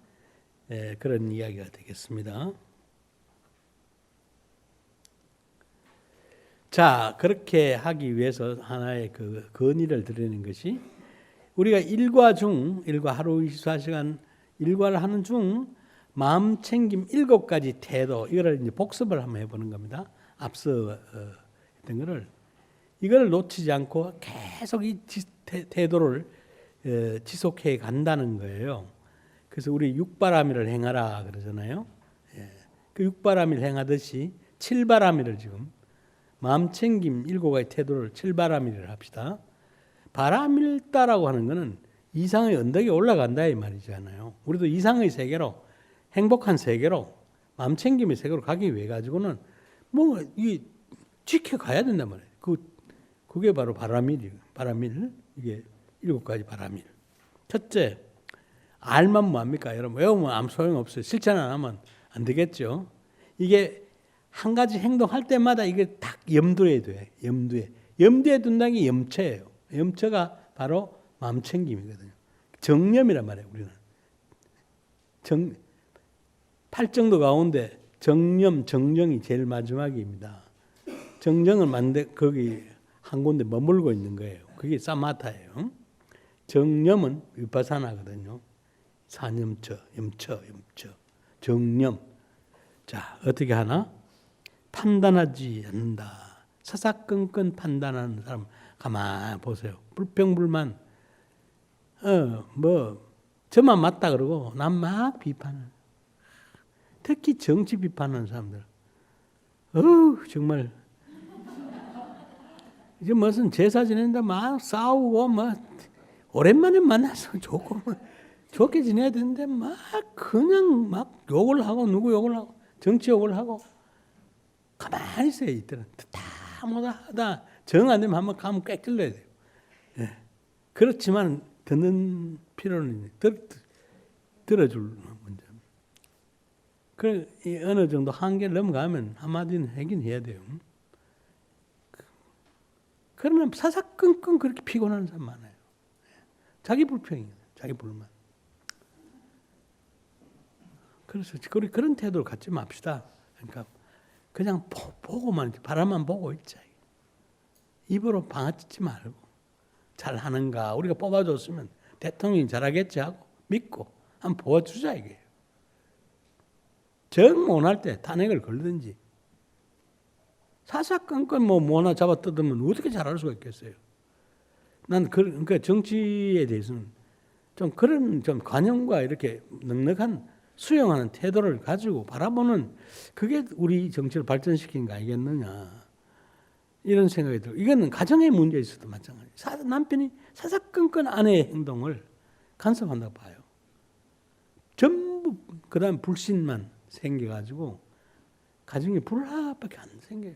그런 이야기가 되겠습니다. 자, 그렇게 하기 위해서 하나의 그 건의를 드리는 것이 우리가 일과 하루 24시간 일과를 하는 중 마음 챙김 7가지 태도, 이거를 이제 복습을 한번 해보는 겁니다. 앞서 했던 거를 이걸 놓치지 않고 계속 이 태도를 지속해 간다는 거예요. 그래서 우리 육바라밀을 행하라 그러잖아요. 그 육바라밀 행하듯이 칠바라밀을 지금 마음챙김 7가지 태도를 칠바라밀을 합시다. 바라밀다라고 하는 것은 이상의 언덕에 올라간다 이 말이잖아요. 우리도 이상의 세계로 행복한 세계로 마음챙김의 세계로 가기 위해 가지고는 뭐 이게 지켜가야 된단 말이에요. 그게 바로 바라밀 이게 7가지 바라밀. 첫째, 알만 뭐합니까? 여러분 외우면 아무 소용없어요. 실천 안 하면 안 되겠죠. 이게 한 가지 행동할 때마다 이게 딱 염두에 돼. 염두에 둔다는 게 염처예요. 염처가 바로 마음챙김이거든요. 정념이란 말이에요. 우리는 팔정도 가운데 정념, 정정이 제일 마지막입니다. 정정을 거기 한 군데 머물고 있는 거예요. 그게 사마타예요. 정념은 위파사나거든요. 사념처, 염처, 정념. 자, 어떻게 하나? 판단하지 않는다. 사사건건 판단하는 사람 가만 보세요. 불평불만. 저만 맞다 그러고 난 막 비판을. 특히 정치 비판하는 사람들. 정말 이제 무슨 제사 지낸다 막 싸우고 오랜만에 만나서 좋게 지내야 되는데 그냥 욕을 하고 누구 욕을 하고 정치 욕을 하고 가만히 있어요. 이때는 다 못하다 정 안 되면 한번 가면 꿰찔러야 돼요. 예. 그렇지만 듣는 필요는 들어줄 문제. 어느 정도 한계를 넘어가면 한마디는 하긴 해야 돼요. 그러나 사사건건 그렇게 피곤한 사람 많아요. 자기 불평이에요. 자기 불만. 그래서 그런 태도를 갖지 맙시다. 그러니까 그냥 보고만 바라만 보고 있자. 입으로 방아찌지 말고 잘하는가 우리가 뽑아줬으면 대통령이 잘하겠지 하고 믿고 한번 보여주자 이게요. 정 못할 때 탄핵을 걸든지 사사건건 뭐 하나 잡아 뜯으면 어떻게 잘할 수가 있겠어요. 난 그러니까 정치에 대해서는 좀 그런 좀 관념과 이렇게 넉넉한 수용하는 태도를 가지고 바라보는 그게 우리 정치를 발전시키는 거 아니겠느냐. 이런 생각이 들어요. 이거는 가정의 문제에 있어도 마찬가지예요. 남편이 사사건건 아내의 행동을 간섭한다고 봐요. 전부 그다음 불신만 생겨가지고 가정에 불화밖에 안 생겨요.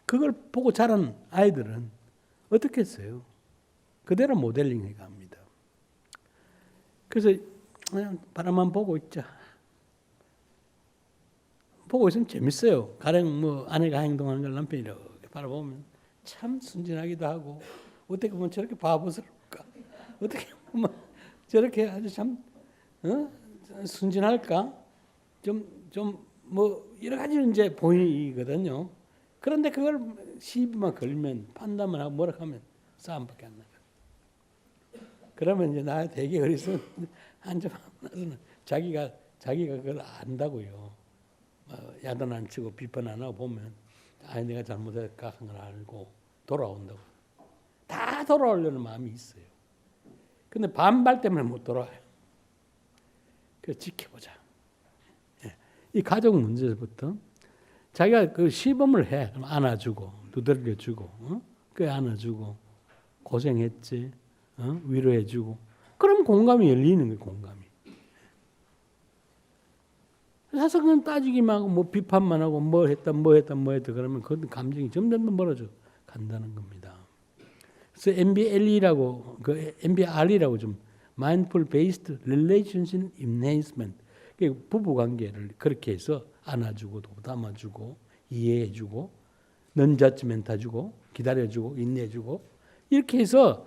그걸 보고 자란 아이들은 어떻게 했어요? 그대로 모델링해 갑니다. 그래서 그냥 바라만 보고 있자. 보고 있으면 재밌어요. 가령 아내가 행동하는 걸 남편이 이렇게 바라보면 참 순진하기도 하고 어떻게 보면 저렇게 바보스러울까? 어떻게 보면 저렇게 아주 참 순진할까? 여러 가지 이제 보이거든요. 그런데 그걸 시비만 걸면 판단만 하고 뭐라 하면 싸움밖에 안 나요. 그러면 이제 나 되게 어리석은 한점 나서는 자기가 그걸 안다고요. 야단 안 치고 비판 안 하고 보면 내가 잘못했다 하는 걸 알고 돌아온다고. 다 돌아오려는 마음이 있어요. 근데 반발 때문에 못 돌아와요. 그래서 지켜보자. 이 가족 문제부터 자기가 그 시범을 해. 그럼 안아주고 두들겨주고 그 안아주고 고생했지. 위로해주고 그럼 공감이 열리는 거예요. 공감이. 사실은 따지기만 하고 비판만 하고 뭐 했다 그러면 그 감정이 점점 더 멀어져 간다는 겁니다. 그래서 MBR이라고 좀 Mindful Based Relationship Enhancement 부부 관계를 그렇게 해서 안아주고 담아주고 이해해주고 non-judgment 해주고 기다려주고 인내해주고 이렇게 해서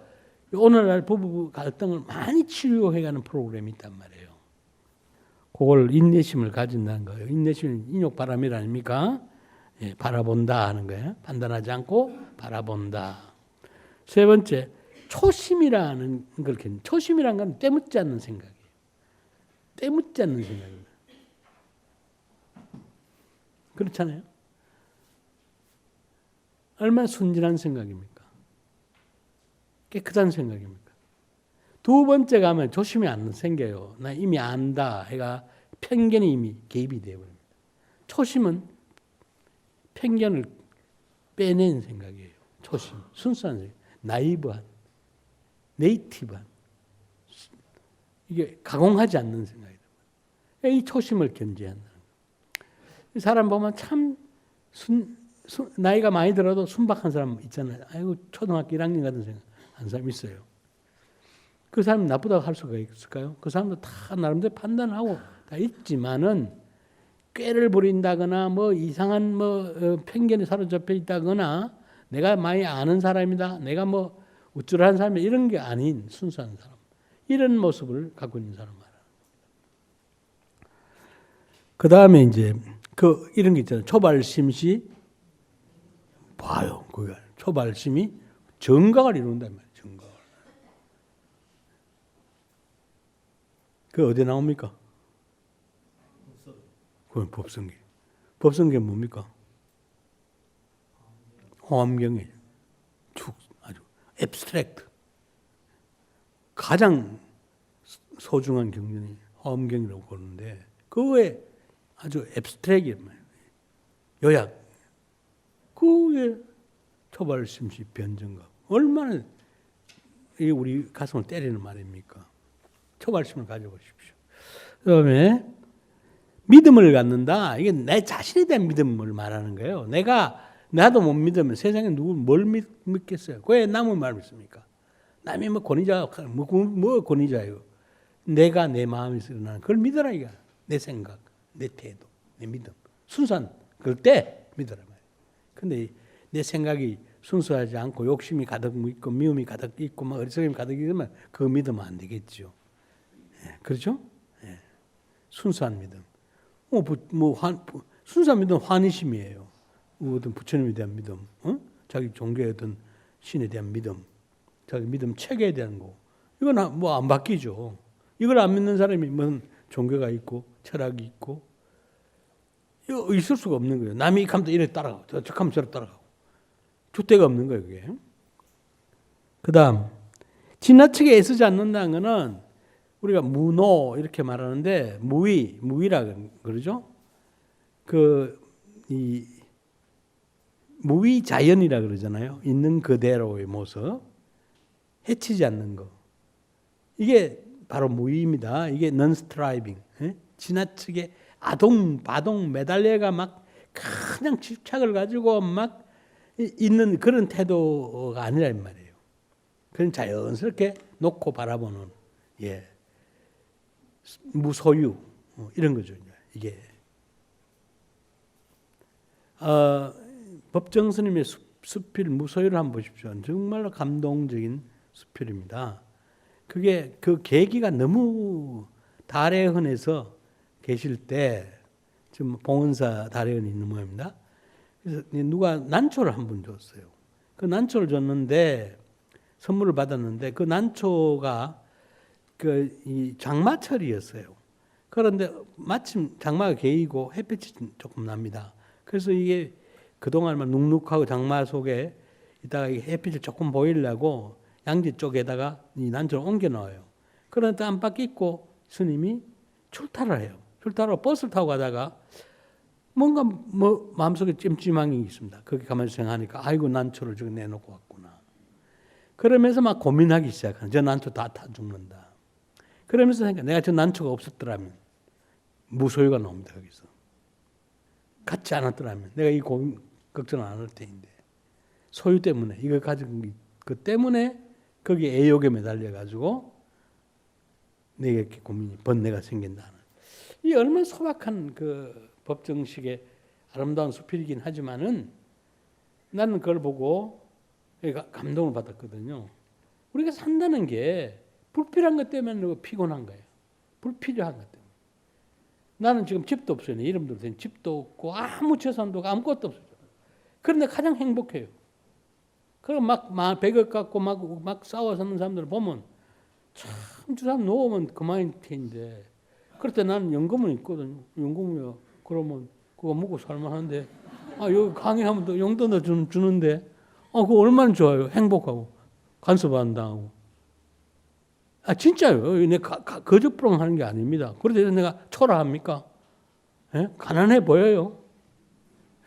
오늘날 부부 갈등을 많이 치료해가는 프로그램이 있단 말이에요. 그걸 인내심을 가진다는 거예요. 인내심은 인욕바람일 아닙니까? 예, 바라본다 하는 거예요. 판단하지 않고 바라본다. 세 번째, 초심이라는 건 때묻지 않는 생각이에요. 때묻지 않는 생각입니다. 그렇잖아요. 얼마나 순진한 생각입니까? 깨끗한 생각입니까? 두 번째 가면 조심이 안 생겨요. 나 이미 안다. 해가 편견이 이미 개입이 되어버립니다. 초심은 편견을 빼낸 생각이에요. 초심, 순수한 생각, 나이브한, 네이티브한, 이게 가공하지 않는 생각이다. 이 초심을 견지한다는 거예요. 사람 보면 참 나이가 많이 들어도 순박한 사람 있잖아요. 아이고 초등학교 1학년 같은 생각 한 사람 있어요. 그 사람 나쁘다고 할 수가 있을까요? 그 사람도 다 나름대로 판단하고 다 있지만은 꾀를 부린다거나 뭐 이상한 편견에 사로잡혀 있다거나 내가 많이 아는 사람이다, 내가 뭐 우쭐한 사람이다 이런 게 아닌 순수한 사람, 이런 모습을 갖고 있는 사람 말이에요. 그 다음에 이제 이런 게 있잖아요. 초발심시 봐요. 그게 초발심이 정각을 이룬단 말이에요. 정각을. 그 어디 나옵니까? 그건 법성계. 법성계 뭡니까? 호암경이에요. 아주 앱스트랙트. 가장 소중한 경전이 호암경이라고 보는데 그거에 아주 앱스트랙이에요. 요약. 그게 초발심시 변정각. 얼마나 우리 가슴을 때리는 말입니까? 초발심을 가져보십시오. 그 다음에 믿음을 갖는다. 이게 내 자신에 대한 믿음을 말하는 거예요. 나도 못 믿으면 세상에 뭘 믿겠어요? 왜 남의 말 믿습니까? 남이 뭐 권위자, 뭐 권위자예요. 내가 내 마음에서 일어나는 그걸 믿어라 이거. 내 생각, 내 태도, 내 믿음. 순수한 그럴 때 믿어라 말이에요. 근데 내 생각이 순수하지 않고 욕심이 가득 있고 미움이 가득 있고 막 어리석음이 가득 있으면 그거 믿으면 안 되겠죠. 예, 그렇죠? 예. 순수한 믿음. 순수한 믿음은 환희심이에요. 어떤 부처님에 대한 믿음, 자기 종교의 어떤 신에 대한 믿음, 자기 믿음 체계에 대한 거. 이건 뭐 안 바뀌죠. 이걸 안 믿는 사람이 뭔 종교가 있고 철학이 있고 이거 있을 수가 없는 거예요. 남이 이렇게 하면 이래 따라가고 저렇게 하면 저렇게 따라가고 줏대가 없는 거예요. 그게. 그 다음 지나치게 애쓰지 않는다는 것은 우리가 무노 이렇게 말하는데 무위라 그러죠. 이 무위자연이라 그러잖아요. 있는 그대로의 모습, 해치지 않는 거. 이게 바로 무위입니다. 이게 non-striving. 지나치게 바동 매달려가 막 그냥 집착을 가지고 막 있는 그런 태도가 아니란 말이에요. 그런 자연스럽게 놓고 바라보는 무소유 이런 거죠. 이게 법정 스님의 수필 무소유를 한번 보십시오. 정말로 감동적인 수필입니다. 그게 그 계기가 너무 달해헌에서 계실 때 지금 봉은사 달해헌이 있는 모양입니다. 그래서 누가 난초를 한 분 줬어요. 그 난초를 줬는데 선물을 받았는데 그 난초가 이 장마철이었어요. 그런데 마침 장마가 개이고 햇빛이 조금 납니다. 그래서 이게 그동안만 눅눅하고 장마 속에 이따가 햇빛을 조금 보이려고 양지 쪽에다가 이 난초를 옮겨 넣어요. 그런데 안팎 입고 스님이 출타를 해요. 출타로 버스를 타고 가다가 뭔가 마음속에 찜찜한 게 있습니다. 거기 가만히 생각하니까 아이고 난초를 저기 내놓고 왔구나. 그러면서 막 고민하기 시작하는. 저 난초 다 죽는다. 그러면서 생각 내가 저 난초가 없었더라면 무소유가 나옵니다. 거기서. 갖지 않았더라면 내가 이 고민 걱정 안 할 텐데 소유 때문에 이거 가지고 그 때문에 거기에 애욕에 매달려 가지고 내가 이렇게 고민이 번뇌가 생긴다는 이 얼마나 소박한 그 법정식의 아름다운 수필이긴 하지만은 나는 그걸 보고 감동을 받았거든요. 우리가 산다는 게 불필요한 것 때문에 피곤한 거예요. 불필요한 것 때문에. 나는 지금 집도 없어요. 내 이름도 된 집도 없고 아무 재산도 아무것도 없어요. 그런데 가장 행복해요. 그럼 막 배것 갖고 막 싸워 사는 사람들을 보면 참 저 사람 놓으면 그만일 텐데 그럴 때 나는 연금은 있거든요. 연금이요. 그러면 그거 먹고 살만한데 여기 강의하면 또 용돈도 주는데 그거 얼마나 좋아요. 행복하고 간섭 안 당하고. 진짜요. 내가 거짓부렁 하는 게 아닙니다. 그런데 내가 초라합니까? 예? 가난해 보여요.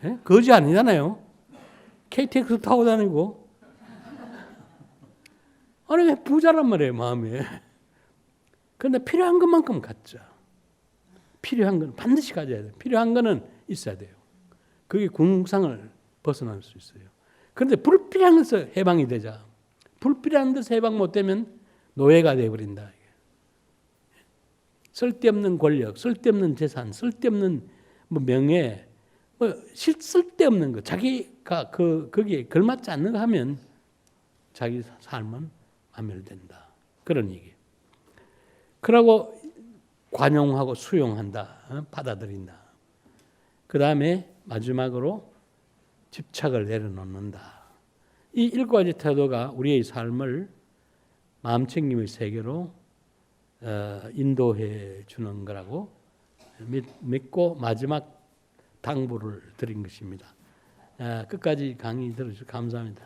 예? 거지 아니잖아요. KTX 타고 다니고. 아니 부자란 말이에요 마음에. 그런데 필요한 것만큼 갖자. 필요한 건 반드시 가져야 돼요. 필요한 거는 있어야 돼요. 그게 궁상을 벗어날 수 있어요. 그런데 불필요한 것에서 해방이 되자. 불필요한 데서 해방 못 되면 노예가 되어버린다. 쓸데없는 권력, 쓸데없는 재산, 쓸데없는 뭐 명예, 뭐 쓸데없는 거, 자기가 거기에 걸맞지 않는 거 하면 자기 삶은 아멸된다. 그런 얘기예요. 그러고 관용하고 수용한다. 받아들인다. 그 다음에 마지막으로 집착을 내려놓는다. 이 7가지 태도가 우리의 삶을 마음챙김의 세계로 인도해 주는 거라고 믿고 마지막 당부를 드린 것입니다. 끝까지 강의 들어주셔서 감사합니다.